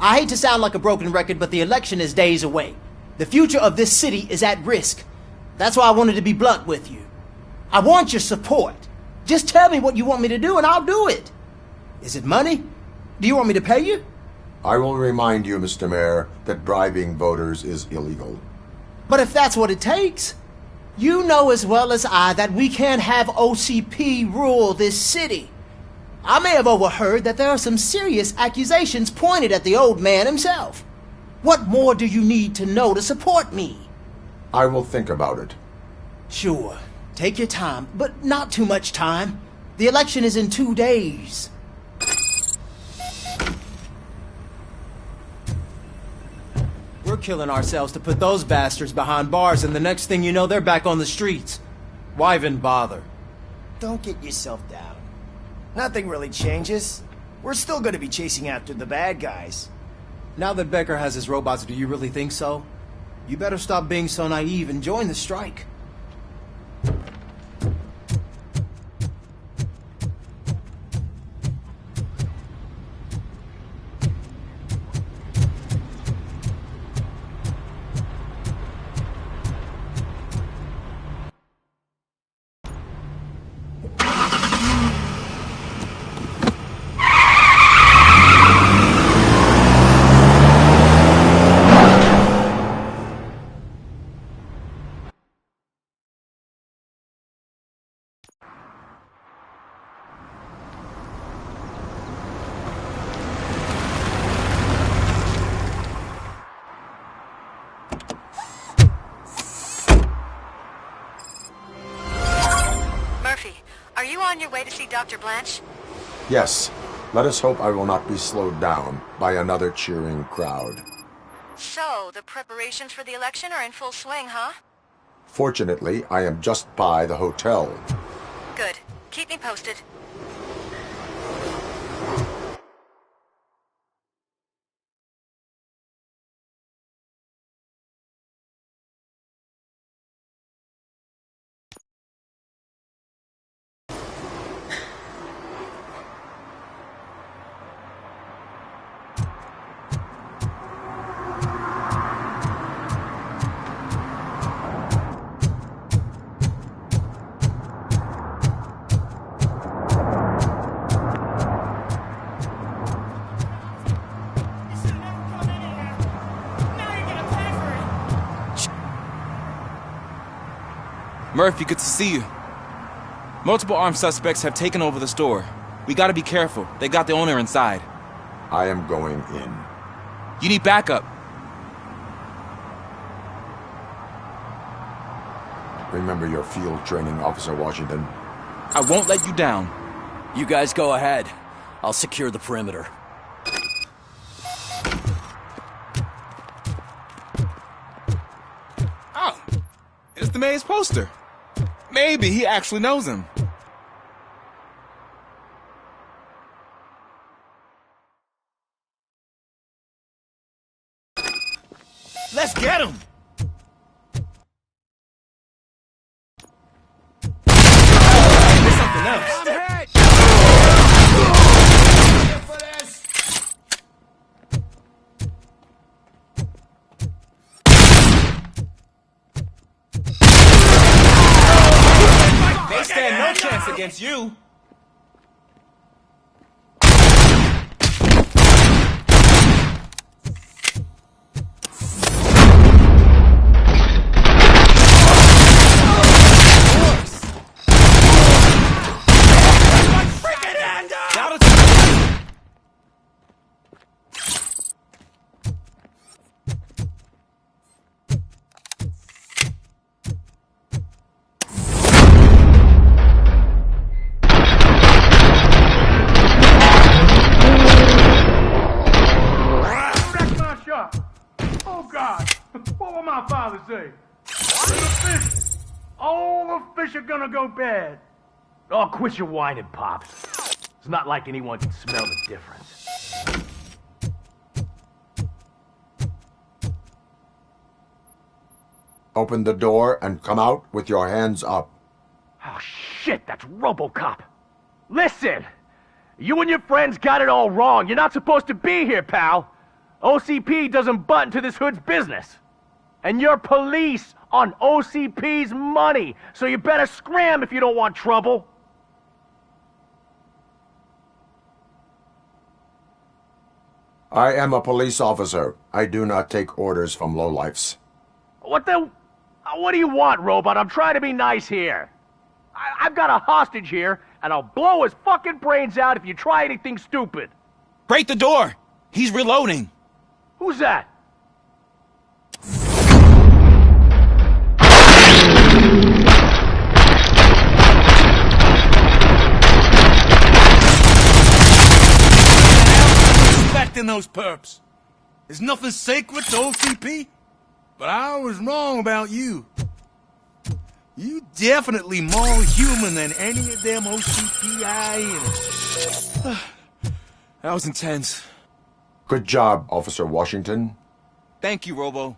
I hate to sound like a broken record, but the election is days away. The future of this city is at risk. That's why I wanted to be blunt with you. I want your support. Just tell me what you want me to do and I'll do it. Is it money? Do you want me to pay you? I will remind you, Mr. Mayor, that bribing voters is illegal. But if that's what it takes, you know as well as I that we can't have OCP rule this city. I may have overheard that there are some serious accusations pointed at the old man himself. What more do you need to know to support me? I will think about it. Sure. Take your time, but not too much time. The election is in 2 days. We're killing ourselves to put those bastards behind bars, and the next thing you know, they're back on the streets. Why even bother? Don't get yourself down. Nothing really changes. We're still going to be chasing after the bad guys. Now that Becker has his robots, do you really think so? You better stop being so naive and join the strike. Are you on your way to see Dr. Blanche? Yes. Let us hope I will not be slowed down by another cheering crowd. So, the preparations for the election are in full swing, huh? Fortunately, I am just by the hotel. Good. Keep me posted. Murphy, good to see you. Multiple armed suspects have taken over the store. We gotta be careful. They got the owner inside. I am going in. You need backup. Remember your field training, Officer Washington. I won't let you down. You guys go ahead. I'll secure the perimeter. Oh, it's the mayor's poster. Maybe he actually knows him. Let's get him! There's something else. I'm hit! Here for this! They stand no chance against you. Oh God, what will my father say? All the fish are gonna go bad. Oh, quit your whining, Pops. It's not like anyone can smell the difference. Open the door and come out with your hands up. Oh, shit, that's RoboCop. Listen, you and your friends got it all wrong. You're not supposed to be here, pal. OCP doesn't butt into this hood's business. And you're police on OCP's money, so you better scram if you don't want trouble. I am a police officer. I do not take orders from lowlifes. What do you want, Robot? I'm trying to be nice here. I've got a hostage here, and I'll blow his fucking brains out if you try anything stupid. Break the door! He's reloading. Who's that? Respecting those perps. There's nothing sacred to OCP, but I was wrong about you. You definitely more human than any of them OCP hyenas. That was intense. Good job, Officer Washington. Thank you, Robo.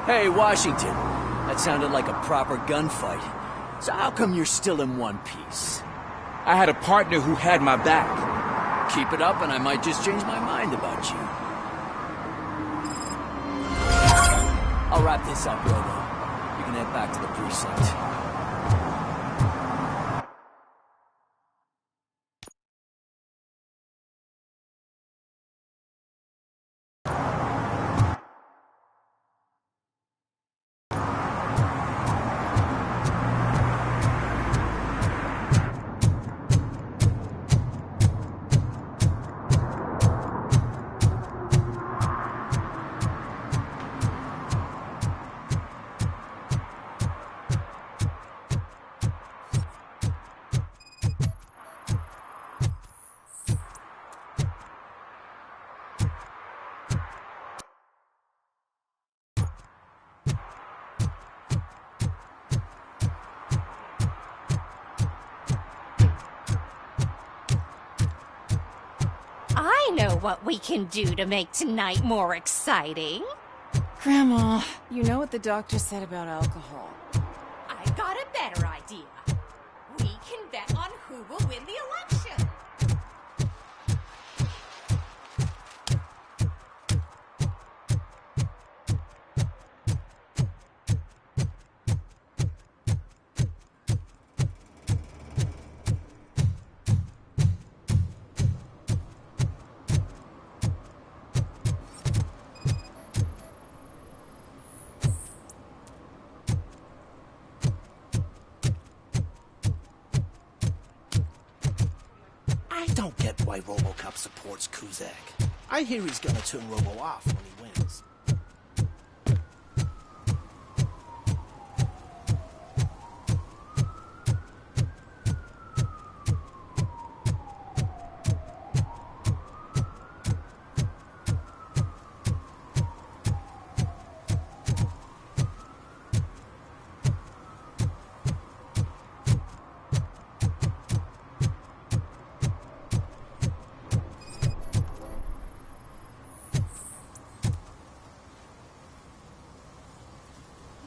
Hey, Washington. That sounded like a proper gunfight. So how come you're still in one piece? I had a partner who had my back. Keep it up and I might just change my mind about you. I'll wrap this up, Robo. You can head back to the precinct. I know what we can do to make tonight more exciting. Grandma, you know what the doctor said about alcohol. I got a better idea. We can bet on who will win the election. I don't get why RoboCop supports Kuzak. I hear he's gonna turn Robo off when he wins.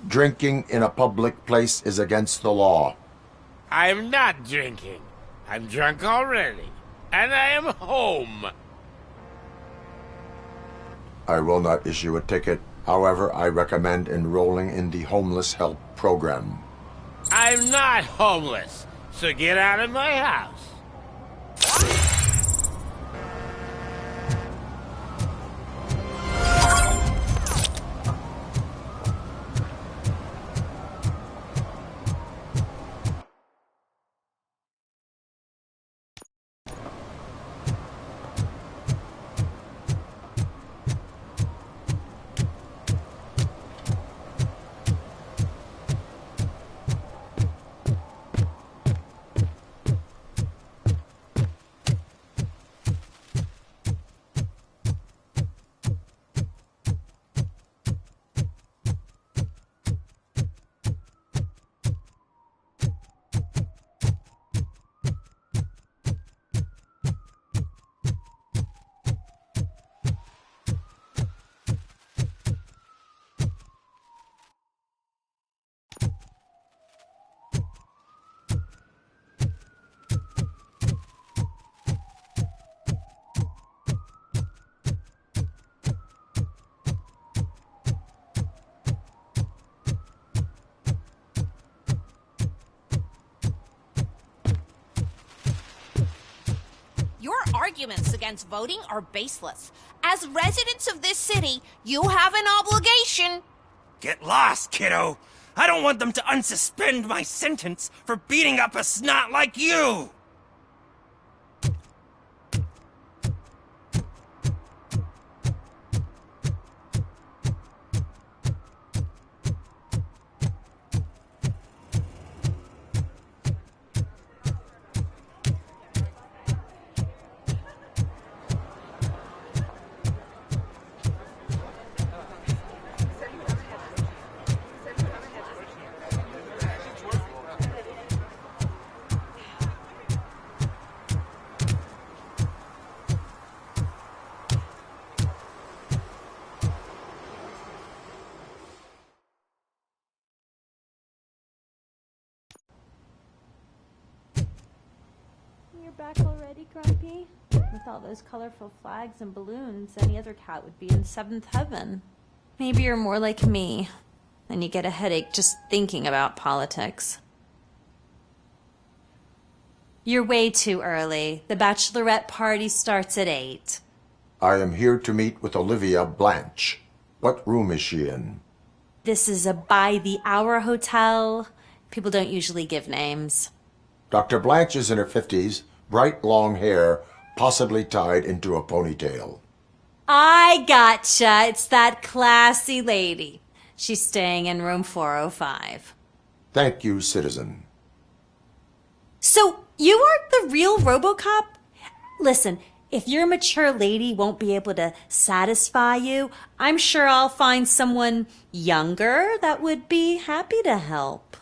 Drinking in a public place is against the law. I'm not drinking. I'm drunk already. And I am home. I will not issue a ticket. However, I recommend enrolling in the Homeless Help Program. I'm not homeless, so get out of my house. Your arguments against voting are baseless. As residents of this city, you have an obligation. Get lost, kiddo. I don't want them to unsuspend my sentence for beating up a snot like you. You're back already, Grumpy? With all those colorful flags and balloons, any other cat would be in seventh heaven. Maybe you're more like me, and you get a headache just thinking about politics. You're way too early. The bachelorette party starts at 8. I am here to meet with Olivia Blanche. What room is she in? This is a by-the-hour hotel. People don't usually give names. Dr. Blanche is in her 50s, bright long hair, possibly tied into a ponytail. I gotcha. It's that classy lady. She's staying in room 405. Thank you, citizen. So, you aren't the real RoboCop? Listen, if your mature lady won't be able to satisfy you, I'm sure I'll find someone younger that would be happy to help.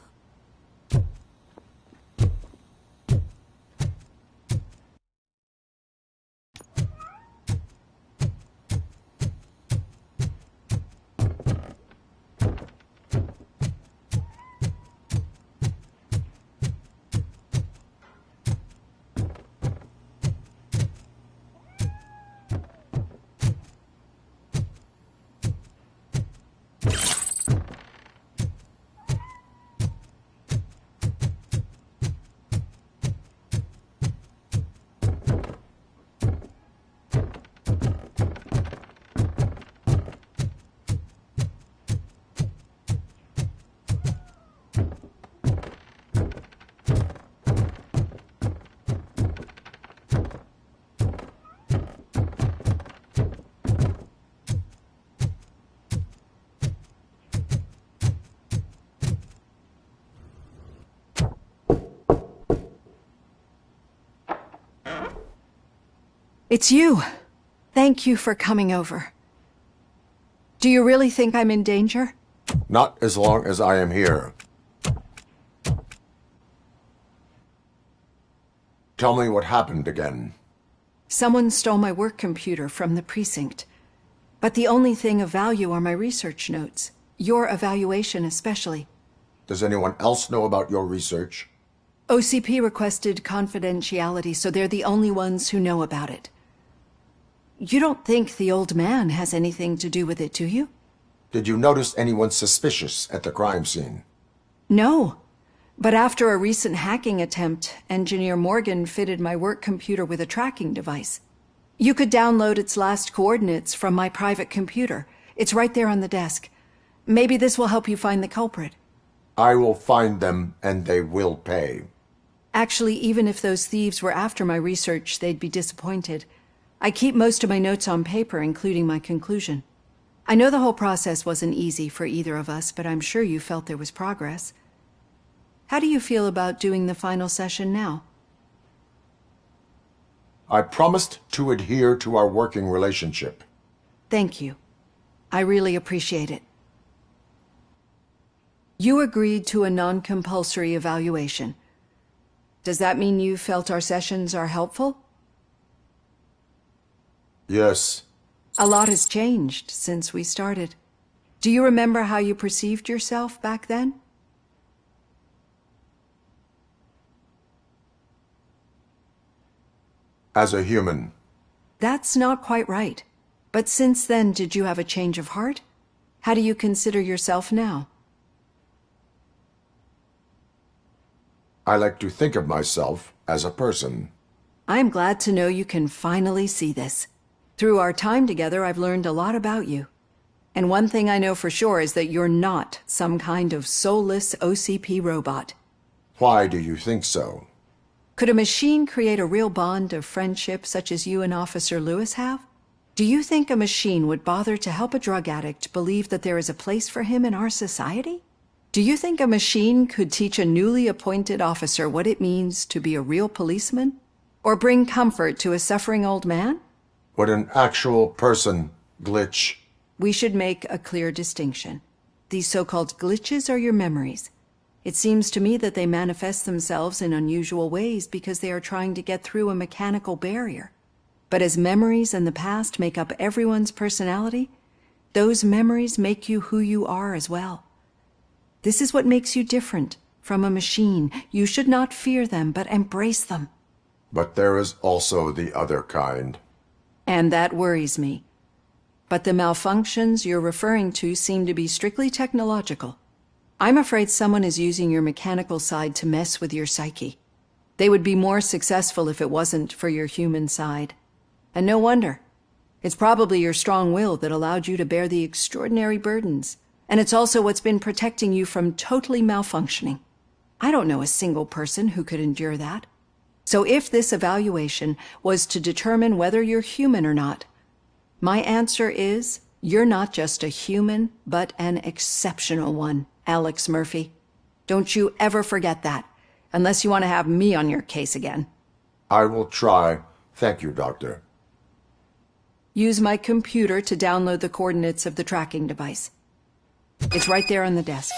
It's you. Thank you for coming over. Do you really think I'm in danger? Not as long as I am here. Tell me what happened again. Someone stole my work computer from the precinct. But the only thing of value are my research notes. Your evaluation especially. Does anyone else know about your research? OCP requested confidentiality, so they're the only ones who know about it. You don't think the old man has anything to do with it, do you? Did you notice anyone suspicious at the crime scene? No. But after a recent hacking attempt, Engineer Morgan fitted my work computer with a tracking device. You could download its last coordinates from my private computer. It's right there on the desk. Maybe this will help you find the culprit. I will find them, and they will pay. Actually, even if those thieves were after my research, they'd be disappointed. I keep most of my notes on paper, including my conclusion. I know the whole process wasn't easy for either of us, but I'm sure you felt there was progress. How do you feel about doing the final session now? I promised to adhere to our working relationship. Thank you. I really appreciate it. You agreed to a non-compulsory evaluation. Does that mean you felt our sessions are helpful? Yes. A lot has changed since we started. Do you remember how you perceived yourself back then? As a human. That's not quite right. But since then, did you have a change of heart? How do you consider yourself now? I like to think of myself as a person. I'm glad to know you can finally see this. Through our time together, I've learned a lot about you. And one thing I know for sure is that you're not some kind of soulless OCP robot. Why do you think so? Could a machine create a real bond of friendship such as you and Officer Lewis have? Do you think a machine would bother to help a drug addict believe that there is a place for him in our society? Do you think a machine could teach a newly appointed officer what it means to be a real policeman? Or bring comfort to a suffering old man? Would an actual person glitch? We should make a clear distinction. These so-called glitches are your memories. It seems to me that they manifest themselves in unusual ways because they are trying to get through a mechanical barrier. But as memories in the past make up everyone's personality, those memories make you who you are as well. This is what makes you different from a machine. You should not fear them, but embrace them. But there is also the other kind. And that worries me. But the malfunctions you're referring to seem to be strictly technological. I'm afraid someone is using your mechanical side to mess with your psyche. They would be more successful if it wasn't for your human side. And no wonder. It's probably your strong will that allowed you to bear the extraordinary burdens. And it's also what's been protecting you from totally malfunctioning. I don't know a single person who could endure that. So if this evaluation was to determine whether you're human or not, my answer is you're not just a human, but an exceptional one, Alex Murphy. Don't you ever forget that, unless you want to have me on your case again. I will try. Thank you, Doctor. Use my computer to download the coordinates of the tracking device. It's right there on the desk.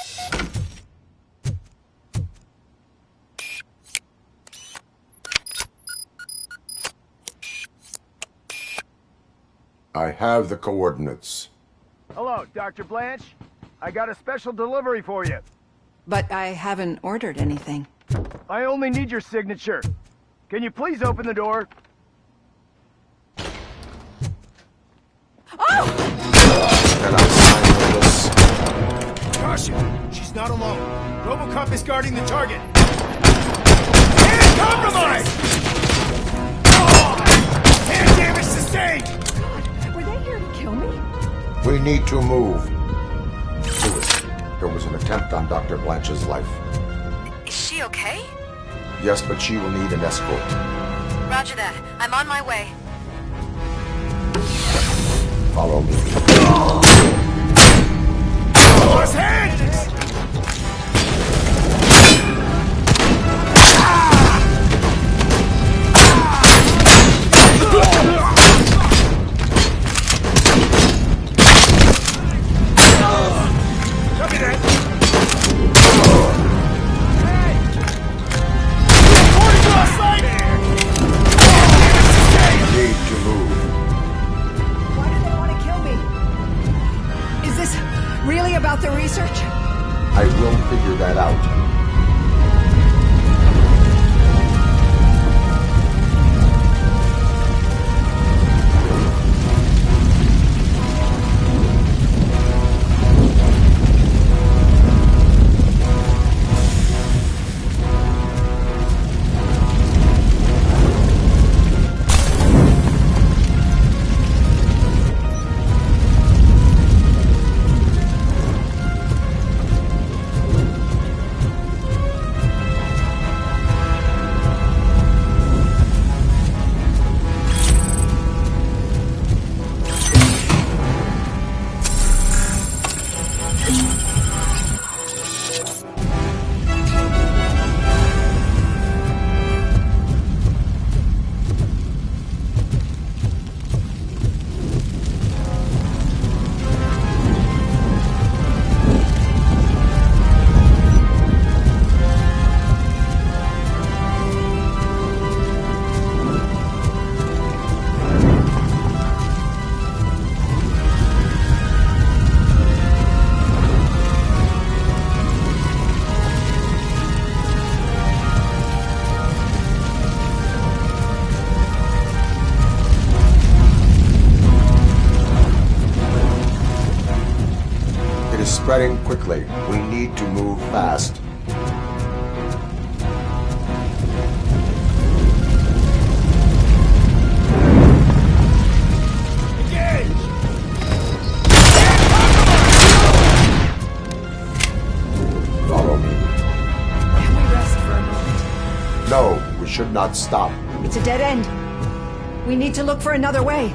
I have the coordinates. Hello, Dr. Blanche. I got a special delivery for you. But I haven't ordered anything. I only need your signature. Can you please open the door? Oh! Can I sign this? Caution! She's not alone. RoboCop is guarding the target. And compromise! Hand damage sustained! Were they here to kill me? We need to move. Lewis, there was an attempt on Dr. Blanche's life. Is she okay? Yes, but she will need an escort. Roger that. I'm on my way. Follow me. Boss hand! Copy that. Hey! Reporting lost sight! Need to move. Why do they want to kill me? Is this really about the research? I will figure that out. spreading quickly. We need to move fast. Follow me. Can we rest for a moment? No, we should not stop. It's a dead end. We need to look for another way.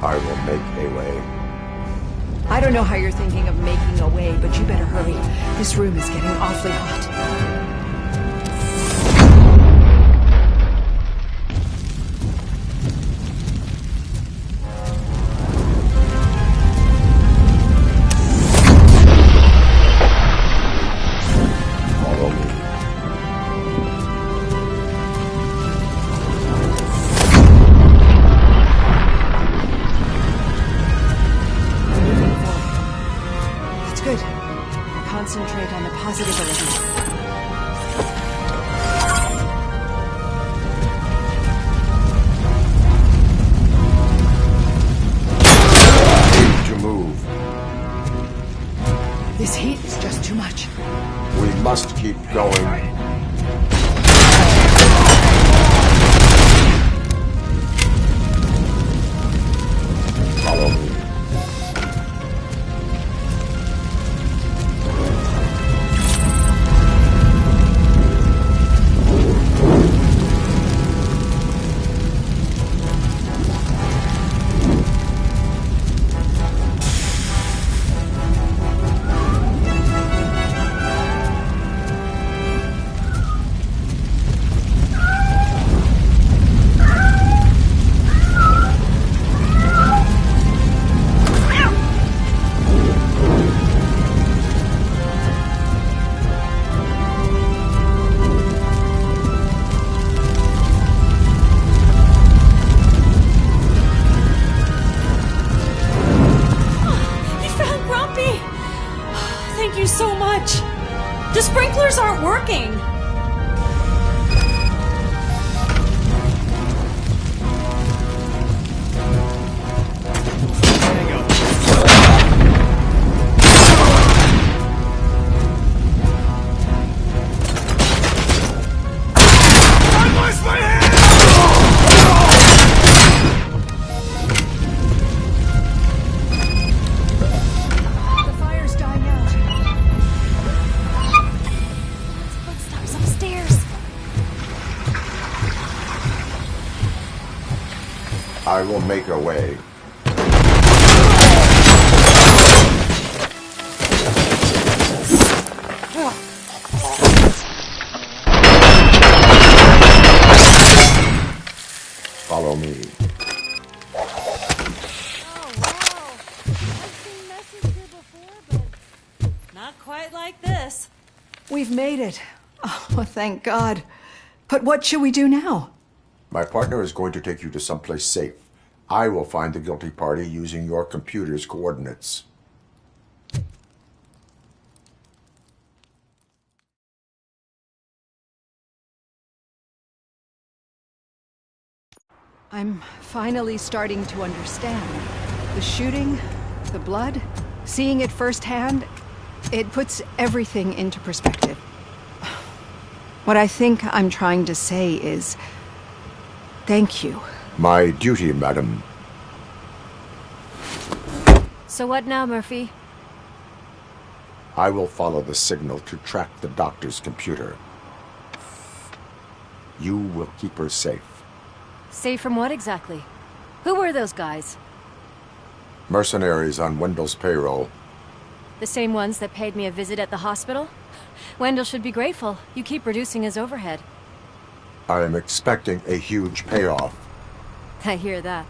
I will make a way. I don't know how you're thinking of making a way, but you better hurry. This room is getting awfully hot. Concentrate on the positive element. To move. This heat is just too much. We must keep going. Follow me. Thank you so much. The sprinklers aren't working. I will make a way. Follow me. Not quite like this. We've made it. Oh, thank God. But what should we do now? My partner is going to take you to someplace safe. I will find the guilty party using your computer's coordinates. I'm finally starting to understand. The shooting, the blood, seeing it firsthand, it puts everything into perspective. What I think I'm trying to say is, thank you. My duty, madam. So what now, Murphy? I will follow the signal to track the doctor's computer. You will keep her safe. Safe from what exactly? Who were those guys? Mercenaries on Wendell's payroll. The same ones that paid me a visit at the hospital? Wendell should be grateful. You keep reducing his overhead. I am expecting a huge payoff. I hear that.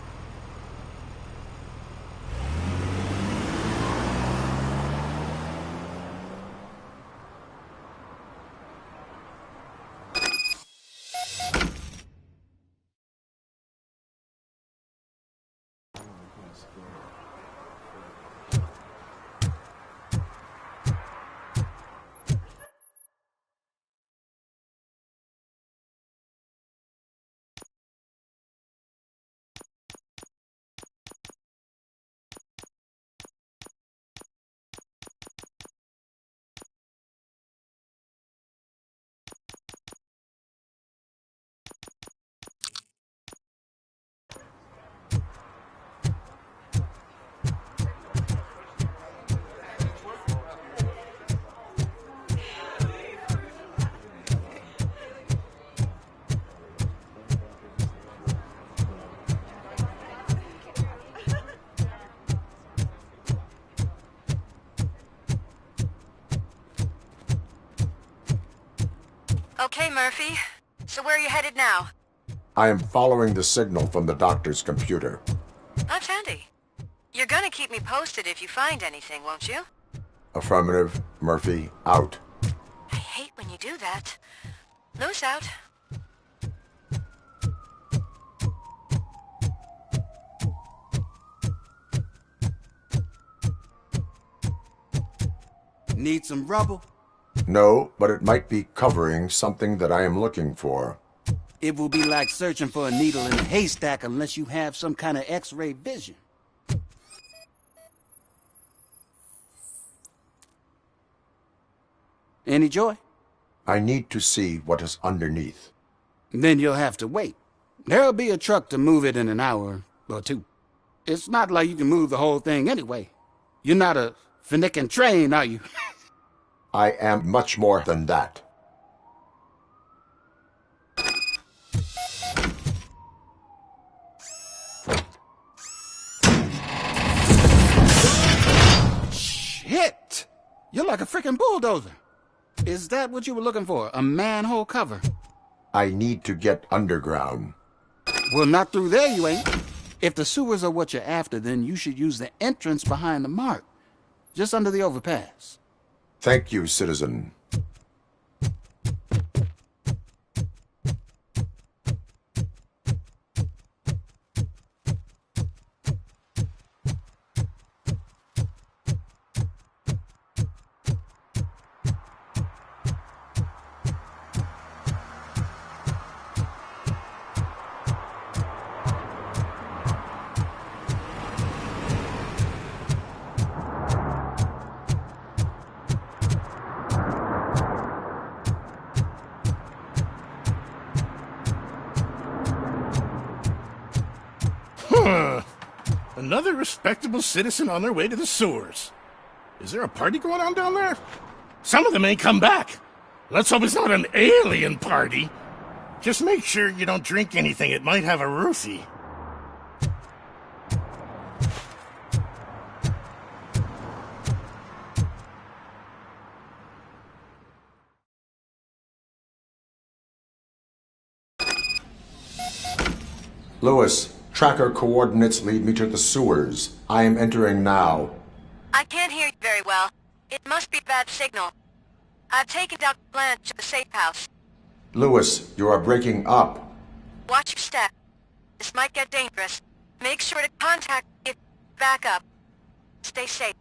Okay, Murphy. So where are you headed now? I am following the signal from the doctor's computer. That's handy. You're gonna keep me posted if you find anything, won't you? Affirmative. Murphy, out. I hate when you do that. Loose out. Need some rubble? No, but it might be covering something that I am looking for. It will be like searching for a needle in a haystack unless you have some kind of X-ray vision. Any joy? I need to see what is underneath. Then you'll have to wait. There'll be a truck to move it in an hour or two. It's not like you can move the whole thing anyway. You're not a finicking train, are you? I am much more than that. Shit! You're like a freaking bulldozer. Is that what you were looking for? A manhole cover? I need to get underground. Well, not through there, you ain't. If the sewers are what you're after, then you should use the entrance behind the mark. Just under the overpass. Thank you, citizen. Another respectable citizen on their way to the sewers. Is there a party going on down there? Some of them ain't come back. Let's hope it's not an alien party. Just make sure you don't drink anything. It might have a roofie. Lewis, tracker coordinates lead me to the sewers. I am entering now. I can't hear you very well. It must be a bad signal. I've taken Dr. Blanche to the safe house. Lewis, you are breaking up. Watch your step. This might get dangerous. Make sure to contact me if you back up. Stay safe.